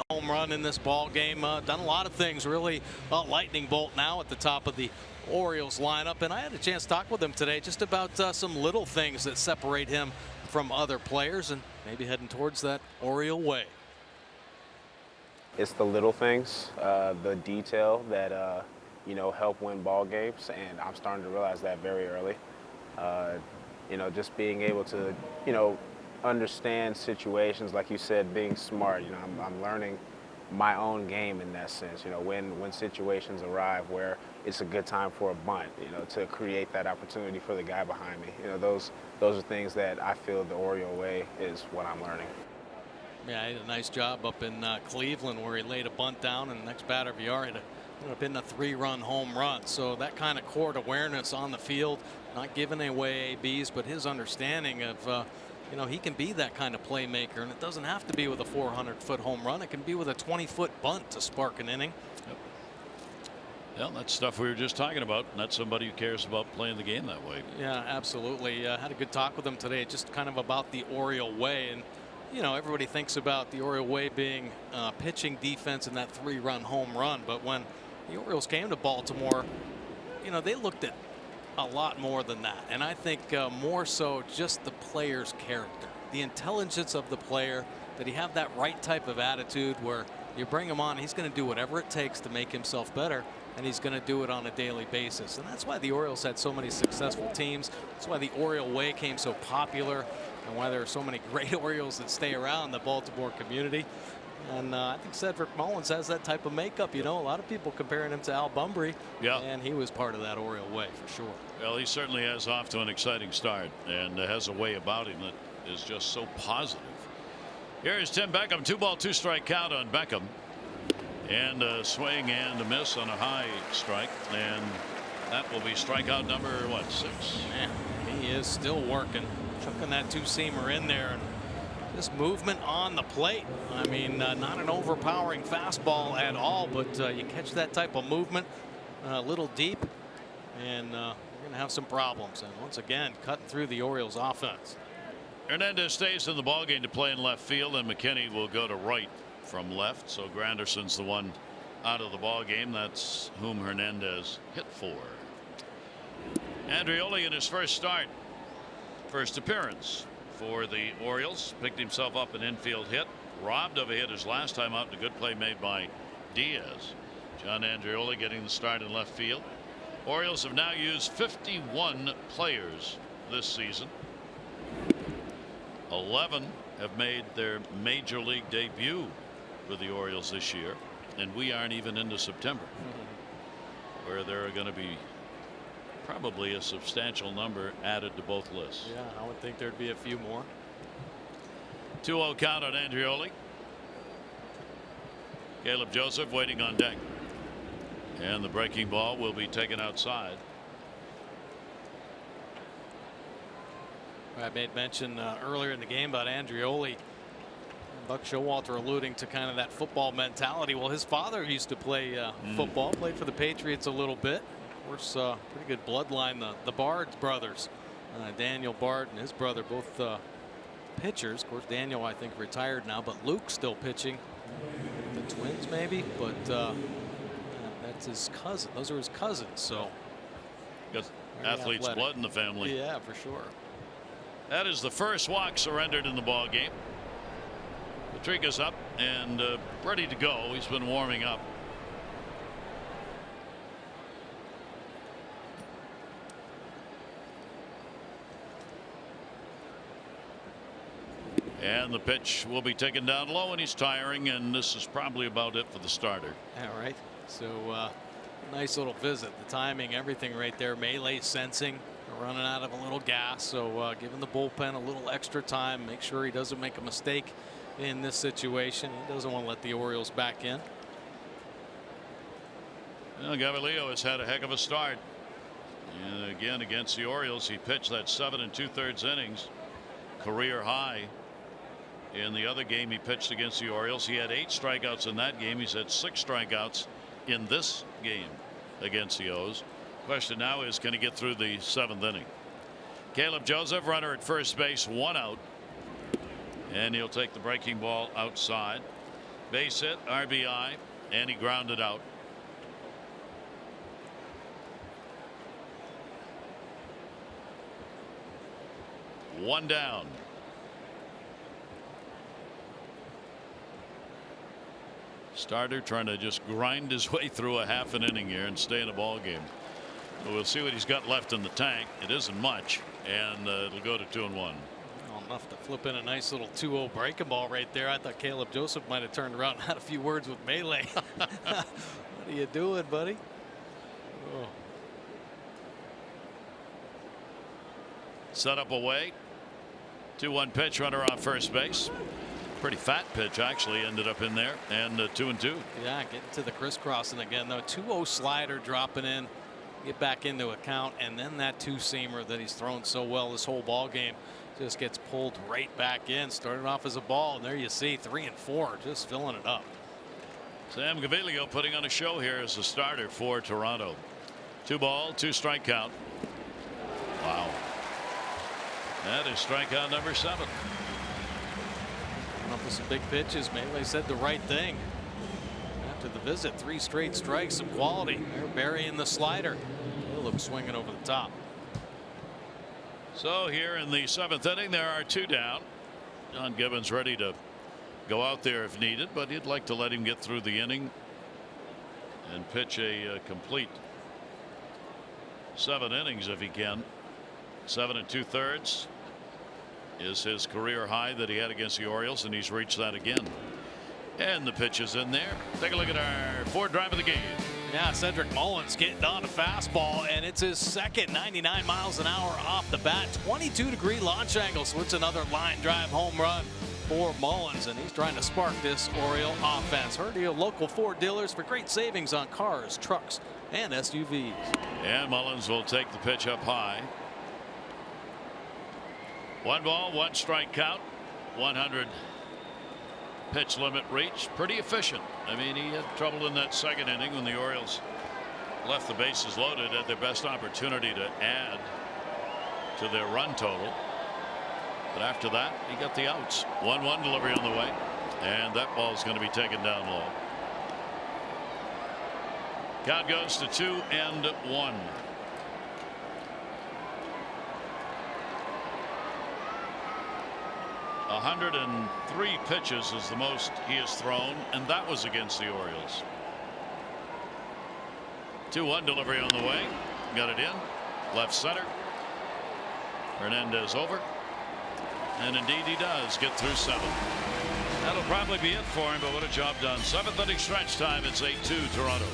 home run in this ball game. Done a lot of things, really a lightning bolt now at the top of the Orioles lineup. And I had a chance to talk with him today just about some little things that separate him from other players and maybe heading towards that Oriole way. It's the little things, the detail that you know, help win ball games, and I'm starting to realize that very early. You know, just being able to, you know, understand situations, like you said, being smart. You know, I'm learning my own game in that sense. You know, when situations arrive where it's a good time for a bunt, you know, to create that opportunity for the guy behind me. You know, those are things that I feel the Oriole way is what I'm learning. Yeah, he did a nice job up in Cleveland where he laid a bunt down, and the next batter, Villar, ended up in a 3-run home run. So that kind of court awareness on the field, not giving away ABs, but his understanding of, you know, he can be that kind of playmaker, and it doesn't have to be with a 400-foot home run. It can be with a 20-foot bunt to spark an inning. Yep. Well, that's stuff we were just talking about. Not somebody who cares about playing the game that way. Yeah, absolutely. Had a good talk with him today, just kind of about the Oriole way. And you know, everybody thinks about the Oriole way being pitching, defense, and that 3-run home run. But when the Orioles came to Baltimore, you know, they looked at a lot more than that. And I think more so just the player's character, the intelligence of the player, that he have that right type of attitude where you bring him on, he's going to do whatever it takes to make himself better, and he's going to do it on a daily basis. And that's why the Orioles had so many successful teams. That's why the Oriole way came so popular, and why there are so many great Orioles that stay around the Baltimore community. And I think Cedric Mullins has that type of makeup. You know, a lot of people comparing him to Al Bundy. Yeah. And he was part of that Oriole way for sure. Well, he certainly has off to an exciting start and has a way about him that is just so positive. Here is Tim Beckham. 2-ball, 2-strike count on Beckham. And a swing and a miss on a high strike. And that will be strikeout number, what, 6? Man, he is still working. Chucking that 2-seamer in there. And this movement on the plate. I mean, not an overpowering fastball at all, but you catch that type of movement a little deep, and you're going to have some problems. And once again, cutting through the Orioles offense. Hernandez stays in the ballgame to play in left field, and McKinney will go to right from left. So Granderson's the one out of the ballgame. That's whom Hernandez hit for. Andreoli in his first start. First appearance for the Orioles. Picked himself up an infield hit. Robbed of a hit his last time out. A good play made by Diaz. John Andreoli getting the start in left field. Orioles have now used 51 players this season. 11 have made their major league debut with the Orioles this year. And we aren't even into September, where there are going to be probably a substantial number added to both lists. Yeah, I would think there'd be a few more. 2-0 count on Andreoli. Caleb Joseph waiting on deck. And the breaking ball will be taken outside. I made mention earlier in the game about Andreoli. Buck Showalter alluding to kind of that football mentality. Well, his father used to play football, played for the Patriots a little bit. Of course, pretty good bloodline, the Bard brothers. Daniel Bard and his brother, both pitchers. Of course, Daniel, I think, retired now, but Luke's still pitching. The Twins, maybe, but that's his cousin. Those are his cousins, so. Got athlete's blood in the family. Yeah, for sure. That is the first walk surrendered in the ball game. Patrica's up and ready to go. He's been warming up. And the pitch will be taken down low, and he's tiring, and this is probably about it for the starter. All right. So nice little visit. The timing, everything right there. Melee sensing, running out of a little gas. So giving the bullpen a little extra time. Make sure he doesn't make a mistake in this situation. He doesn't want to let the Orioles back in. Well, Gaviglio has had a heck of a start. And again, against the Orioles, he pitched that 7 2/3 innings, career high. In the other game he pitched against the Orioles, he had 8 strikeouts in that game. He's had 6 strikeouts in this game against the O's. Question now is, can he get through the 7th inning? Caleb Joseph, runner at first base, 1 out. And he'll take the breaking ball outside. Base hit, RBI, and he grounded out. One down. Starter trying to just grind his way through a half an inning here and stay in a ball game. So we'll see what he's got left in the tank. It isn't much, and it'll go to 2-1. Well, enough to flip in a nice little 2-0 breaking ball right there. I thought Caleb Joseph might have turned around and had a few words with Melee. What are you doing, buddy? Oh. Set up away. 2-1 pitch, runner on first base. Pretty fat pitch, actually, ended up in there, and 2-2. Yeah, getting to the crisscrossing again, though. 2-0 slider dropping in, get back into account, and then that two-seamer that he's thrown so well this whole ball game just gets pulled right back in. Started off as a ball, and there you see 3 and 4, just filling it up. Sam Gaviglio putting on a show here as a starter for Toronto. 2-ball, 2-strike count. Wow. That is strikeout number 7. Up with some big pitches. Melee said the right thing after the visit. 3 straight strikes, some quality. They're burying the slider. Caleb swinging over the top. So here in the 7th inning, there are 2 down. John Gibbons ready to go out there if needed, but he'd like to let him get through the inning and pitch a complete 7 innings if he can. 7 2/3 is his career high that he had against the Orioles, and he's reached that again. And the pitch is in there. Take a look at our 4th drive of the game. Yeah, Cedric Mullins getting on a fastball, and it's his second 99 miles an hour off the bat. 22-degree launch angle, so it's another line drive home run for Mullins, and he's trying to spark this Oriole offense. Heard of your local Ford dealers for great savings on cars, trucks, and SUVs. And Mullins will take the pitch up high. 1 ball, 1 strike count. 100 pitch limit reached. Pretty efficient. I mean, he had trouble in that 2nd inning when the Orioles left the bases loaded, at their best opportunity to add to their run total. But after that, he got the outs. 1-1 delivery on the way, and that ball is going to be taken down low. Count goes to 2-1. 103 pitches is the most he has thrown, and that was against the Orioles. 2-1 delivery on the way. Got it in. Left center. Hernandez over. And indeed he does get through 7. That'll probably be it for him, but what a job done. 7th inning stretch time. It's 8-2 Toronto.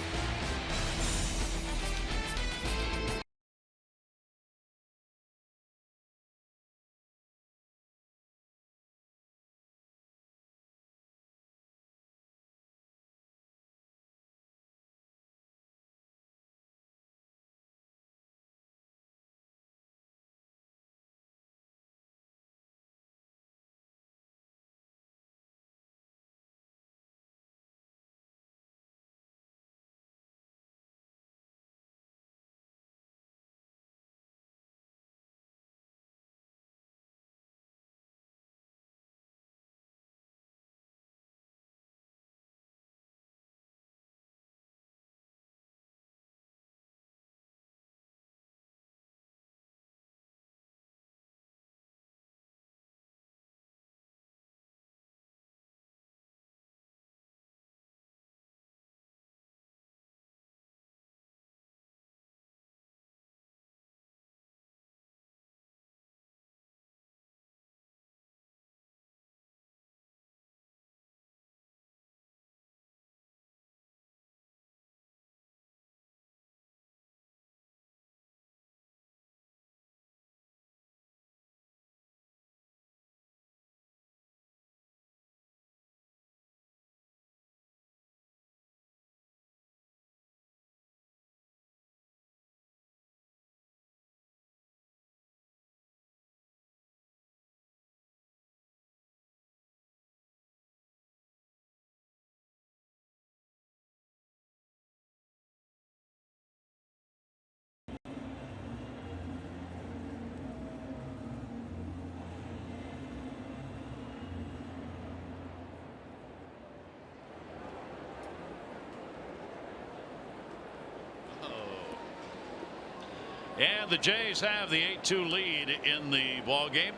And the Jays have the 8-2 lead in the ball game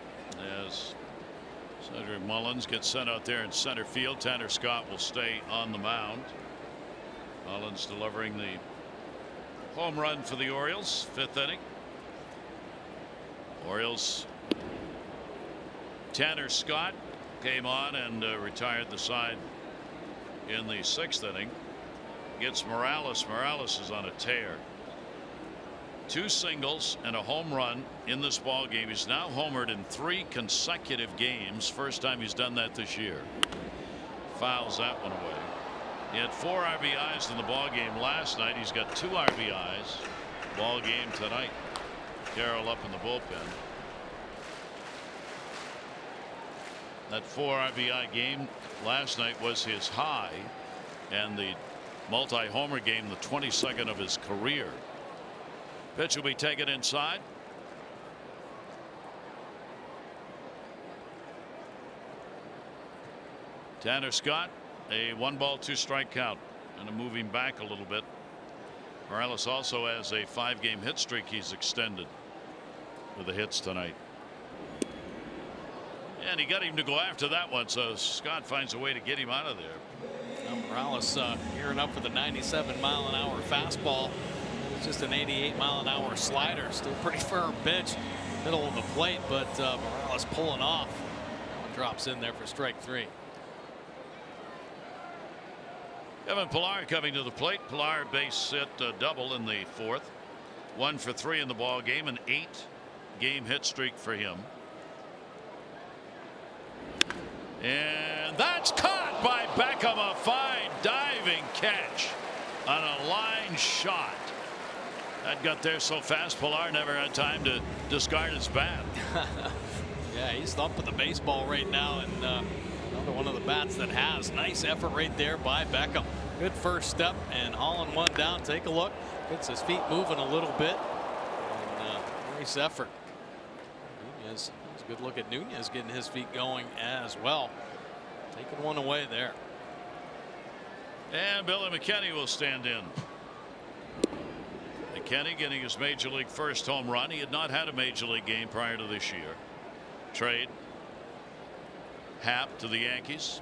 as Cedric Mullins gets sent out there in center field. Tanner Scott will stay on the mound. Mullins delivering the home run for the Orioles, 5th inning. Orioles. Tanner Scott came on and retired the side in the 6th inning. Gets Morales. Morales is on a tear. 2 singles and a home run in this ball game. He's now homered in 3 consecutive games. First time he's done that this year. Fouls that one away. He had 4 RBIs in the ball game last night. He's got 2 RBIs. Ball game tonight. Carroll up in the bullpen. That 4 RBI game last night was his high, and the multi-homer game the 22nd of his career. Pitch will be taken inside. Tanner Scott, a 1-ball 2-strike count, and moving back a little bit. Morales also has a 5-game hit streak he's extended with the hits tonight. And he got him to go after that one, so Scott finds a way to get him out of there. Now Morales gearing up for the 97-mile-an-hour fastball. It's just an 88-mile-an-hour slider. Still pretty firm pitch, middle of the plate, but Morales pulling off. That one drops in there for strike 3. Kevin Pillar coming to the plate. Pillar base hit double in the 4th. 1 for 3 in the ball game. An 8-game hit streak for him. And that's caught by Beckham. A fine diving catch on a line shot. That got there so fast, Pillar never had time to discard his bat. Yeah, he's thumping the baseball right now, and another one of the bats that has. Nice effort right there by Beckham. Good first step and hauling one down. Take a look. Gets his feet moving a little bit. And nice effort. Nunez, it's a good look at Nunez getting his feet going as well. Taking one away there. And Billy McKinney will stand in. McKinney getting his major league first home run. He had not had a major league game prior to this year. Trade Happ to the Yankees.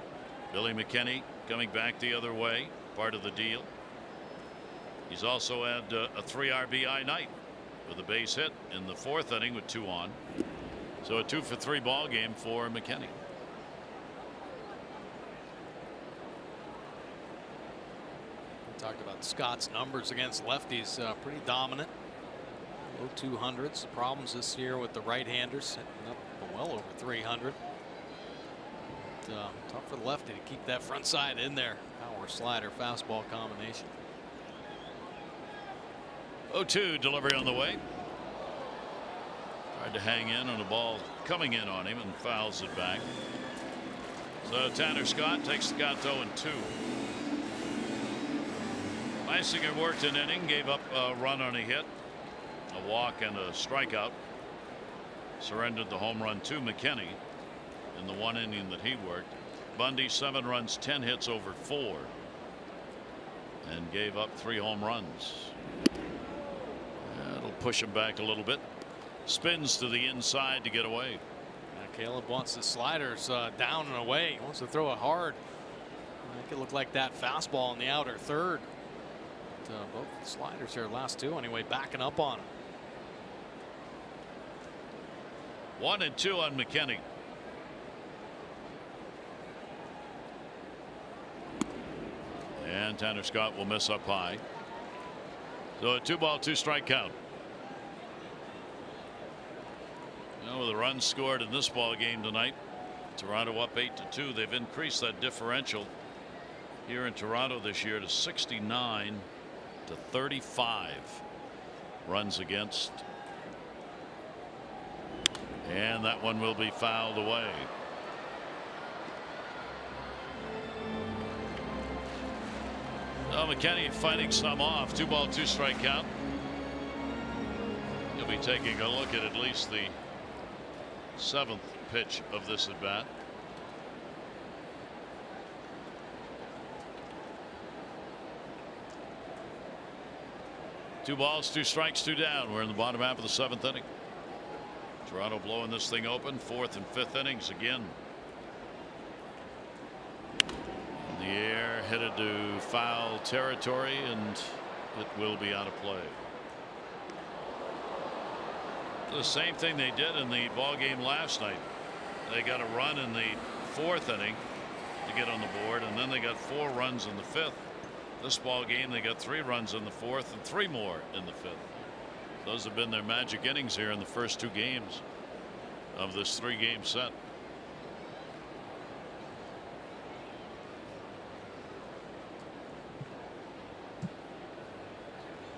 Billy McKinney coming back the other way, part of the deal. He's also had a 3 RBI night with a base hit in the 4th inning with 2 on. So a 2 for 3 ball game for McKinney. Talked about Scott's numbers against lefties, pretty dominant. Low 200s. The problems this year with the right-handers, hitting up well over 300. But, tough for the lefty to keep that front side in there. Power slider fastball combination. 0-2 delivery on the way. Tried to hang in on a ball coming in on him and fouls it back. So Tanner Scott takes the count 0-2. Meisinger worked an inning, gave up a run on a hit, a walk, and a strikeout. Surrendered the home run to McKinney in the 1 inning that he worked. Bundy 7 runs, 10 hits over 4, and gave up 3 home runs. That'll push him back a little bit. Spins to the inside to get away. Caleb wants the sliders down and away. He wants to throw it hard. Make it look like that fastball in the outer third. Both sliders here, last 2 anyway, backing up on him. 1-2 on McKinney. And Tanner Scott will miss up high. So a 2-ball 2-strike count. Now with the runs scored in this ball game tonight, Toronto up 8-2. They've increased that differential here in Toronto this year to 69 to 35 runs against. And that one will be fouled away. Well, McKinney fighting some off. 2-ball 2-strike count. He'll be taking a look at least the 7th pitch of this at bat. 2 balls, 2 strikes, 2 down. We're in the bottom half of the 7th inning. Toronto blowing this thing open. 4th and 5th innings again. In the air, headed to foul territory, and it will be out of play. The same thing they did in the ball game last night. They got a run in the 4th inning to get on the board, and then they got 4 runs in the 5th. This ball game they got 3 runs in the 4th and 3 more in the 5th. Those have been their magic innings here in the first 2 games of this 3-game set.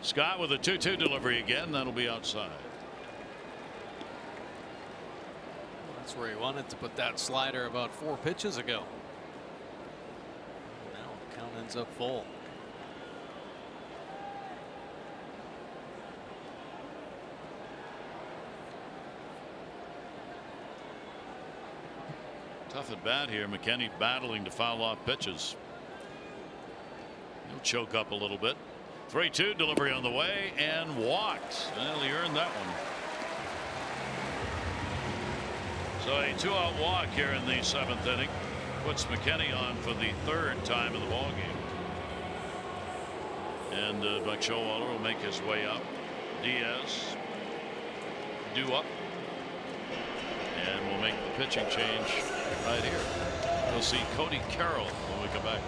Scott with a 2-2 delivery again. That'll be outside. That's where he wanted to put that slider about 4 pitches ago. Now the count ends up full. Tough at bat here. McKenny battling to foul off pitches. He'll choke up a little bit. 3-2 delivery on the way and walked. Well, he earned that one. So a 2-out walk here in the 7th inning puts McKenny on for the 3rd time in the ball game. And Buck Showalter will make his way up. Diaz due up. And we'll make the pitching change right here. We'll see Cody Carroll when we come back.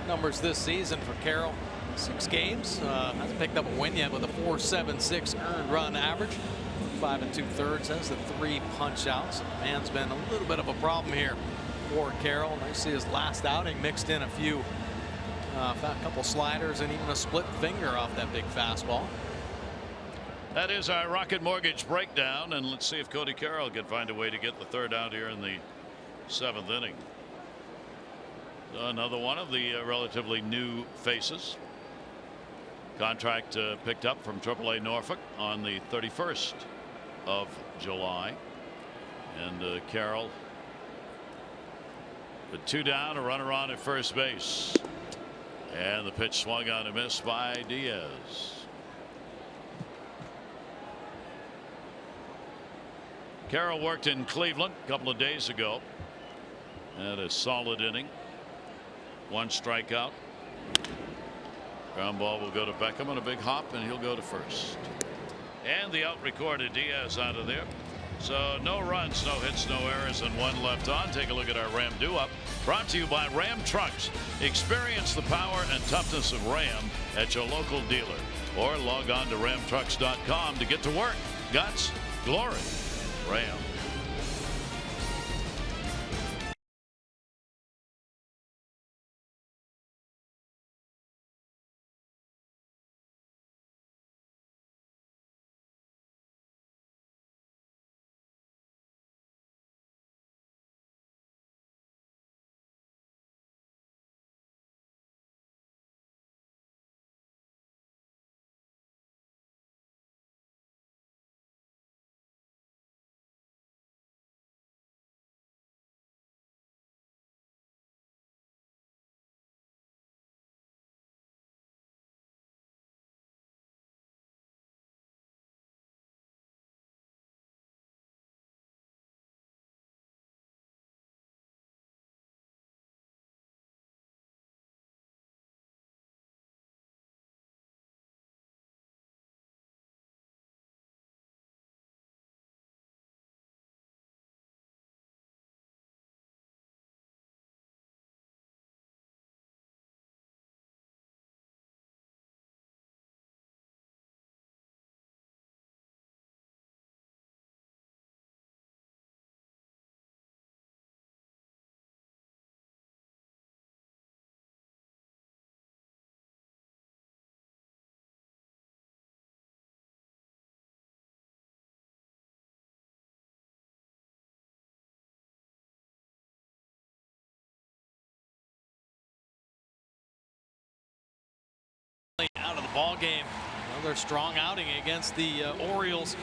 Numbers this season for Carroll. 6 games. Hasn't picked up a win yet with a 4.76 earned run average. 5 2/3. Has the 3 punch outs. Man's been a little bit of a problem here for Carroll. Nice to see his last outing mixed in a few, a couple sliders and even a split finger off that big fastball. That is our Rocket Mortgage breakdown, and let's see if Cody Carroll can find a way to get the 3rd out here in the 7th inning. Another one of the relatively new faces. Contract picked up from AAA Norfolk on the 31st of July. And Carroll with 2 down, a runner on at first base. And the pitch swung on a miss by Diaz. Carroll worked in Cleveland a couple of days ago. Had a solid inning. 1 strikeout. Ground ball will go to Beckham on a big hop, and he'll go to first. And the out recorded. Diaz out of there. So no runs, no hits, no errors, and 1 left on. Take a look at our Ram Do-Up. Brought to you by Ram Trucks. Experience the power and toughness of Ram at your local dealer. Or log on to ramtrucks.com to get to work. Guts, glory, Ram. ball game. Another strong outing against the Orioles.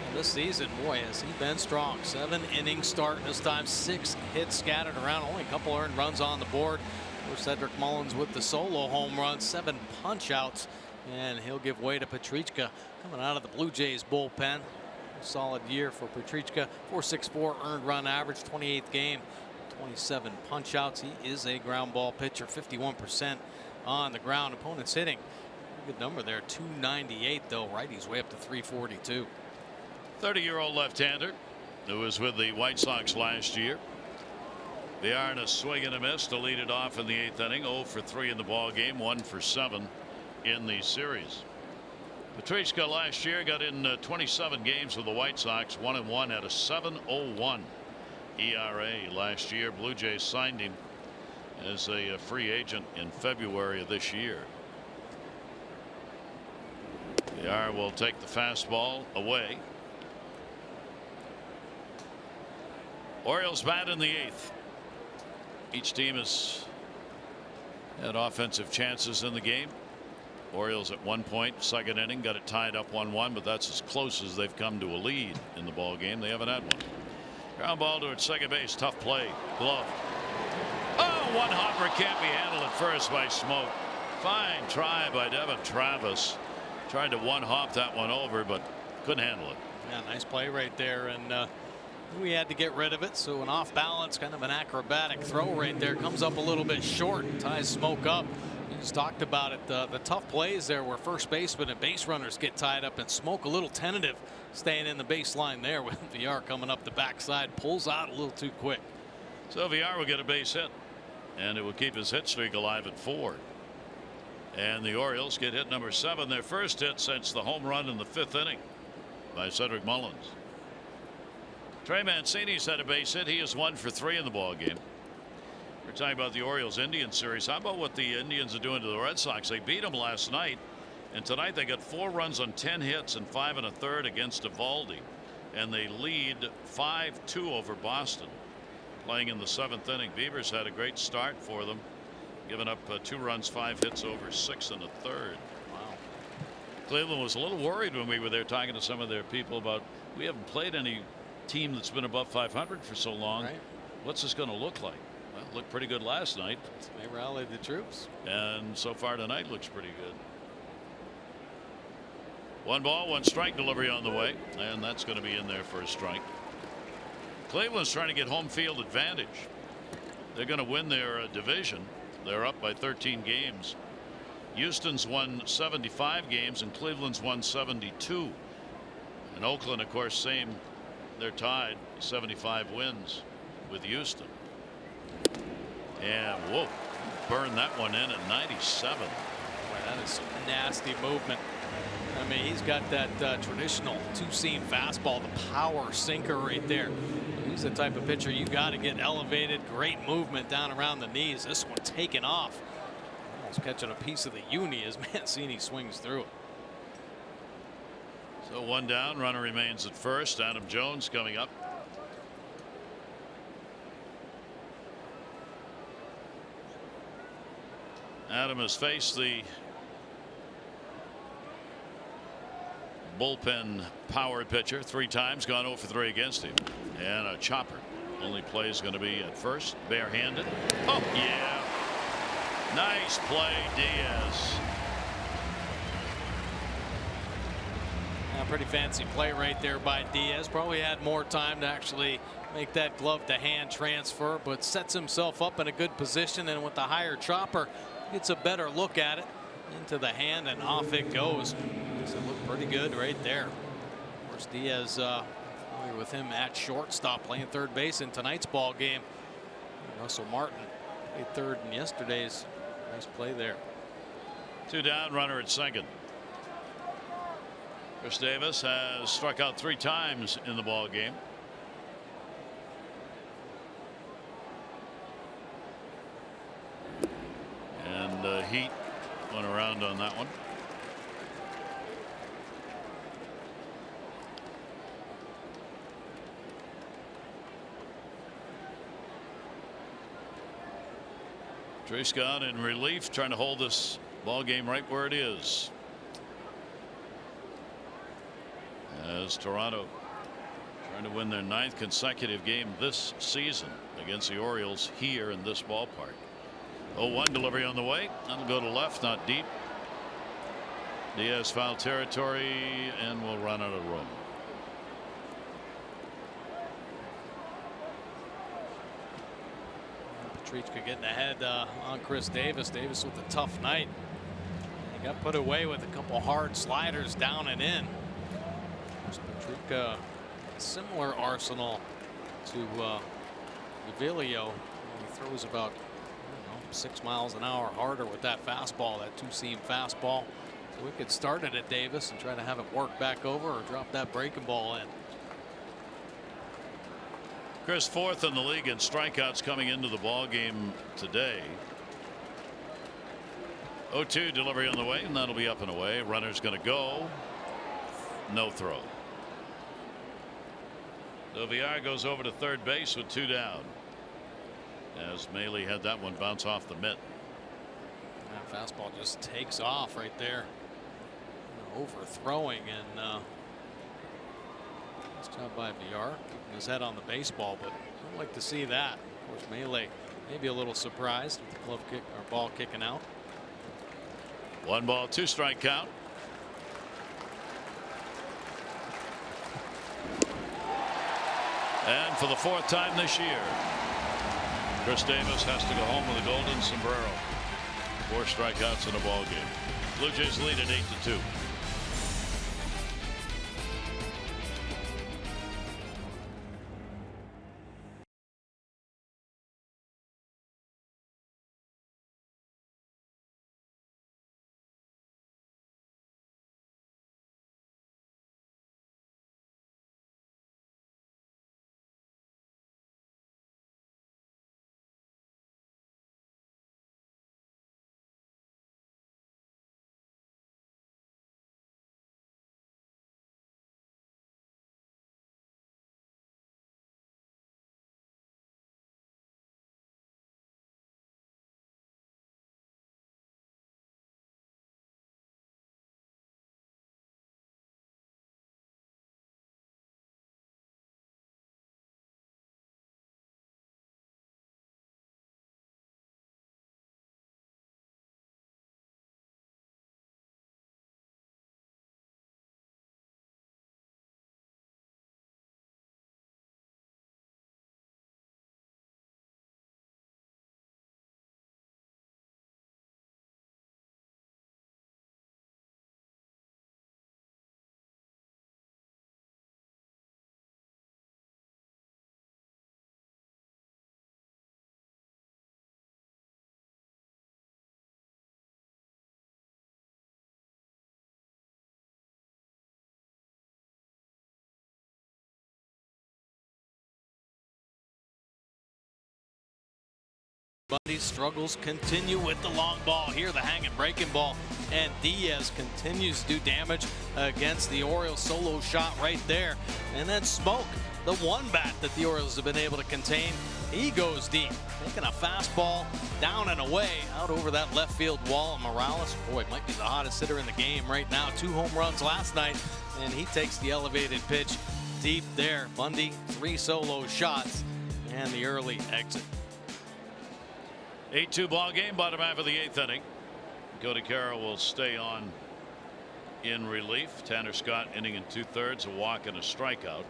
And this season, boy, has he been strong. 7-inning start this time, 6 hits scattered around, only a couple earned runs on the board. For Cedric Mullins with the solo home run, 7 punch outs, and he'll give way to Petrichka coming out of the Blue Jays bullpen. A solid year for Petrichka. 4.64 earned run average, 28th game, 27 punch outs. He is a ground ball pitcher, 51% on the ground. Opponents hitting good number there, 298 though. Righties way up to 342. 30-year-old left-hander who was with the White Sox last year. Villar in a swing and a miss to lead it off in the 8th inning. 0 for 3 in the ball game, 1 for 7 in the series. Petrichka last year got in 27 games with the White Sox, 1-1, had a 7.01 ERA last year. Blue Jays signed him as a free agent in February of this year. Villar will take the fastball away. Orioles bat in the 8th. Each team has had offensive chances in the game. Orioles at one point, 2nd inning, got it tied up 1-1, but that's as close as they've come to a lead in the ball game. They haven't had one. Ground ball to its second base, tough play, glove. Oh, one hopper can't be handled at first by Smoke. Fine try by Devin Travis. Tried to one hop that one over, but couldn't handle it. Yeah, nice play right there, and we had to get rid of it. So an off balance, kind of an acrobatic throw right there, comes up a little bit short, ties Smoke up. You just talked about it, the tough plays there where first baseman and base runners get tied up, and Smoke a little tentative staying in the baseline there with Villar coming up the backside, pulls out a little too quick. So Villar will get a base hit, and it will keep his hit streak alive at 4. And the Orioles get hit number 7, their first hit since the home run in the 5th inning by Cedric Mullins. Trey Mancini's had a base hit. He is 1 for 3 in the ball game. We're talking about the Orioles Indians series. How about what the Indians are doing to the Red Sox? They beat them last night, and tonight they got 4 runs on 10 hits and 5 1/3 against Eovaldi, and they lead 5-2 over Boston, playing in the 7th inning. Bieber's had a great start for them, giving up 2 runs, 5 hits over 6 1/3. Wow. Cleveland was a little worried when we were there talking to some of their people about, we haven't played any team that's been above 500 for so long. Right. What's this going to look like? Well, it looked pretty good last night. They rallied the troops. And so far tonight looks pretty good. 1 ball, 1 strike delivery on the way, and that's going to be in there for a strike. Cleveland's trying to get home field advantage. They're going to win their division. They're up by 13 games. Houston's won 75 games and Cleveland's won 72. And Oakland, of course, same. They're tied, 75 wins with Houston. And whoa, burned that one in at 97. Boy, that is some nasty movement. I mean, he's got that traditional 2-seam fastball, the power sinker right there. He's the type of pitcher you got to get elevated. Great movement down around the knees. This one taken off. Almost catching a piece of the uni as Mancini swings through it. So 1 down, runner remains at first. Adam Jones coming up. Adam has faced the bullpen power pitcher 3 times, gone 0 for 3 against him. And a chopper. Only play is going to be at first, barehanded. Oh, yeah. Nice play, Diaz. Pretty fancy play right there by Diaz. Probably had more time to actually make that glove to hand transfer, but sets himself up in a good position, and with the higher chopper gets a better look at it into the hand, and off it goes. Does it look pretty good right there. Of course, Diaz with him at shortstop, playing third base in tonight's ball game. Russell Martin played third in yesterday's. Nice play there. 2 down, runner at second. Chris Davis has struck out 3 times in the ball game. And Heat went around on that one. Trey Scott in relief, trying to hold this ball game right where it is. as Toronto trying to win their 9th consecutive game this season against the Orioles here in this ballpark. 0-1 delivery on the way. That'll go to left, not deep. Diaz foul territory and will run out of room. Petrichka getting ahead on Chris Davis. Davis with a tough night. He got put away with a couple hard sliders down and in. Petrichka, a similar arsenal to Villar. He throws about 6 miles an hour harder with that fastball, that 2-seam fastball. So we could start it at Davis and try to have it work back over or drop that breaking ball in. Chris, 4th in the league in strikeouts coming into the ball game today. 0-2 delivery on the way, and that'll be up and away. Runner's going to go. No throw. So Villar goes over to third base with 2 down, as Maley had that one bounce off the mitt. That fastball just takes off right there. Overthrowing, and nice job by Villar, keeping his head on the baseball, but I'd like to see that. Of course, Maley maybe a little surprised with the glove kick or ball kicking out. 1 ball, 2 strike count. And for the 4th time this year, Chris Davis has to go home with a golden sombrero. 4 strikeouts in a ball game. Blue Jays lead at 8-2. Bundy's struggles continue with the long ball. Here the hanging breaking ball, and Diaz continues to do damage against the Orioles. Solo shot right there, and then Smoke, the one bat that the Orioles have been able to contain, he goes deep, taking a fastball down and away out over that left field wall. And Morales, boy, might be the hottest hitter in the game right now. 2 home runs last night, and he takes the elevated pitch deep there. Bundy, 3 solo shots and the early exit. 8-2 ball game, bottom half of the 8th inning. Cody Carroll will stay on in relief. Tanner Scott inning in 2/3, a walk and a strikeout.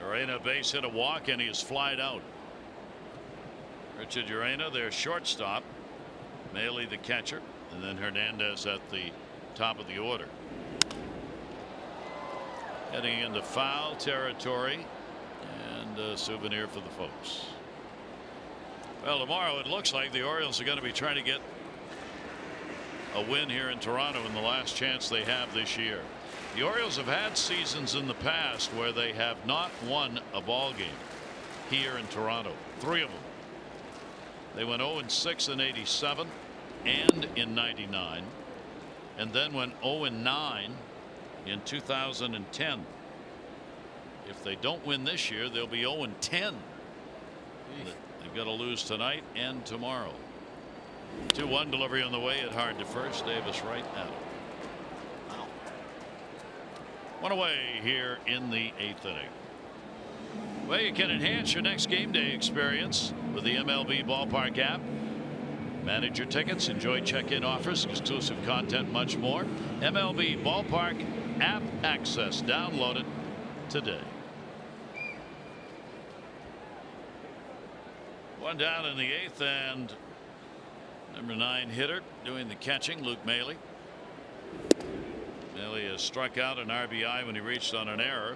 Urena base hit, a walk, and he is flied out. Richard Urena, their shortstop. Maley the catcher, and then Hernandez at the top of the order. Heading into foul territory. And a souvenir for the folks. Well, tomorrow it looks like the Orioles are going to be trying to get a win here in Toronto in the last chance they have this year. The Orioles have had seasons in the past where they have not won a ball game here in Toronto. 3 of them. They went 0-6 in '87 and in '99, and then went 0-9 in 2010. If they don't win this year, they'll be 0-10. They've got to lose tonight and tomorrow. 2-1 delivery on the way at hard to first. Davis right at it. One away here in the 8th inning. Well, you can enhance your next game day experience with the MLB Ballpark app. Manage your tickets, enjoy check-in offers, exclusive content, much more. MLB Ballpark app access. Download it today. One down in the 8th, and number 9 hitter doing the catching, Luke Maile. Maile has struck out an RBI when he reached on an error,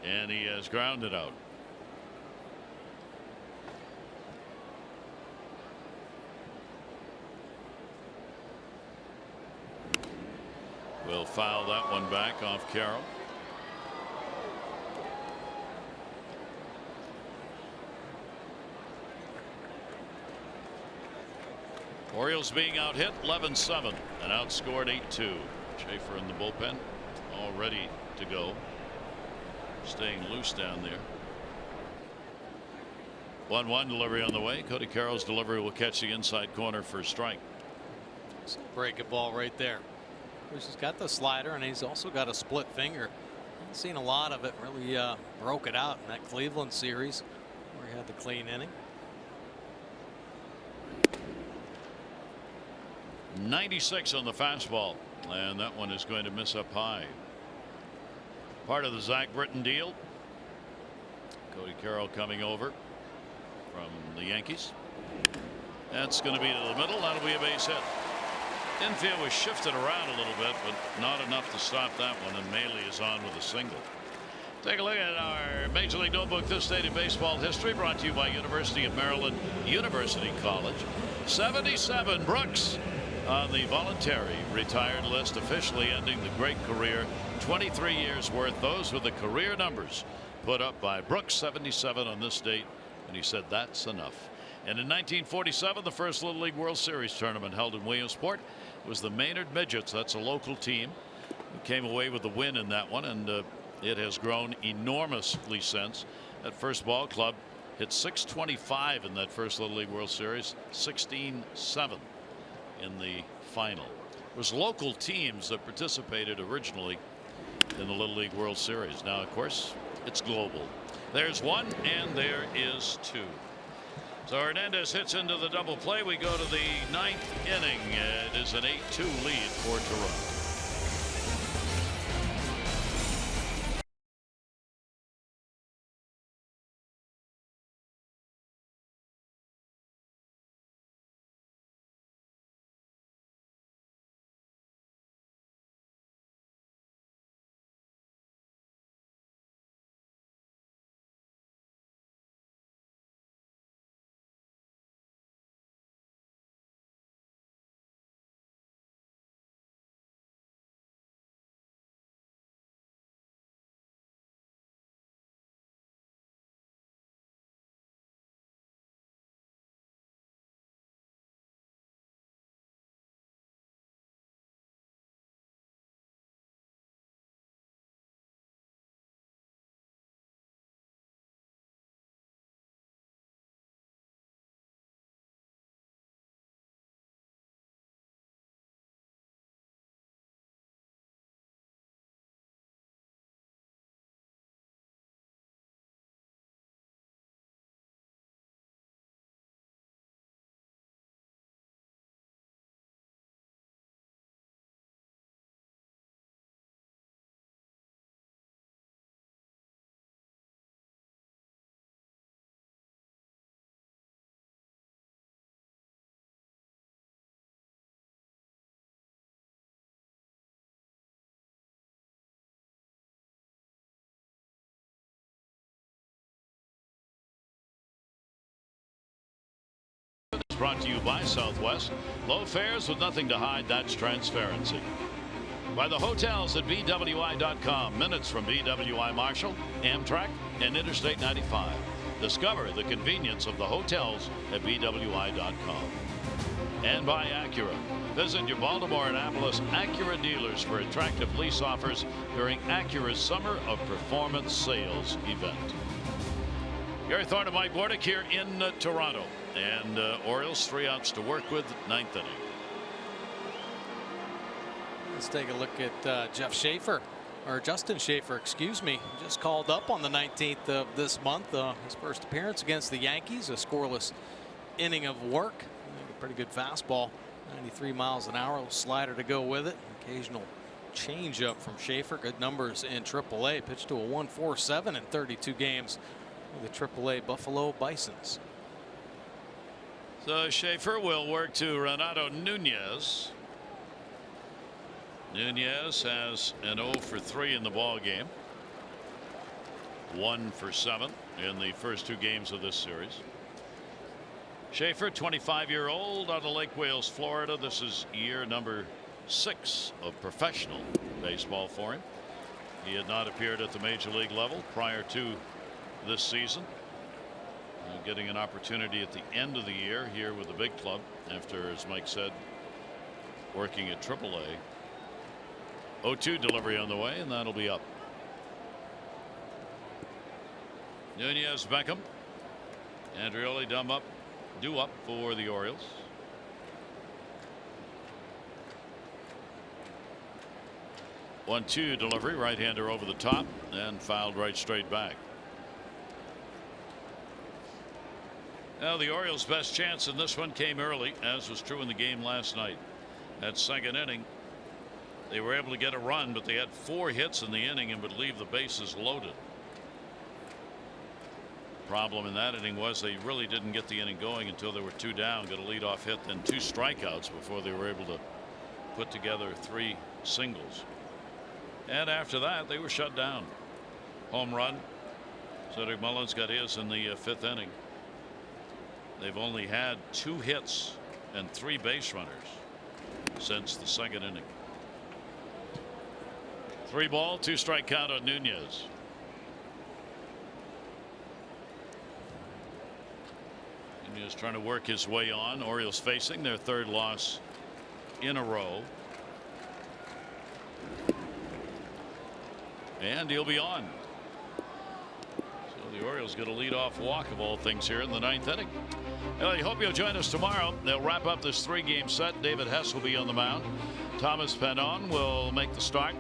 and he has grounded out. We'll foul that one back off Carroll. Orioles being out hit 11-7 and outscored 8-2. Schaefer in the bullpen, all ready to go, staying loose down there. 1-1 delivery on the way. Cody Carroll's delivery will catch the inside corner for a strike. It's a breaking ball right there. He's got the slider, and he's also got a split finger. I've seen a lot of it. Really broke it out in that Cleveland series where he had the clean inning. 96 on the fastball, and that one is going to miss up high. Part of the Zach Britton deal. Cody Carroll coming over from the Yankees. That's going to be to the middle. That'll be a base hit. Infield was shifted around a little bit, but not enough to stop that one, and Maile is on with a single. Take a look at our Major League Notebook, this day in baseball history, brought to you by University of Maryland University College. 77 Brooks on the voluntary retired list, officially ending the great career. 23 years worth. Those were the career numbers put up by Brooks. 77 on this date, and he said that's enough. And in 1947, the first Little League World Series tournament held in Williamsport was the Maynard Midgets. That's a local team who came away with the win in that one, and it has grown enormously since. That first ball club hit .625 in that first Little League World Series, 16-7 in the final. It was local teams that participated originally in the Little League World Series. Now, of course, it's global. There's one, and there is two. So Hernandez hits into the double play. We go to the 9th inning. It is an 8-2 lead for Toronto. Brought to you by Southwest. Low fares with nothing to hide. That's transparency. By the hotels at BWI.com. Minutes from BWI Marshall, Amtrak, and Interstate 95. Discover the convenience of the hotels at BWI.com. And by Acura. Visit your Baltimore and Annapolis Acura dealers for attractive lease offers during Acura's Summer of Performance Sales event. Gary Thorne and Mike Bordick here in Toronto. And Orioles 3 outs to work with, 9th inning. Let's take a look at Justin Schaefer, excuse me, just called up on the 19th of this month. His first appearance against the Yankees, a scoreless inning of work. A pretty good fastball, 93 miles an hour, a little slider to go with it. Occasional changeup from Schaefer. Good numbers in AAA. Pitched to a 1.47 in 32 games with the AAA Buffalo Bisons. So Schaefer will work to Renato Nunez. Nunez has an 0 for 3 in the ball game. 1 for 7 in the first 2 games of this series. Schaefer, 25-year-old, out of Lake Wales, Florida. This is year number 6 of professional baseball for him. He had not appeared at the major league level prior to this season. Getting an opportunity at the end of the year here with the big club after, as Mike said, working at AAA. 0-2 delivery on the way, and that'll be up. Nunez, Beckham, Andrioli due up for the Orioles. One-two delivery, right-hander over the top, and fouled right straight back. Now the Orioles' best chance in this one came early, as was true in the game last night. That second inning, they were able to get a run, but they had 4 hits in the inning and would leave the bases loaded. Problem in that inning was they really didn't get the inning going until they were 2 down, got a leadoff hit, then 2 strikeouts before they were able to put together 3 singles. And after that, they were shut down. Home run. Cedric Mullins got his in the 5th inning. They've only had 2 hits and 3 base runners since the 2nd inning. 3 ball, 2 strike count on Nunez. Nunez trying to work his way on. Orioles facing their 3rd loss in a row. And he'll be on. So the Orioles get a leadoff walk of all things here in the 9th inning. Well, I hope you'll join us tomorrow. They'll wrap up this 3-game set. David Hess will be on the mound. Thomas Penon will make the start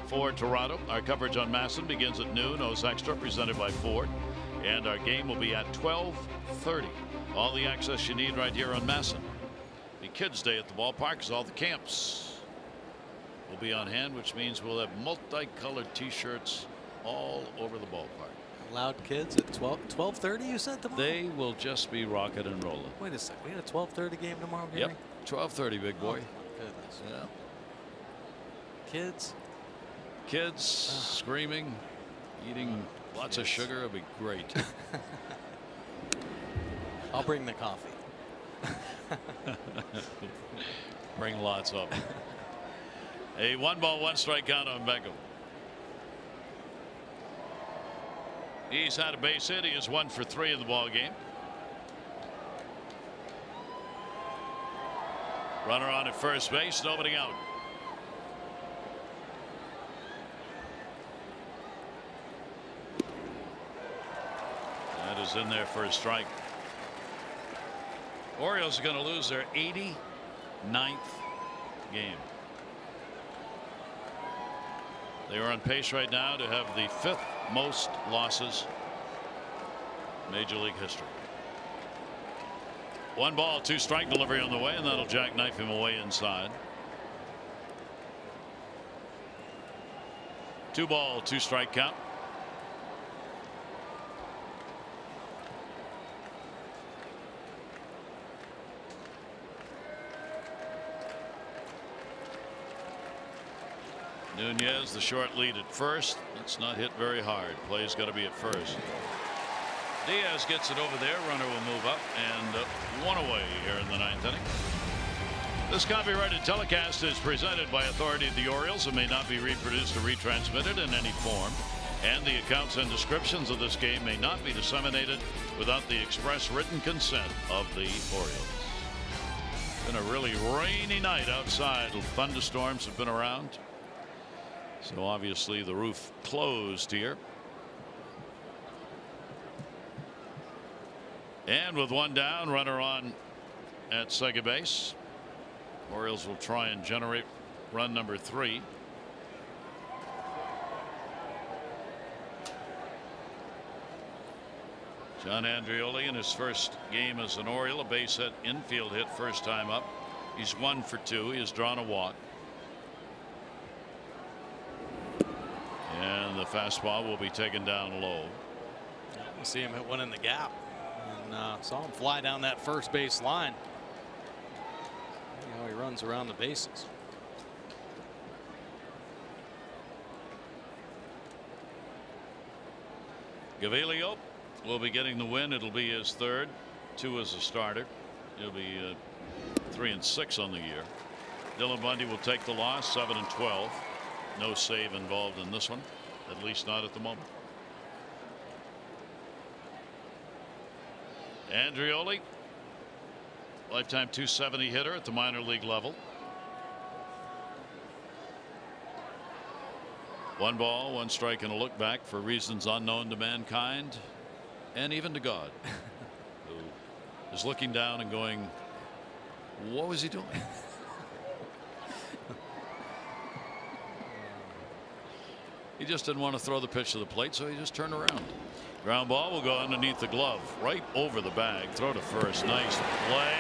for Toronto. Our coverage on Masson begins at noon. O's Extra presented by Ford. And our game will be at 12:30. All the access you need right here on Masson. The Kids Day at the ballpark is all the camps will be on hand, which means we'll have multicolored T-shirts all over the ballpark. Allowed kids at 12:30, you said tomorrow? They will just be rocking and rolling. Wait a second. We had a 12:30 game tomorrow, Gary? Yep. 12:30, big boy. Oh, goodness. Yeah. Kids screaming, eating lots of sugar. It'll be great. I'll bring the coffee. Bring lots of them. A 1 ball, 1 strike count on Beckham. He's had a base hit. He is 1 for 3 in the ball game. Runner on at first base, nobody out. That is in there for a strike. Orioles are going to lose their 89th game. They are on pace right now to have the 5th most losses in Major League history. 1 ball, 2 strike delivery on the way, and that'll jackknife him away inside. 2 ball, 2 strike count. Nunez, the short lead at first. It's not hit very hard. Play's got to be at first. Diaz gets it over there. Runner will move up, and 1 away here in the 9th inning. This copyrighted telecast is presented by authority of the Orioles and may not be reproduced or retransmitted in any form. And the accounts and descriptions of this game may not be disseminated without the express written consent of the Orioles. Been a really rainy night outside. Thunderstorms have been around. So obviously the roof closed here. And with 1 down, runner on at second base. Orioles will try and generate run number 3. John Andreoli in his first game as an Oriole, a base hit, infield hit first time up. He's 1 for 2. He has drawn a walk. And the fastball will be taken down low. I see him hit one in the gap, and saw him fly down that first base line. See how he runs around the bases. Gaviglio will be getting the win. It'll be his 3rd, 2 as a starter. He'll be 3 and 6 on the year. Dylan Bundy will take the loss, 7 and 12. No save involved in this one, at least not at the moment. Andreoli, lifetime .270 hitter at the minor league level. 1 ball, 1 strike, and a look back for reasons unknown to mankind and even to God, who is looking down and going, what was he doing? He just didn't want to throw the pitch to the plate, so he just turned around. Ground ball will go underneath the glove, right over the bag. Throw to first. Nice play.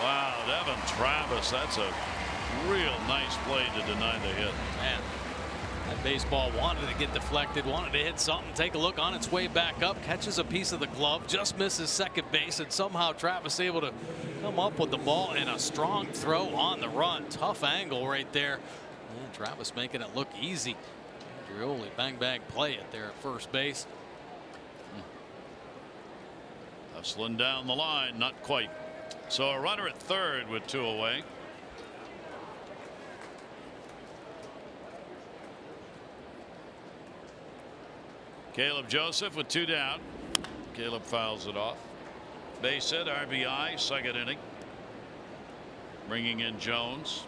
Wow, Devin Travis, that's a real nice play to deny the hit. Man, that baseball wanted to get deflected, wanted to hit something, take a look on its way back up, catches a piece of the glove, just misses second base, and somehow Travis able to come up with the ball in a strong throw on the run. Tough angle right there. And Travis making it look easy. Andreoli bang bang play it there at first base. Hustling down the line, not quite. So a runner at 3rd with 2 away. Caleb Joseph with 2 down. Caleb fouls it off. Base hit, RBI, 2nd inning. Bringing in Jones.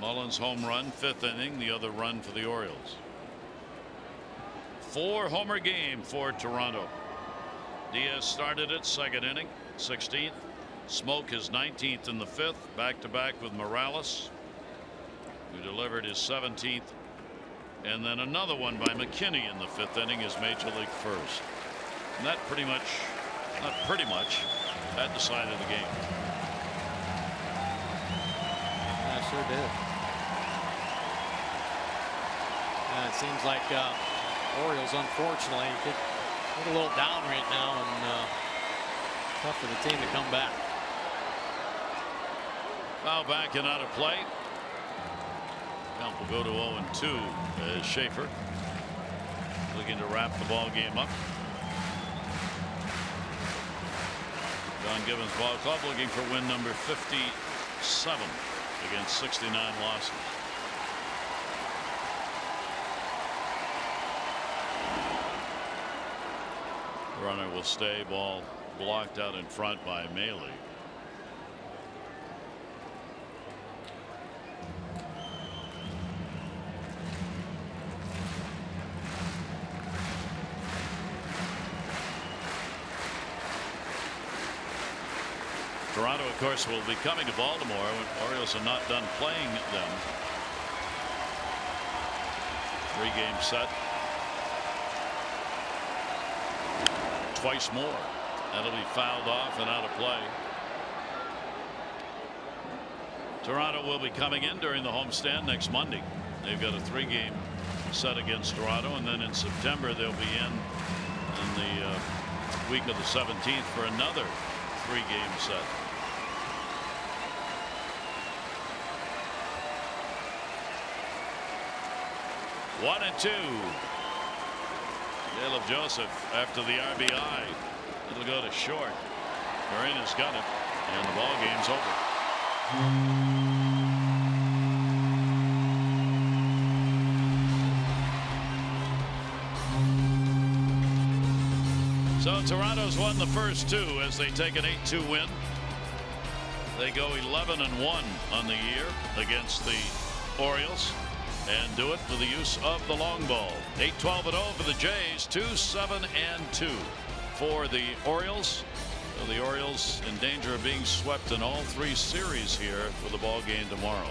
Mullins home run, 5th inning, the other run for the Orioles. 4-homer game for Toronto. Diaz started it, 2nd inning, 16th. Smoke his 19th in the 5th, back-to-back with Morales, who delivered his 17th. And then another one by McKinney in the 5th inning, his major league first. And that pretty much, not pretty much, that decided the game. Yeah, sure did. It seems like Orioles, unfortunately, get a little down right now, and tough for the team to come back. Foul back and out of play. Count will go to 0-2 as Schaefer looking to wrap the ball game up. John Gibbons Ball Club looking for win number 57 against 69 losses. Runner will stay. Ball blocked out in front by Maley. Toronto, of course, will be coming to Baltimore when Orioles are not done playing them. 3-game set. Twice more. That'll be fouled off and out of play. Toronto will be coming in during the homestand next Monday. They've got a 3-game set against Toronto, and then in September they'll be in the week of the 17th for another 3-game set. One and 2. Caleb Joseph after the RBI. It'll go to short. Marina's got it, and the ball game's over. So Toronto's won the first 2 as they take an 8-2 win. They go 11-1 on the year against the Orioles, and do it for the use of the long ball. 8-12-0 for the Jays, 2-7-2 for the Orioles. So the Orioles in danger of being swept in all 3 series here for the ball game tomorrow.